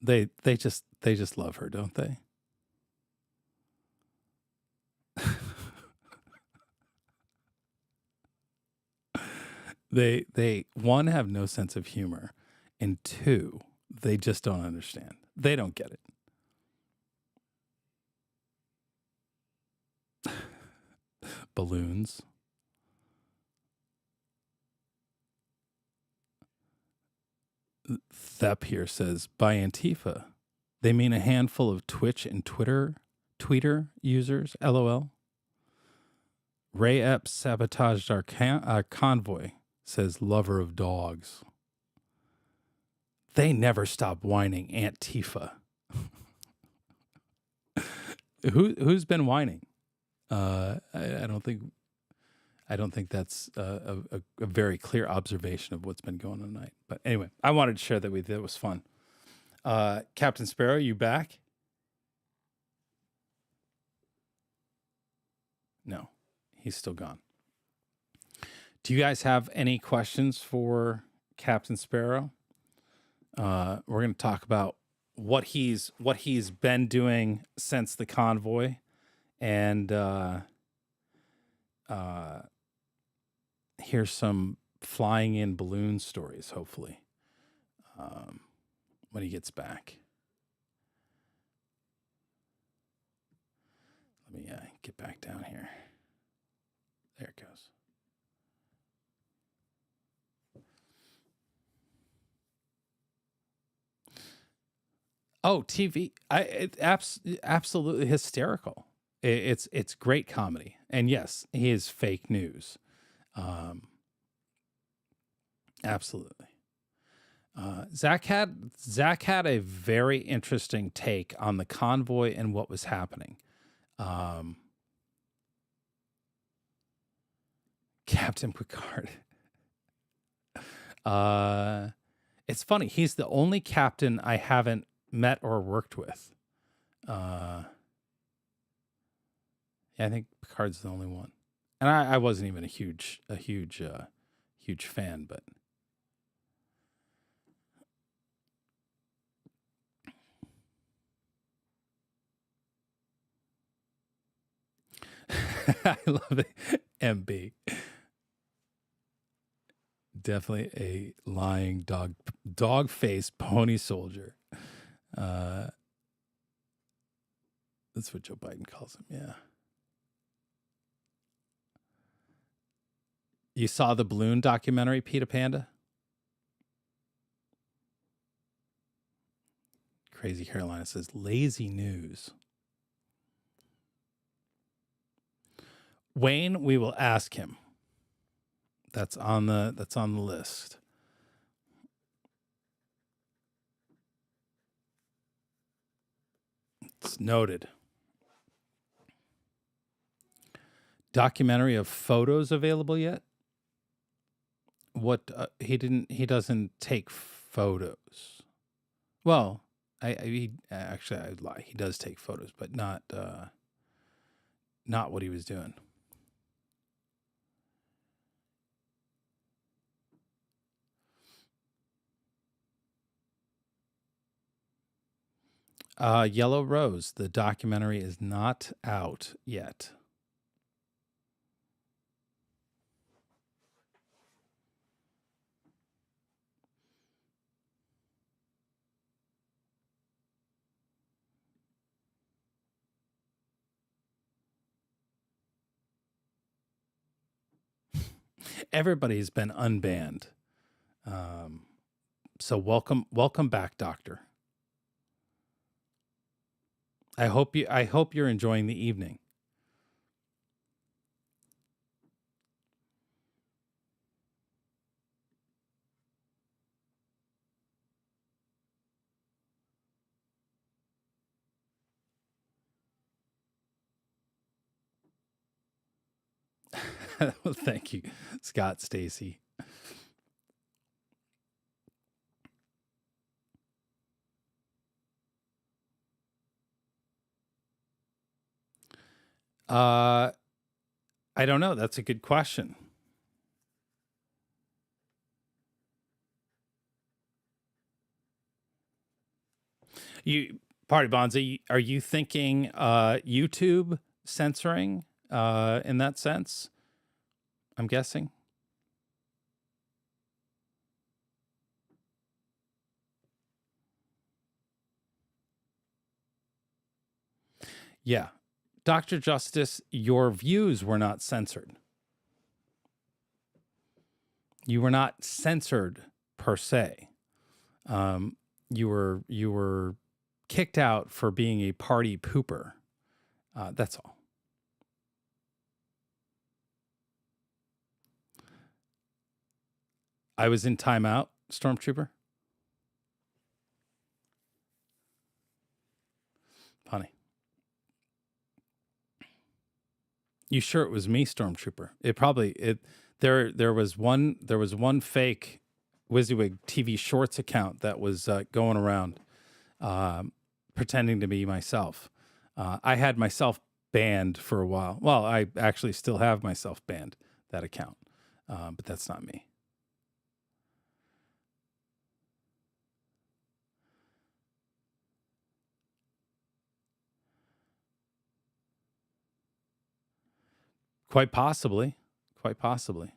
They just love her, don't they? They one, have no sense of humor, and two, they just don't understand. They don't get it. Balloons. Thep here says, by Antifa, they mean a handful of Twitch and Tweeter users, LOL. Ray Epps sabotaged our convoy, says lover of dogs. They never stop whining Antifa. Who's been whining? I don't think that's a very clear observation of what's been going on tonight. But anyway, I wanted to share that with you. It was fun. Captain Sparrow, you back? No, he's still gone. Do you guys have any questions for Captain Sparrow? We're going to talk about what he's been doing since the convoy, and here's some flying in balloon stories, hopefully, when he gets back. Let me get back down here. There it goes. Oh, TV. It's absolutely hysterical. It's great comedy. And yes, he is fake news. Absolutely. Zach had a very interesting take on the convoy and what was happening. Captain Picard. It's funny. He's the only captain I haven't met or worked with. Yeah, I think Picard's the only one. And I wasn't even a huge fan, but I love it. MB. Definitely a lying dog face pony soldier. That's what Joe Biden calls him. Yeah. You saw the balloon documentary, Peter Panda? Crazy Carolina says lazy news. Wayne, we will ask him. That's on the list. It's noted. Documentary of photos available yet? What he doesn't take photos. Well, I lie. He does take photos, but not what he was doing. Yellow Rose, the documentary is not out yet. Everybody's been unbanned. So welcome back, Doctor. I hope you're enjoying the evening. Well, thank you, Scott Stacy. I don't know. That's a good question. Party Bonzi, are you thinking YouTube censoring in that sense? I'm guessing. Yeah. Dr. Justice, your views were not censored. You were not censored per se. You were kicked out for being a party pooper. That's all. I was in timeout, Stormtrooper. Funny. You sure it was me, Stormtrooper? There was one fake WYSIWYG TV Shorts account that was going around pretending to be myself. I had myself banned for a while. Well, I actually still have myself banned, that account, but that's not me. Quite possibly. Quite possibly.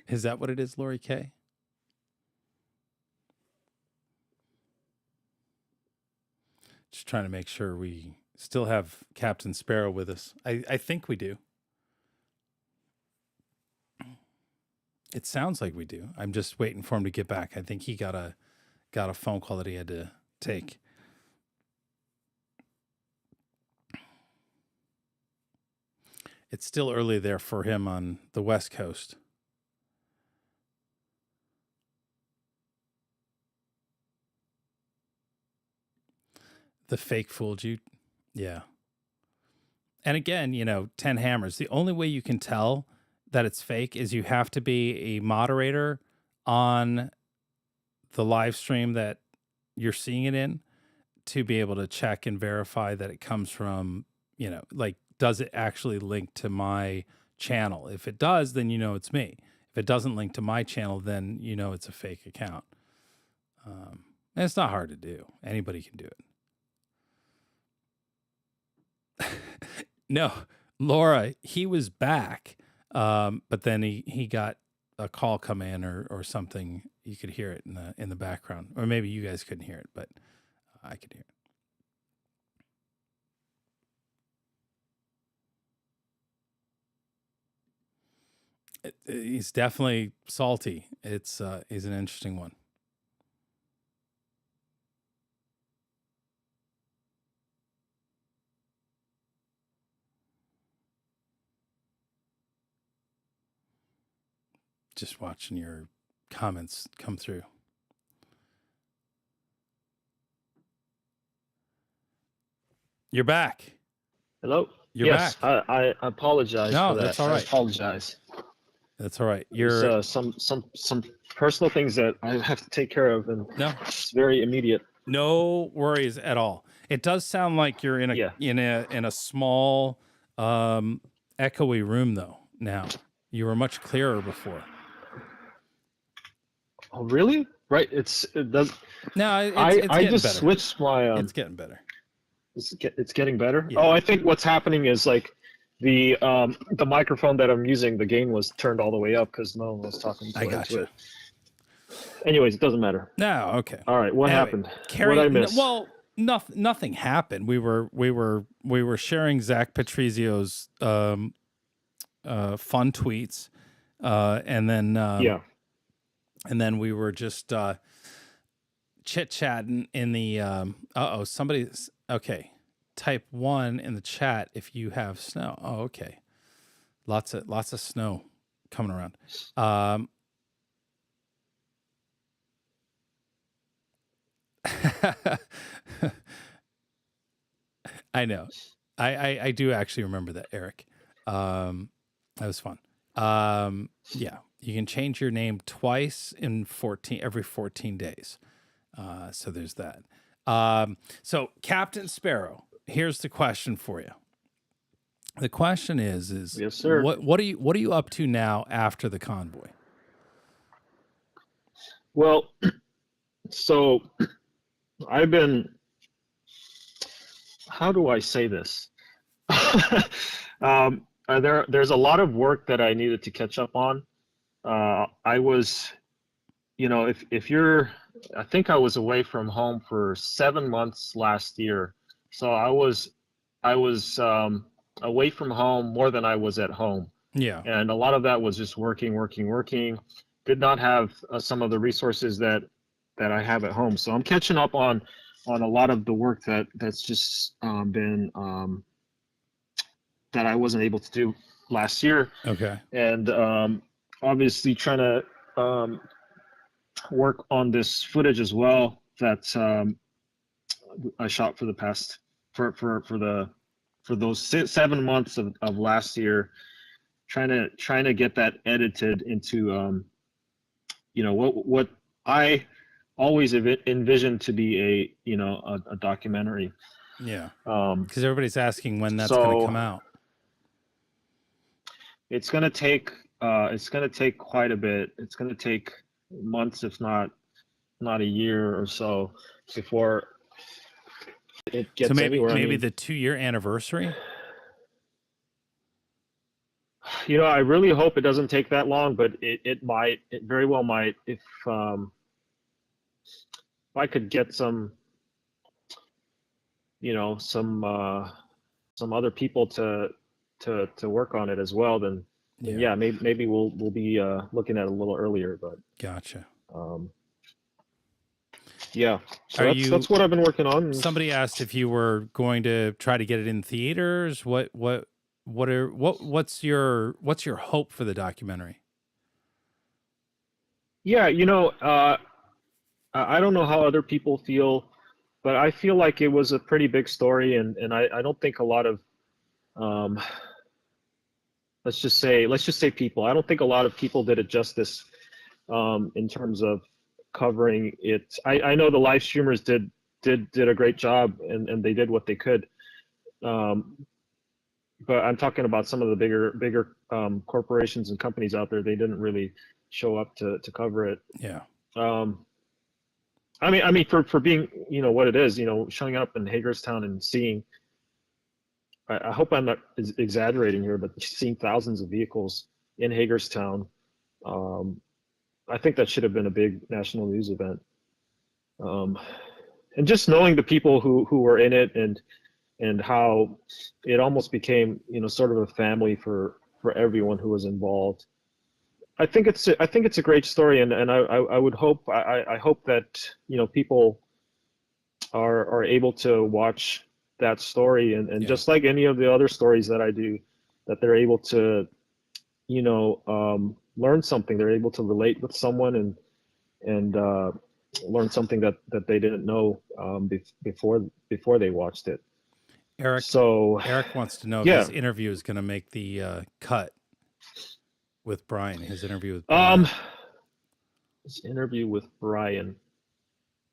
Is that what it is, Lori K? Just trying to make sure we still have Captain Sparrow with us. I think we do. It sounds like we do. I'm just waiting for him to get back. I think he got a phone call that he had to take. It's still early there for him on the West Coast. The fake fooled you. Yeah. And again, 10 hammers. The only way you can tell that it's fake is you have to be a moderator on the live stream that you're seeing it in to be able to check and verify that it comes from, like, does it actually link to my channel? If it does, then it's me. If it doesn't link to my channel, then it's a fake account. And it's not hard to do. Anybody can do it. No, Laura, he was back, but then he got a call come in or something. You could hear it in the background, or maybe you guys couldn't hear it, but I could hear it. He's definitely salty. He's an interesting one. Just watching your comments come through. You're back. Hello. You're back. I apologize. No, for that. that's all right. I apologize. That's all right. There's some personal things that I have to take care of, and it's very immediate. No worries at all. It does sound like you're in a small, echoey room though. Now you were much clearer before. Oh, really? Right. It does. No, I just better. switched my. It's getting better. It's getting better. Yeah. Oh, I think what's happening is like the microphone that I'm using, the gain was turned all the way up because no one was talking. I got you. Anyways, it doesn't matter. No, okay. All right. What happened? Carrie, what did I miss? Well, nothing happened. We were sharing Zach Patrizio's fun tweets, and then and then we were just chit-chatting in the somebody's okay. Type 1 in the chat if you have snow. Oh, okay. Lots of snow coming around. I know. I do actually remember that, Eric. That was fun. Yeah, you can change your name twice in every 14 days. So there's that. So Captain Sparrow, here's the question for you. The question is yes, sir. What are you up to now after the convoy? Well, so I've been, how do I say this? There's a lot of work that I needed to catch up on. I was, if you're, I think I was away from home for 7 months last year. So I was away from home more than I was at home. Yeah. And a lot of that was just working. Did not have some of the resources that I have at home. So I'm catching up on a lot of the work that's just been that I wasn't able to do last year. Okay. And obviously trying to work on this footage as well that I shot for the past for those 7 months of last year, trying to get that edited into what I always envisioned to be a documentary. Yeah. Because everybody's asking when that's going to come out. It's going to take quite a bit. It's going to take months, if not a year or so, before it gets anywhere. Maybe the 2-year anniversary. I really hope it doesn't take that long, but it might. It very well might. If I could get some other people to work on it as well, then maybe we'll be looking at it a little earlier. But gotcha. Yeah, so that's what I've been working on. Somebody asked if you were going to try to get it in theaters. What what's your hope for the documentary? Yeah, I don't know how other people feel, but I feel like it was a pretty big story, and I don't think a lot of let's just say people. I don't think a lot of people did it justice in terms of covering it. I know the live streamers did a great job, and they did what they could. But I'm talking about some of the bigger corporations and companies out there. They didn't really show up to cover it. Yeah. I mean, for being, what it is, showing up in Hagerstown and seeing, I hope I'm not exaggerating here, but seeing thousands of vehicles in Hagerstown, I think that should have been a big national news event. And just knowing the people who were in it, and how it almost became, sort of a family for everyone who was involved. I think it's a great story, and I would hope, I hope that, people are able to watch that story, and just like any of the other stories that I do, that they're able to, learn something. They're able to relate with someone and learn something that they didn't know before they watched it. Eric wants to know if his interview is going to make the cut with Brian. His interview with Brian. His interview with Brian.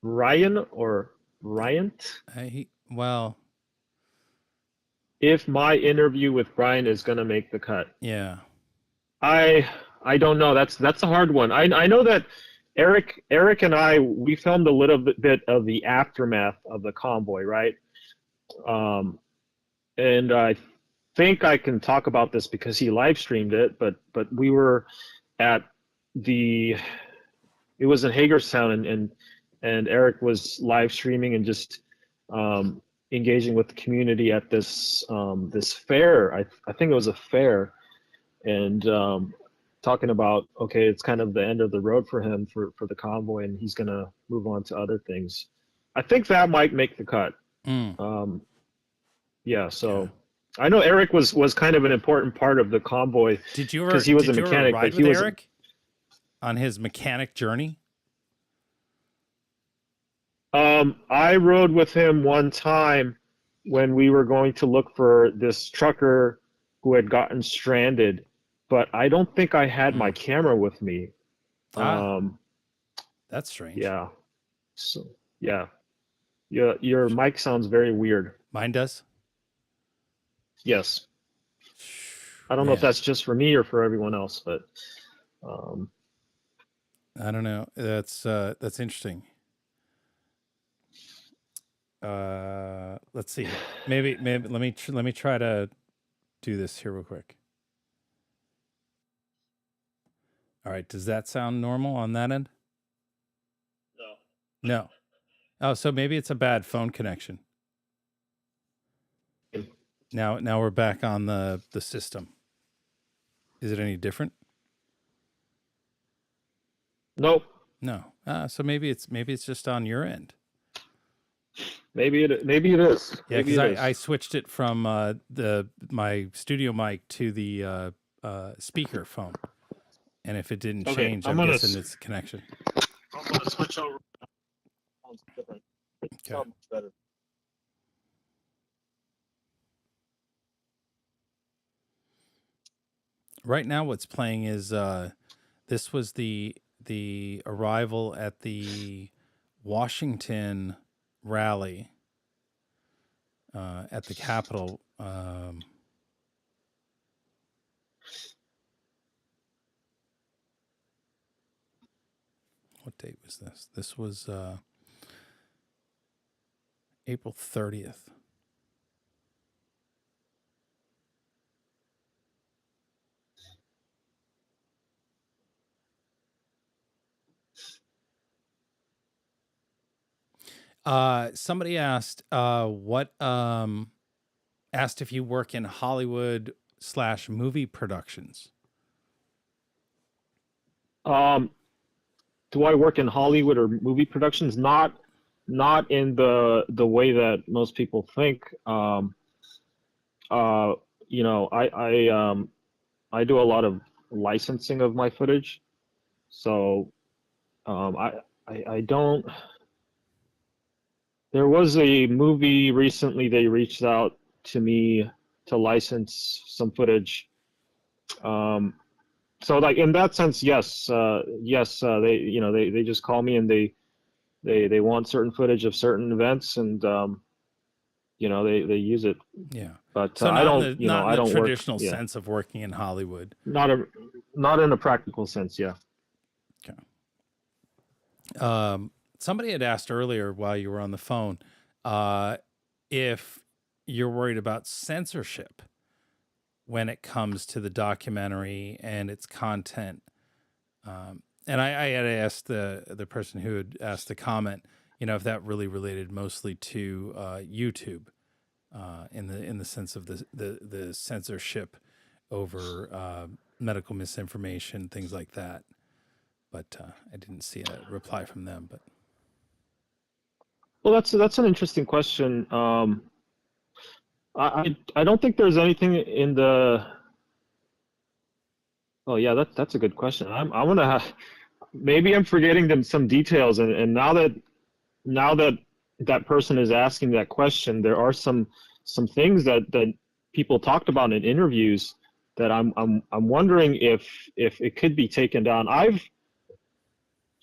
Ryan or Bryant? If my interview with Brian is going to make the cut. Yeah. I don't know. That's a hard one. I know that Eric and we filmed a little bit of the aftermath of the convoy, right? And I think I can talk about this because he live streamed it, but we were at it was in Hagerstown, and Eric was live streaming and just engaging with the community at this fair. I think it was a fair, and talking about, okay, it's kind of the end of the road for him for the convoy, and he's gonna move on to other things. I think that might make the cut. I know Eric was kind of an important part of the convoy. Did you ever? Because he was a did you mechanic. ever ride but he with was Eric on his mechanic journey? I rode with him one time when we were going to look for this trucker who had gotten stranded, but I don't think I had my camera with me. That's strange. Yeah. So yeah. Your mic sounds very weird. Mine does? Yes. I don't know if that's just for me or for everyone else, but I don't know. That's interesting. Let's see. Maybe let me try to do this here real quick. All right, does that sound normal on that end? No. Oh, so maybe it's a bad phone connection. Now we're back on the system. Is it any different? Nope. No. So maybe it's just on your end. Maybe it is. Yeah, because I switched it from my studio mic to the speaker phone, and if it didn't change, I'm guessing it's a connection. I'm gonna switch over. Different. Okay. Better. Right now, what's playing is this was the arrival at the Washington rally at the Capitol. What date was this? This was April 30th. Somebody asked asked if you work in Hollywood / movie productions. Do I work in Hollywood or movie productions? Not in the way that most people think. you know, I do a lot of licensing of my footage, so I don't. There was a movie recently. They reached out to me to license some footage. So like in that sense, yes, yes, they, you know, they just call me and they want certain footage of certain events, and you know, they use it. Yeah. But So I not don't, in the, you know, not in I the don't work. traditional Yeah, sense of working in Hollywood. not in a practical sense. Yeah. Okay. Somebody had asked earlier while you were on the phone, if you're worried about censorship when it comes to the documentary and its content. And I had asked the person who had asked the comment, you know, if that really related mostly to YouTube, in the sense of the censorship over medical misinformation, things like that. But I didn't see a reply from them. But Well, that's an interesting question. I don't think there's anything in the. Oh yeah, that's a good question. I'm gonna have, maybe I'm forgetting them some details, and now that that person is asking that question, there are some things that people talked about in interviews that I'm wondering if it could be taken down.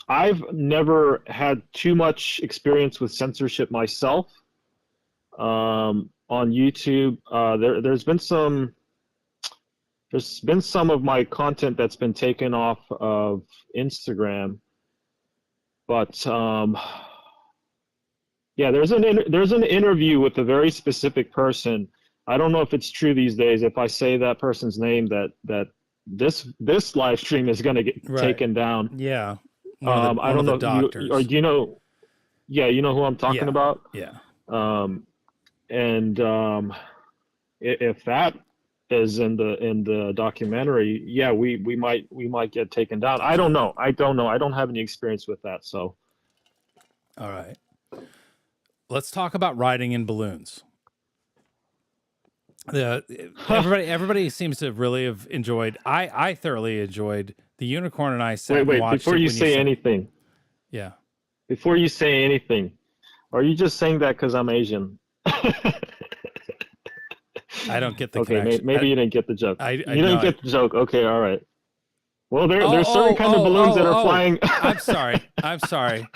I've never had too much experience with censorship myself on YouTube. There's been some of my content that's been taken off of Instagram, but yeah, there's an interview with a very specific person. I don't know if it's true these days. If I say that person's name, that this live stream is going to get taken down. yeah, I don't know. Doctors. Or do you know? Yeah, you know who I'm talking about. Yeah. And if that is in the documentary, yeah, we might get taken down. I don't know. I don't have any experience with that. So. All right. Let's talk about riding in balloons. Everybody seems to really have enjoyed. I thoroughly enjoyed the unicorn, and I sat and watched before it you when say anything. Yeah. Before you say anything, are you just saying that because I'm Asian? I don't get the okay, connection. maybe you didn't get the joke. You didn't get the joke. Okay, all right. Well, there's certain kind of balloons that are flying. I'm sorry.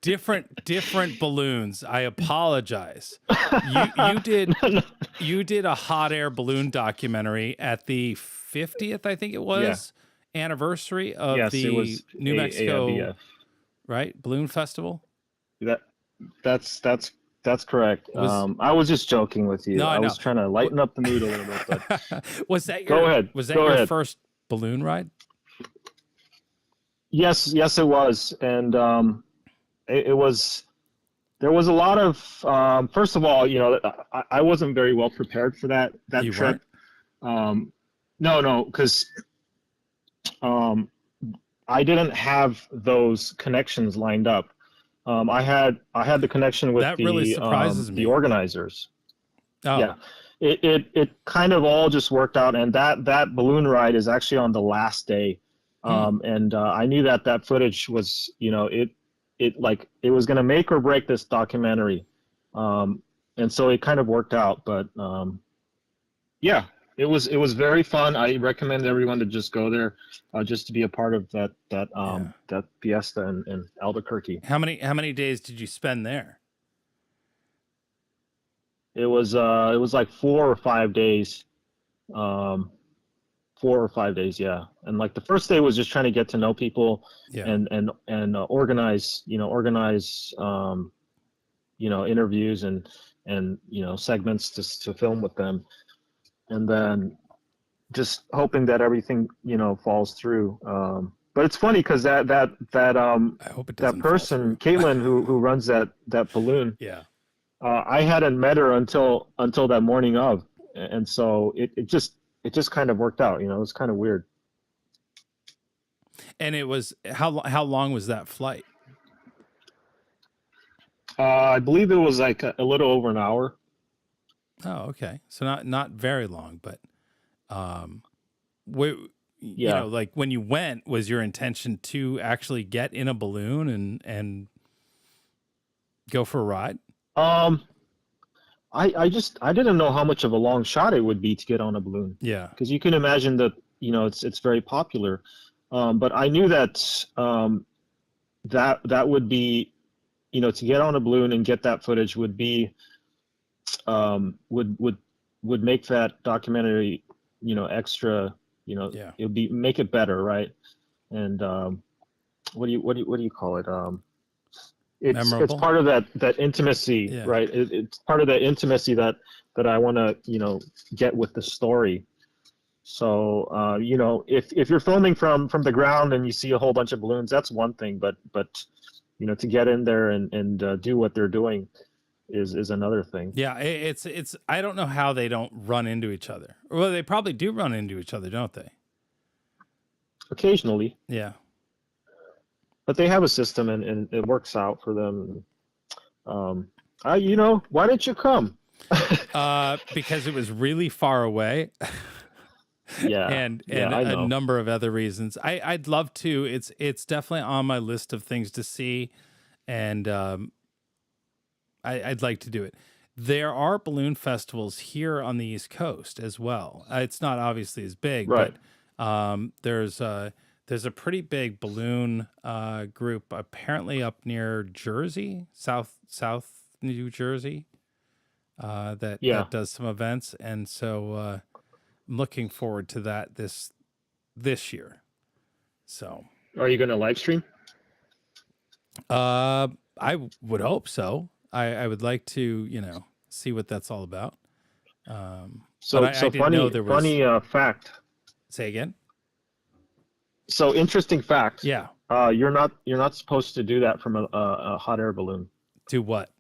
Different balloons. I apologize. You did a hot air balloon documentary at the 50th, I think it was, anniversary of it was New Mexico, ABF. Right? Balloon Festival. That's correct. I was just joking with you. No, I was trying to lighten up the mood a little bit. But was that go ahead? Was that your first balloon ride? Yes, it was, and it was. There was a lot of. First of all, you know, I wasn't very well prepared for that You trip. No, because I didn't have those connections lined up. I had the connection with that really surprises me. The organizers. Oh. Yeah, it kind of all just worked out, and that balloon ride is actually on the last day, and I knew that footage was, you know, it was going to make or break this documentary, and so it kind of worked out. But yeah, it was very fun. I recommend everyone to just go there, just to be a part of that fiesta in Albuquerque. How many days did you spend there? It was like 4 or 5 days. 4 or 5 days, yeah. And like the first day was just trying to get to know people, and organize interviews and segments to film with them, and then just hoping that everything falls through. But it's funny because that person Caitlin who runs that balloon, I hadn't met her until that morning of, and so it just kind of worked out. It was kind of weird. And it was how long was that flight? I believe it was like a little over an hour. Oh, okay. So not very long, but where you Yeah. know, like when you went, was your intention to actually get in a balloon and go for a ride? I didn't know how much of a long shot it would be to get on a balloon, Yeah. because you can imagine that, it's very popular. But I knew that that would be, to get on a balloon and get that footage would be would make that documentary, extra, Yeah. it would be make it better, right? And what do you call it? It's Memorable? part of that intimacy, Yeah. right? It's part of that intimacy that I want to, get with the story. So if you're filming from the ground and you see a whole bunch of balloons, that's one thing, but to get in there and do what they're doing is another thing. Yeah, it's I don't know how they don't run into each other. Well, they probably do run into each other, don't they? Occasionally, Yeah. but they have a system and it works out for them. Why didn't you come? Because it was really far away. Yeah, and I a know. number of other reasons. I'd love to. It's definitely on my list of things to see, and I'd like to do it. There are balloon festivals here on the East Coast as well. It's not obviously as big, Right. but there's a pretty big balloon group apparently up near Jersey, South New Jersey, that does some events, and so I'm looking forward to that this year. So, Are you going to live stream? I would hope so. I would like to, see what that's all about. So but I didn't know there was. funny fact. Say again. So interesting fact. Yeah. You're not supposed to do that from a hot air balloon. Do what?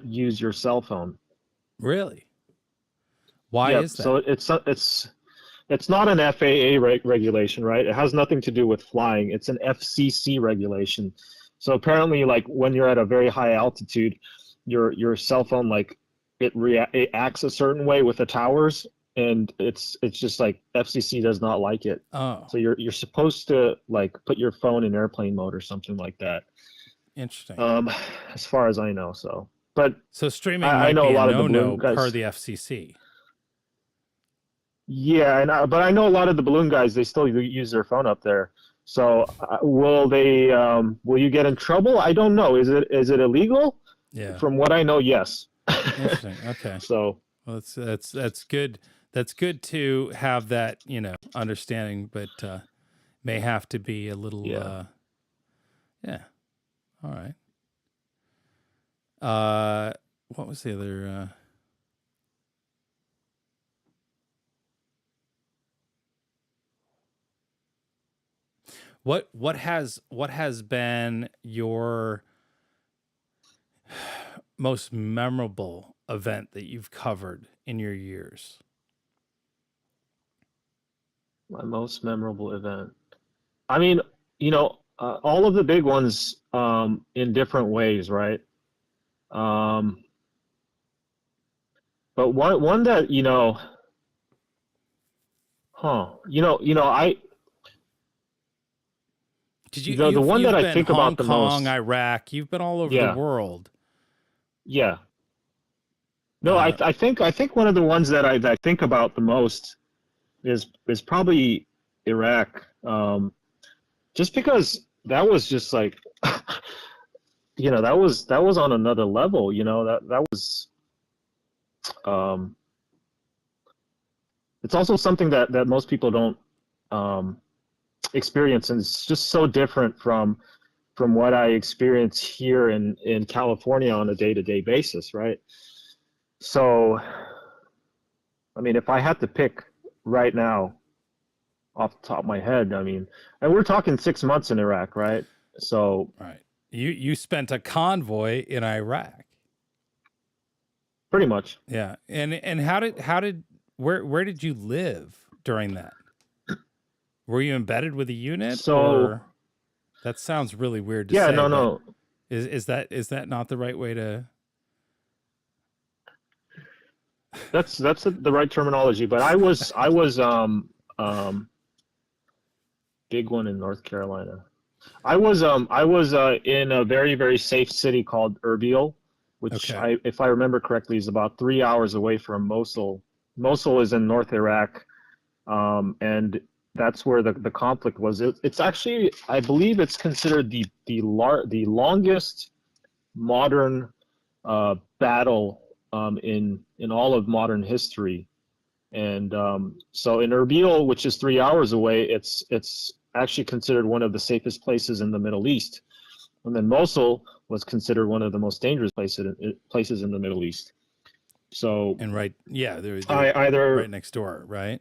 Use your cell phone. Really? Why is that? So it's not an FAA regulation, right? It has nothing to do with flying. It's an FCC regulation. So apparently, like when you're at a very high altitude, your cell phone, like it acts a certain way with the towers, and it's just like FCC does not like it. Oh, So you're supposed to like put your phone in airplane mode or something like that. interesting. As far as I know, but So streaming I might know be a lot a of the no-no balloon guys. per the FCC. Yeah, but I know a lot of the balloon guys, they still use their phone up there. So will you get in trouble? I don't know. Is it illegal? Yeah. From what I know, yes. Interesting. Okay. So Well, that's good. That's good to have that, understanding, but may have to be a little. Yeah. Yeah. All right. What was the other? What has been your most memorable event that you've covered in your years? my most memorable event. I mean, all of the big ones in different ways, right? But one that I Did you? the one you've that I been think Hong about the Kong, most. Iraq. You've been all over Yeah. the world. Yeah. No, I think one of the ones that I think about the most is probably Iraq. Just because that was just like that was on another level, that was it's also something that most people don't experience, and it's just so different from what I experience here in California on a day-to-day basis, right? So, I mean, if I had to pick right now off the top of my head, I mean, and we're talking 6 months in Iraq, right? So, Right. You spent a convoy in Iraq. pretty much. Yeah. And where did you live during that? Were you embedded with a unit? So- or that sounds really weird to Yeah, say. no, but no. Is that not the right way to? That's the right terminology. But I was big one in North Carolina. I was in a very, very safe city called Erbil, which if I remember correctly, is about 3 hours away from Mosul. Mosul is in North Iraq, and that's where the conflict was. It's actually, I believe, it's considered the longest modern battle in all of modern history. And so in Erbil, which is 3 hours away, it's actually considered one of the safest places in the Middle East. And then Mosul was considered one of the most dangerous places in the Middle East. So and they're either right next door, right?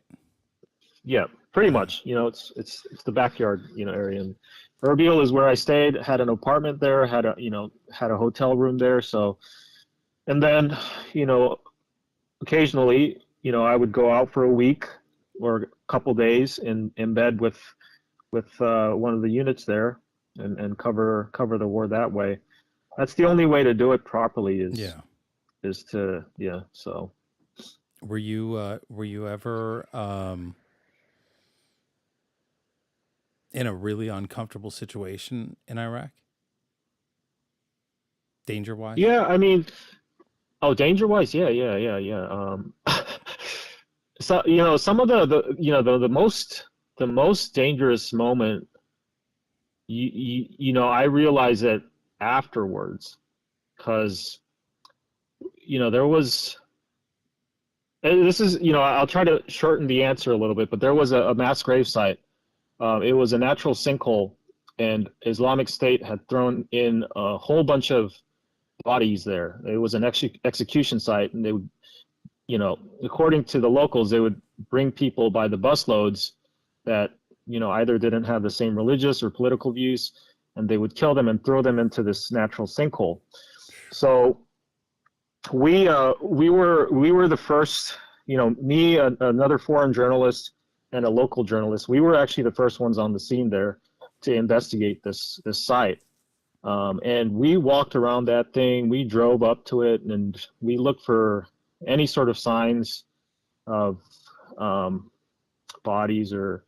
Yeah, pretty much. You know, it's the backyard, area. And Erbil is where I stayed. Had an apartment there. Had a hotel room there. So, and then, occasionally, I would go out for a week or a couple days in bed with one of the units there and cover the war that way. That's the only way to do it properly. So were you ever in a really uncomfortable situation in Iraq, danger wise? Yeah, I mean, danger wise, yeah. So some of the most dangerous moment, I realized it afterwards, because there was, and this is, I'll try to shorten the answer a little bit, but there was a mass grave site. It was a natural sinkhole, and Islamic State had thrown in a whole bunch of bodies there. It was an execution site, and they would, according to the locals, they would bring people by the busloads that, either didn't have the same religious or political views, and they would kill them and throw them into this natural sinkhole. So we were the first, me, another foreign journalist, and a local journalist. We were actually the first ones on the scene there to investigate this site. And we walked around that thing. We drove up to it, and we looked for any sort of signs of bodies or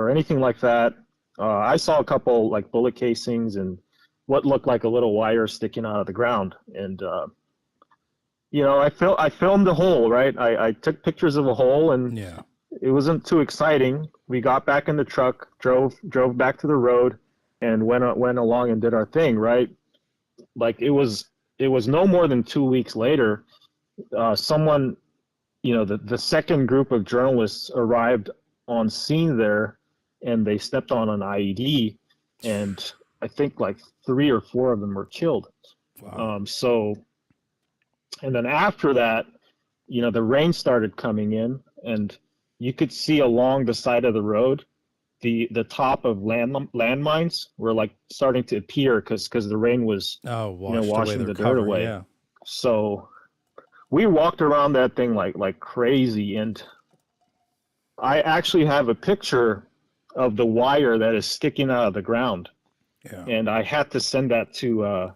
anything like that. I saw a couple like bullet casings and what looked like a little wire sticking out of the ground. And I filmed the hole, right? I took pictures of a hole, and it wasn't too exciting. We got back in the truck, drove back to the road, and went along and did our thing, right? Like it was no more than 2 weeks later, someone, the second group of journalists arrived on scene there, and they stepped on an IED, and I think like 3 or 4 of them were killed. Wow. And then after that, the rain started coming in, and you could see along the side of the road, the top of landmines were like starting to appear because the rain was washing the dirt away. Yeah. So we walked around that thing like crazy, and I actually have a picture of the wire that is sticking out of the ground. Yeah. And I had to send that to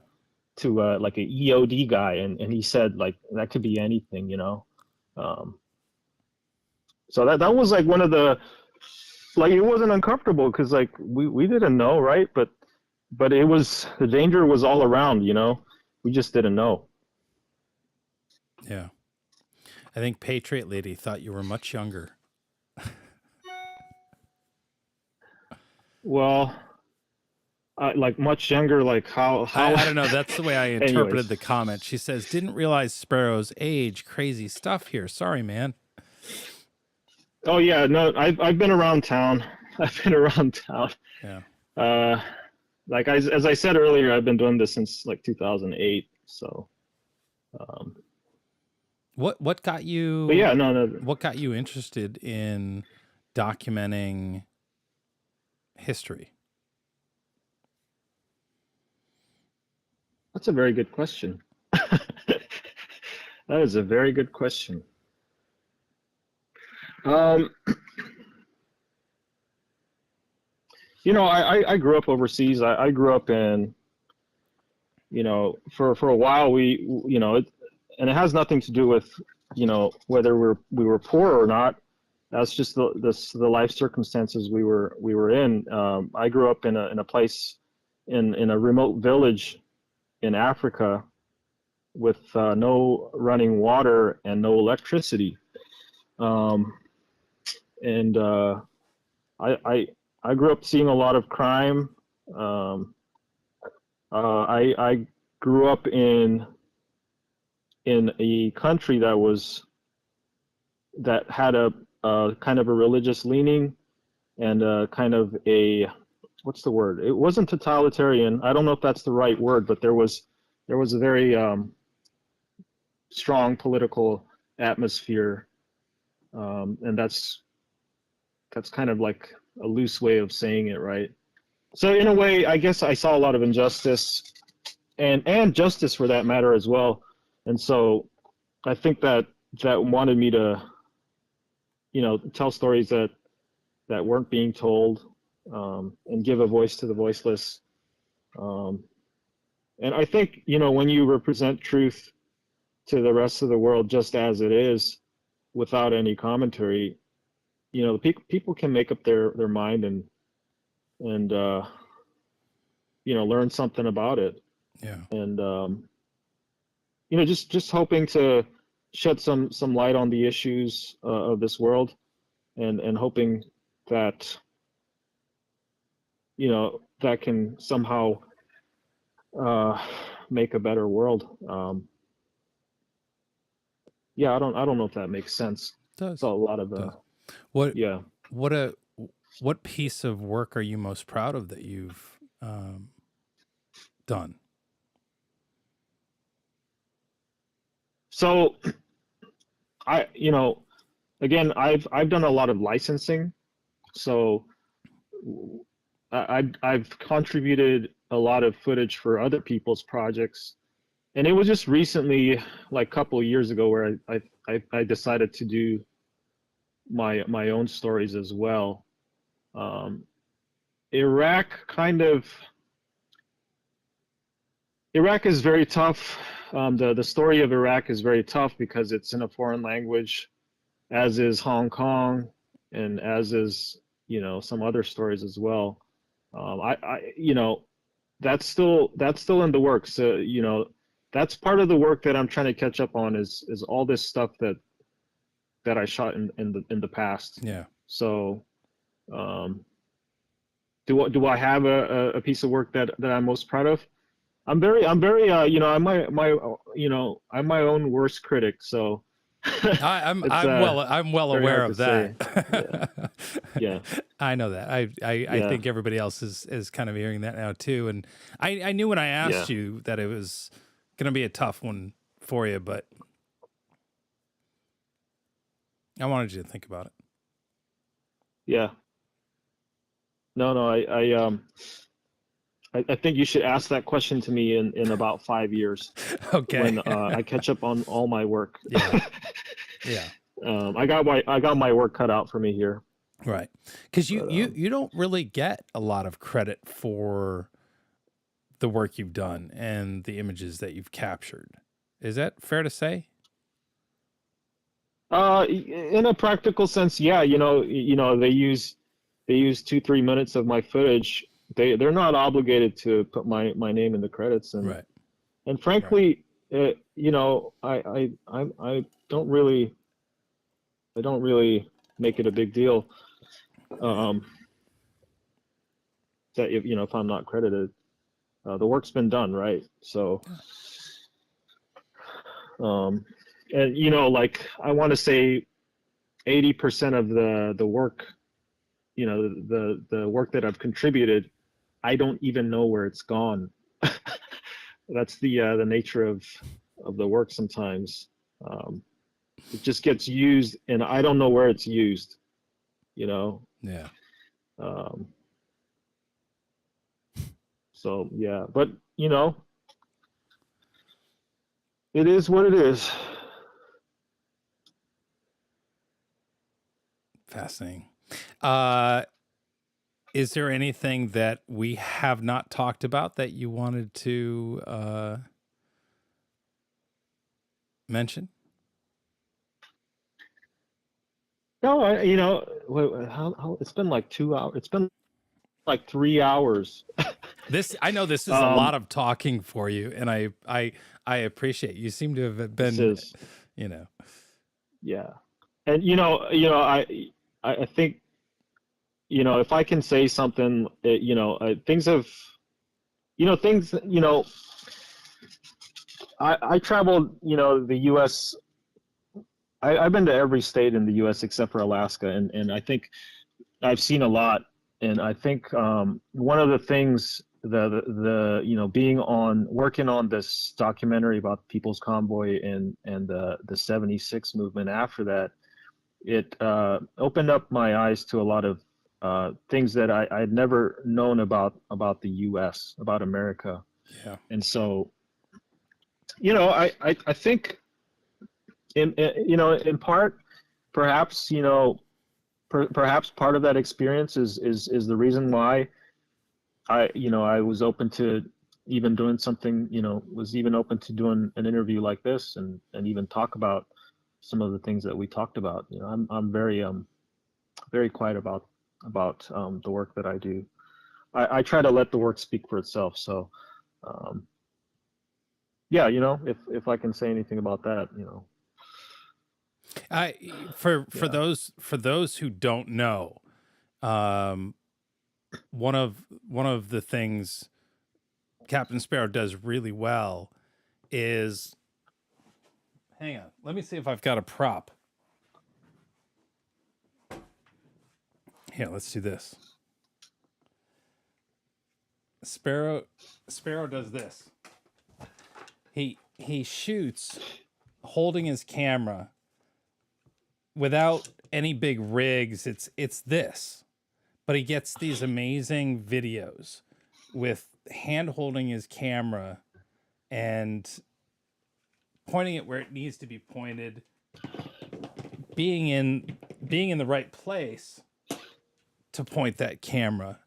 like an EOD guy, and he said like that could be anything, So that was like one of the, like, it wasn't uncomfortable because like we didn't know, right? But it was, the danger was all around, we just didn't know. Yeah. I think Patriot Lady thought you were much younger. Well, like much younger, like how I don't know. That's the way I interpreted Anyways. the comment. She says, didn't realize Sparrow's age. Crazy stuff here. Sorry, man. Oh yeah, no, I've been around town. Yeah. Like as I said earlier, I've been doing this since like 2008. So. What got you? But yeah, no. What got you interested in documenting history? That's a very good question. That is a very good question. I grew up overseas. I grew up in, for a while and it has nothing to do with you know, whether we were poor or not. That's just the life circumstances we were in. I grew up in a place in a remote village in Africa with no running water and no electricity. And I grew up seeing a lot of crime. I grew up in a country that had a kind of a religious leaning and kind of a, what's the word? It wasn't totalitarian. I don't know if that's the right word, but there was a very strong political atmosphere, and that's kind of like a loose way of saying it, right? So in a way, I guess I saw a lot of injustice and justice for that matter as well. And so I think that wanted me to, you know, tell stories that weren't being told, and give a voice to the voiceless. And I think, you know, when you represent truth to the rest of the world just as it is, without any commentary, you know, people can make up their mind and you know, learn something about it. Yeah. And you know, just hoping to shed some light on the issues of this world, and hoping that, you know, that can somehow make a better world. Yeah, I don't know if that makes sense. It does. It's a lot of What yeah. What piece of work are you most proud of that you've done? So you know, again, I've done a lot of licensing. So I've contributed a lot of footage for other people's projects. And it was just recently, like a couple of years ago, where I decided to do my own stories as well. Iraq is very tough. The story of Iraq is very tough because it's in a foreign language, as is Hong Kong, and as is, you know, some other stories as well. You know, that's still in the works. You know, that's part of the work that I'm trying to catch up on is all this stuff that I shot in the past. Yeah. So, do I have a piece of work that I'm most proud of? I'm very you know, I'm my own worst critic. So I'm well aware of that. Yeah. I know that. I think everybody else is kind of hearing that now too. And I knew when I asked you that it was going to be a tough one for you, but I wanted you to think about it. Yeah. No, I think you should ask that question to me in about 5 years. Okay. When I catch up on all my work. Yeah. Yeah. I got my work cut out for me here. Right. Because you don't really get a lot of credit for the work you've done and the images that you've captured. Is that fair to say? In a practical sense, yeah. You know, they use 2-3 minutes of my footage. They're not obligated to put my name in the credits, and right. And frankly, you know, I don't really make it a big deal. That if, you know, if I'm not credited, the work's been done, right? So, and you know, like I want to say 80% of the work, you know, the work that I've contributed, I don't even know where it's gone. That's the nature of the work sometimes. It just gets used and I don't know where it's used, you know? Yeah. So yeah, but you know, it is what it is. Fascinating. Is there anything that we have not talked about that you wanted to mention? No, you know, how it's been like 2 hours. It's been like 3 hours. I know this is a lot of talking for you, and I appreciate you seem to have This been, is, you know, yeah. And I think, if I can say something, things have, things, I traveled, the U.S. I've been to every state in the U.S. except for Alaska, and I think I've seen a lot. And I think one of the things working on this documentary about People's Convoy and the '76 movement after that, it opened up my eyes to a lot of things that I'd never known about the U.S., about America. yeah. And so, I think in part, perhaps, perhaps part of that experience is the reason why I was open to even doing something, was even open to doing an interview like this and even talk about some of the things that we talked about. I'm very quiet about the work that I do. I try to let the work speak for itself. So, yeah, if I can say anything about that, For those who don't know, one of the things Captain Sparrow does really well is, hang on, let me see if I've got a prop. Here, let's do this. Sparrow does this. He shoots holding his camera without any big rigs. It's this, but he gets these amazing videos with hand holding his camera and pointing it where it needs to be pointed, being in the right place to point that camera,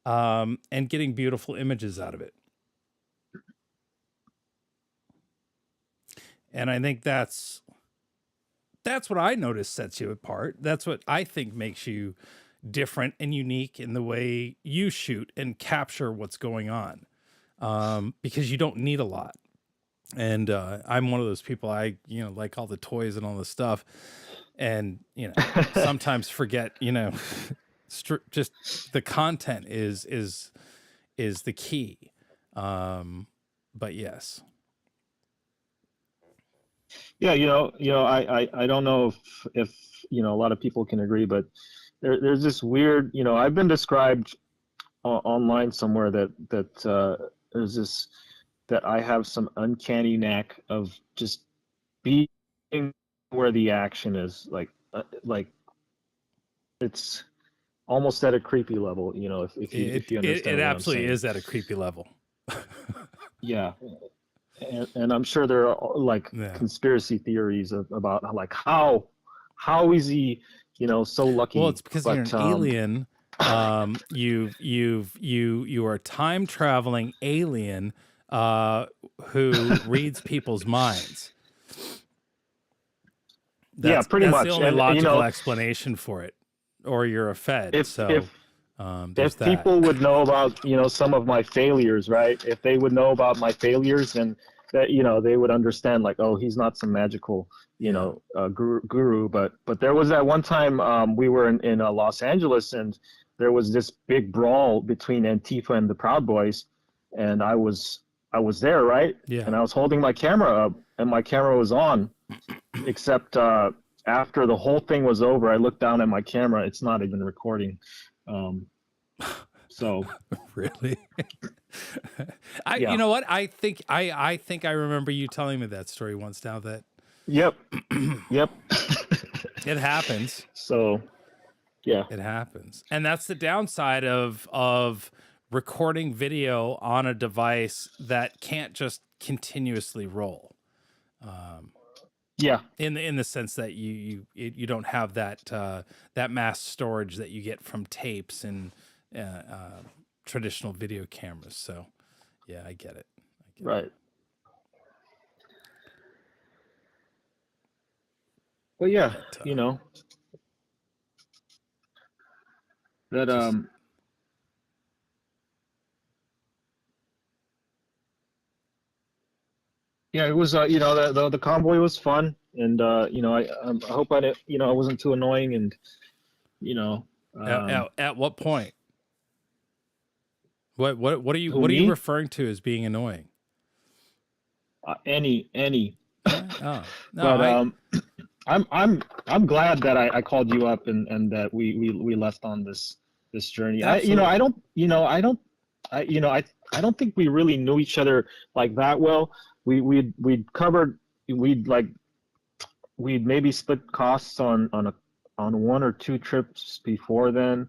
and getting beautiful images out of it. And I think that's what I notice sets you apart. That's what I think makes you different and unique in the way you shoot and capture what's going on, because you don't need a lot. And I'm one of those people, I like all the toys and all the stuff, and sometimes forget, just the content is the key. But yes. Yeah, I don't know if a lot of people can agree, but there's this weird, I've been described online somewhere that there's this, that I have some uncanny knack of just being where the action is, like it's almost at a creepy level, if you understand it what absolutely I'm saying. is at a creepy level. Yeah. And I'm sure there are like Yeah. conspiracy theories about like how is he, so lucky? Well, it's because you're an alien. You are a time traveling alien who reads people's minds. Yeah, pretty much. That's the only And, logical explanation for it. Or you're a Fed. If there's people would know about, some of my failures, right? If they would know about my failures, and that, they would understand, like, oh, he's not some magical, guru. But there was that one time we were in Los Angeles, and there was this big brawl between Antifa and the Proud Boys, and I was there, right? Yeah. And I was holding my camera up, and my camera was on, except after the whole thing was over, I looked down at my camera. It's not even recording. So really, Yeah. You know what? I think I remember you telling me that story once. Now that Yep. it happens. So, yeah. It happens. And that's the downside of recording video on a device that can't just continuously roll. Yeah. In the sense that you don't have that mass storage that you get from tapes and traditional video cameras. So, yeah, I get it. Right. Well, yeah, That yeah, it was the convoy was fun, and I hope I didn't, I wasn't too annoying, and you know At what point? What are you who, what are you me? referring to as being annoying? Any. Oh no, But I'm glad that I called you up, and that we left on this journey. absolutely I don't think we really knew each other like that well. We'd covered, we'd like we'd maybe split costs on one or two trips before then.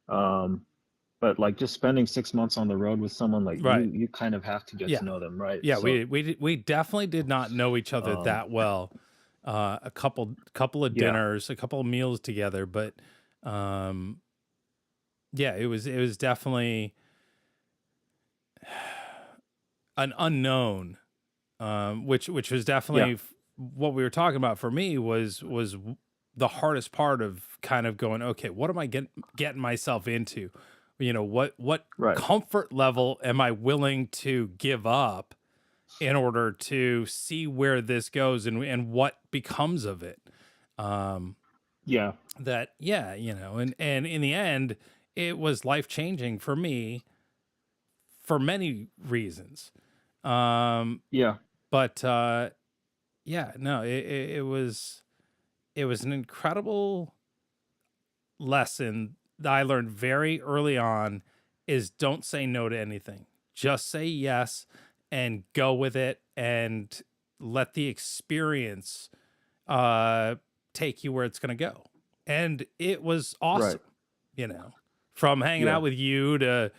But like just spending 6 months on the road with someone, like right. you kind of have to get Yeah, to know them, right? yeah. So We definitely did not know each other that well. A couple of yeah, dinners, a couple of meals together, but yeah, it was definitely an unknown, which was yeah, definitely what we were talking about. For me was the hardest part of kind of going, okay, what am I getting myself into? What right, comfort level am I willing to give up in order to see where this goes and what becomes of it? yeah, That yeah, and in the end, it was life changing for me for many reasons. yeah, But yeah, no, it was an incredible lesson that I learned very early on is don't say no to anything. Just say yes and go with it and let the experience take you where it's going to go. And it was right, awesome, from hanging yeah, out with you to,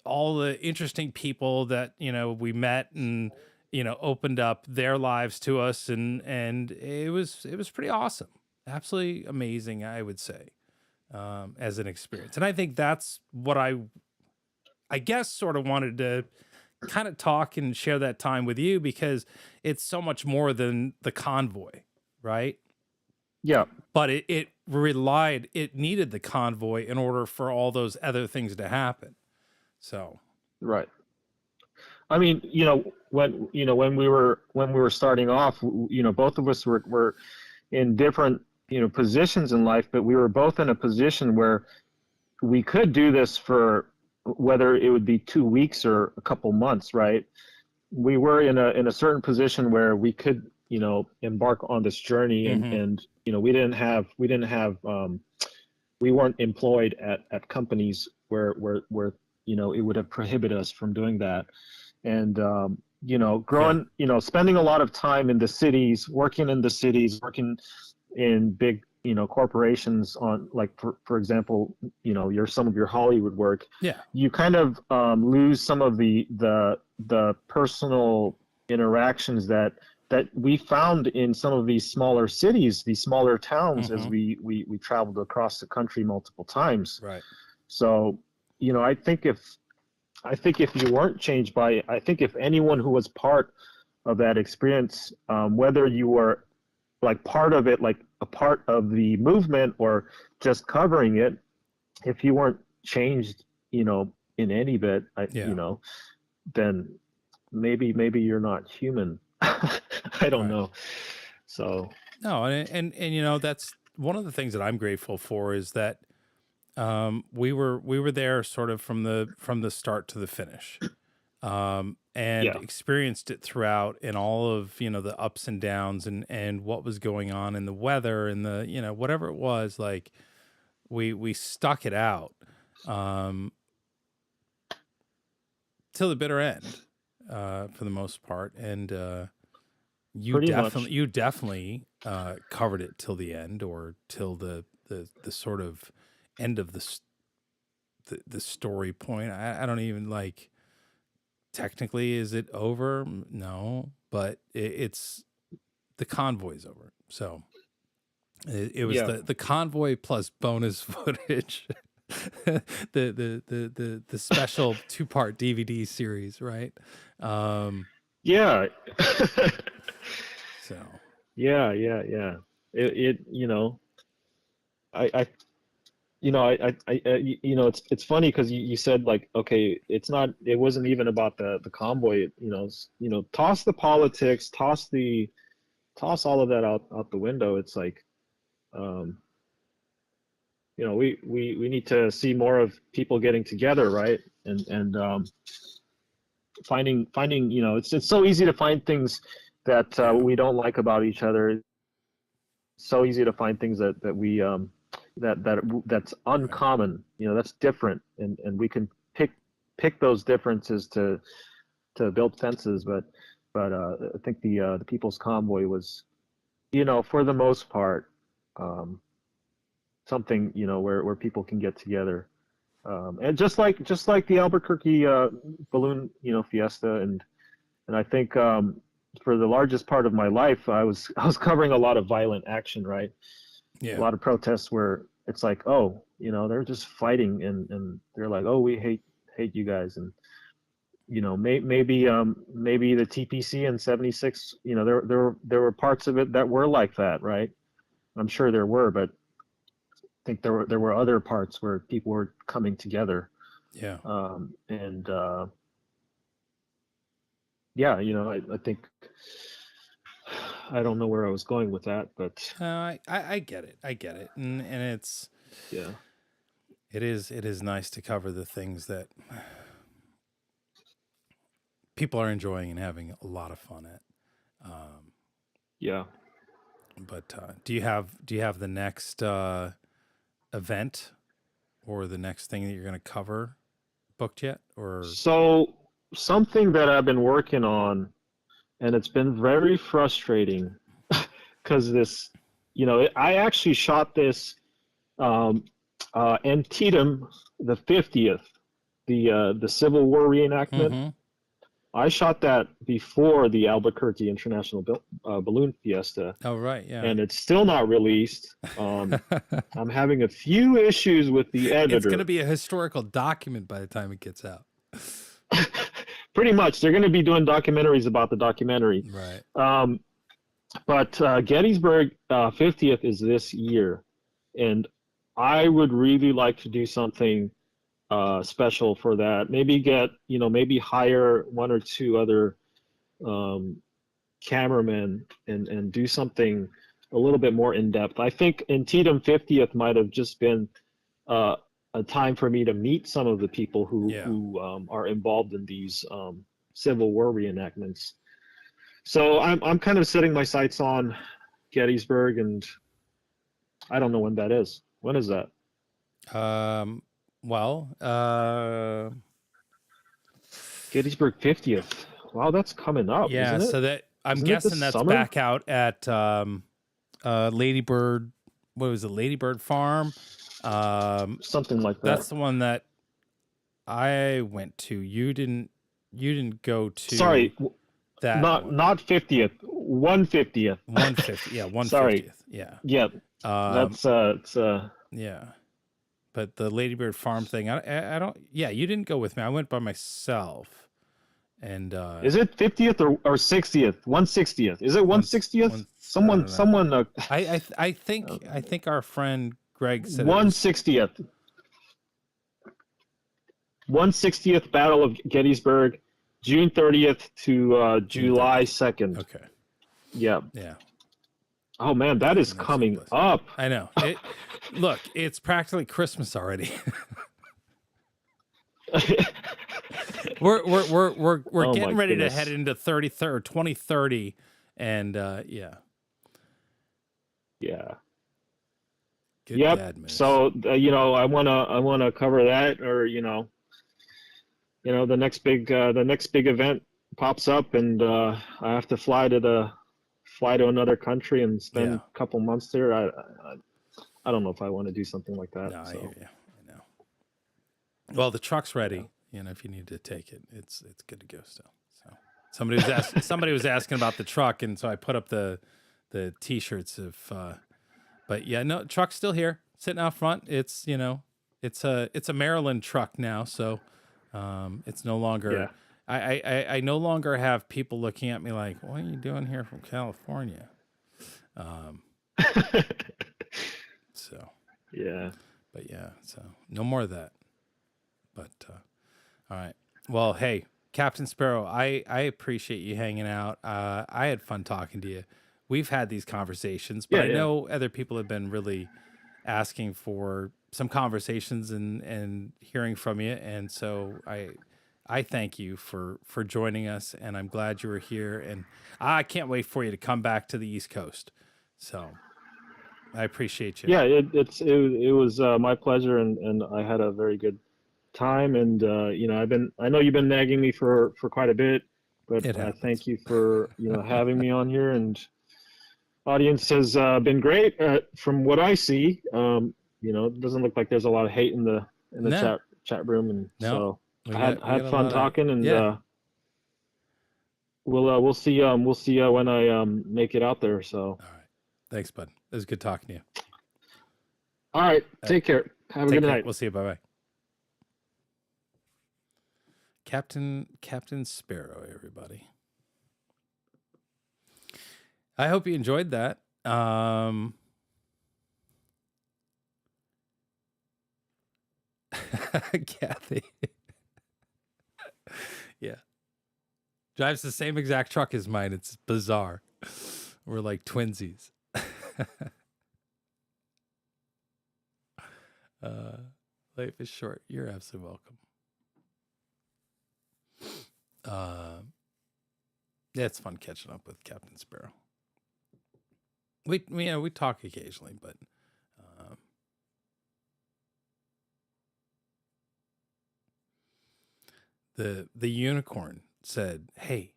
all the interesting people that, we met and, opened up their lives to us. And it was pretty awesome. Absolutely amazing, I would say, as an experience. And I think that's what I guess sort of wanted to kind of talk and share that time with you, because it's so much more than the convoy, right? yeah, But it needed the convoy in order for all those other things to happen. So, right. I mean, when we were starting off, both of us were in different, positions in life, but we were both in a position where we could do this for whether it would be 2 weeks or a couple months, right? We were in a certain position where we could, embark on this journey, and we weren't employed at companies where it would have prohibited us from doing that. And growing, spending a lot of time in the cities, working in big, corporations, on, like, for example, some of your Hollywood work, yeah. you kind of lose some of the personal interactions that we found in some of these smaller cities, these smaller towns, as we traveled across the country multiple times. Right. So, I think if you weren't changed by it, I think if anyone who was part of that experience, whether you were like part of it, like a part of the movement, or just covering it, if you weren't changed, in any bit, then maybe you're not human. I don't know. So no, and that's one of the things that I'm grateful for, is that we were there sort of from the start to the finish, and yeah, experienced it throughout, and all of the ups and downs, and what was going on in the weather, and the whatever it was, like we stuck it out till the bitter end, for the most part. And you definitely covered it till the end, or till the sort of end of the story point. I don't even, like, technically, is it over? No, but it's the convoy's over. So it was yeah, the convoy plus bonus footage, the special 2-part DVD series, right? yeah. So Yeah. I you know, you know, it's funny because you said like, okay, it wasn't even about the convoy, you know, toss the politics, toss all of that out the window. It's like, you know, we need to see more of people getting together, right? And finding, you know, it's so easy to find things that we don't like about each other. It's so easy to find things that we that's uncommon, you know, that's different, and we can pick those differences to build fences. But I think the People's Convoy was, you know, for the most part, something, you know, where people can get together, and just like the Albuquerque balloon, you know, fiesta, and I think for the largest part of my life, I was covering a lot of violent action, right? Yeah. A lot of protests where it's like, oh, you know, they're just fighting, and they're like, oh, we hate you guys, and you know, maybe the TPC in '76, you know, there were parts of it that were like that, right? I'm sure there were, but I think there were other parts where people were coming together. Yeah. And yeah, you know, I think, I don't know where I was going with that, but I get it. And it's, yeah, it is nice to cover the things that people are enjoying and having a lot of fun at. yeah. But do you have the next event or the next thing that you're going to cover booked yet? Or So something that I've been working on, and it's been very frustrating because this, you know, I actually shot this Antietam, the 50th, the Civil War reenactment. Mm-hmm. I shot that before the Albuquerque International Balloon Fiesta. Oh, right, yeah. And it's still not released. I'm having a few issues with the editor. It's going to be a historical document by the time it gets out. Pretty much. They're going to be doing documentaries about the documentary. Right. But Gettysburg 50th is this year. And I would really like to do something special for that. Maybe hire one or two other cameramen and do something a little bit more in depth. I think Antietam 50th might have just been a time for me to meet some of the people who are involved in these Civil War reenactments. So I'm kind of setting my sights on Gettysburg, and I don't know when that is. When is that? Well, Gettysburg 50th. Wow, that's coming up. yeah. Isn't it? So that I'm Isn't it guessing this that's summer? back out at Lady Bird. What was it? Lady Bird Farm. Something like that. That's the one that I went to. You didn't go to. Sorry, that not 50th. 150th. 150. Yeah, 150th. Sorry. Yeah. Yeah, that's it's Yeah. But the Ladybird Farm thing, I don't. Yeah, you didn't go with me. I went by myself. And is it 50th or 60th? 160th. Is it 160th? Someone. I think our friend Greg said 160th. 160th Battle of Gettysburg, June 30th to July 2nd. Okay. Yeah. Yeah. Oh man, that is coming up. I know. Look, it's practically Christmas already. we're getting ready to head into 2030, and yeah. Yeah. Good Yep. dad moves. So I wanna cover that, or the next big event pops up, and I have to fly to another country and spend a couple months there. I don't know if I want to do something like that. No, I hear you. I know. Well, the truck's ready. If you need to take it, it's good to go still. So somebody was asking about the truck, and so I put up the t-shirts but yeah, no, truck's still here, sitting out front. It's it's a Maryland truck now, so it's no longer. Yeah. I no longer have people looking at me like, what are you doing here from California? So Yeah. But yeah, so no more of that. But all right. Well, hey, Captain Sparrow, I appreciate you hanging out. I had fun talking to you. We've had these conversations, but Yeah, I yeah. know other people have been really asking for some conversations and hearing from you. And so I thank you for joining us, and I'm glad you were here. And I can't wait for you to come back to the East Coast. So I appreciate you. Yeah, it was my pleasure, and I had a very good time. And you know, I know you've been nagging me for quite a bit, but It I happens. thank you for having me on here. And audience has been great from what I see. It doesn't look like there's a lot of hate in the No. chat room, and No, so we I got had a fun lot of, talking, and yeah. we'll see when I make it out there. So All right. Thanks, bud. It was good talking to you. all right, take care. Have a Take good care. night. We'll see you. Bye-bye. Captain Sparrow, everybody. I hope you enjoyed that. Kathy. Yeah. Drives the same exact truck as mine. It's bizarre. We're like twinsies. Life is short. You're absolutely welcome. Yeah, it's fun catching up with Captain Sparrow. We talk occasionally, but the unicorn said, "Hey,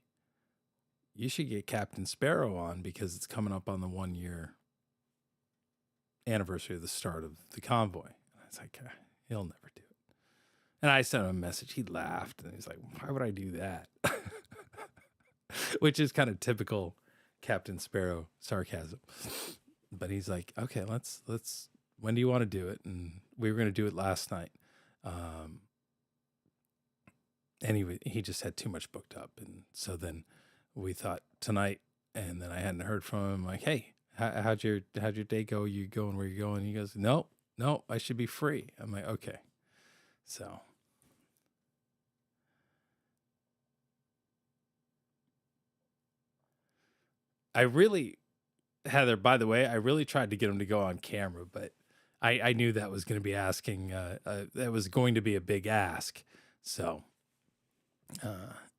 you should get Captain Sparrow on because it's coming up on the 1-year anniversary of the start of the Convoy." And I was like, he'll never do it. And I sent him a message. He laughed and he's like, "Why would I do that?" Which is kind of typical Captain Sparrow sarcasm. But he's like, "Okay, let's when do you want to do it?" And we were going to do it last night. And he just had too much booked up. And so then we thought tonight, and then I hadn't heard from him. I'm like, "Hey, how'd your day go? You going where you going?" He goes, No, I should be free." I'm like, "Okay." So Heather, by the way, I really tried to get him to go on camera, but I knew that was going to be asking, that was going to be a big ask. So,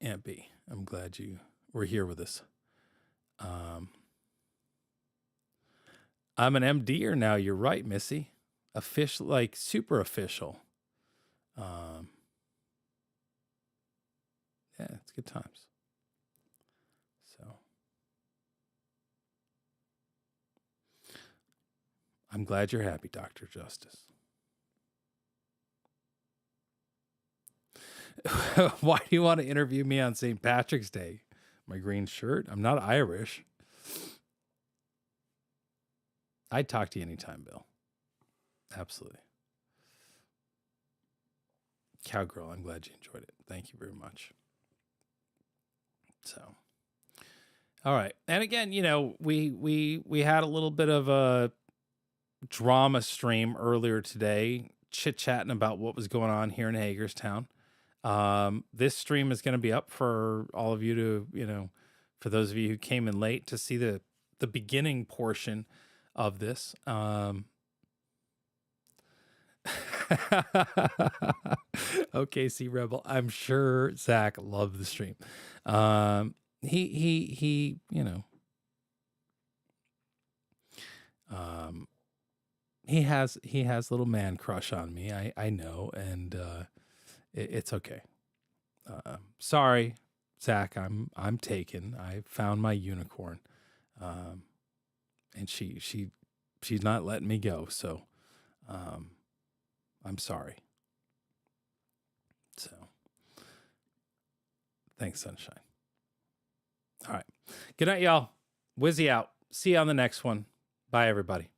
Aunt B, I'm glad you were here with us. I'm an MDer now. You're right, Missy. Official, like super official. Yeah, it's good times. So I'm glad you're happy, Dr. Justice. Why do you want to interview me on St. Patrick's Day? My green shirt? I'm not Irish. I'd talk to you anytime, Bill. Absolutely. Cowgirl, I'm glad you enjoyed it. Thank you very much. So, all right. And again, we had a little bit of a drama stream earlier today, chit-chatting about what was going on here in Hagerstown. This stream is going to be up for all of you to, for those of you who came in late to see the beginning portion of this. OKC Rebel. I'm sure Zach loved the stream. He he has a little man crush on me. I know, and it's okay. Sorry, Zach. I'm taken. I found my unicorn, and she's not letting me go. So, I'm sorry. So, thanks, sunshine. All right. Good night, y'all. Wizzy out. See you on the next one. Bye, everybody.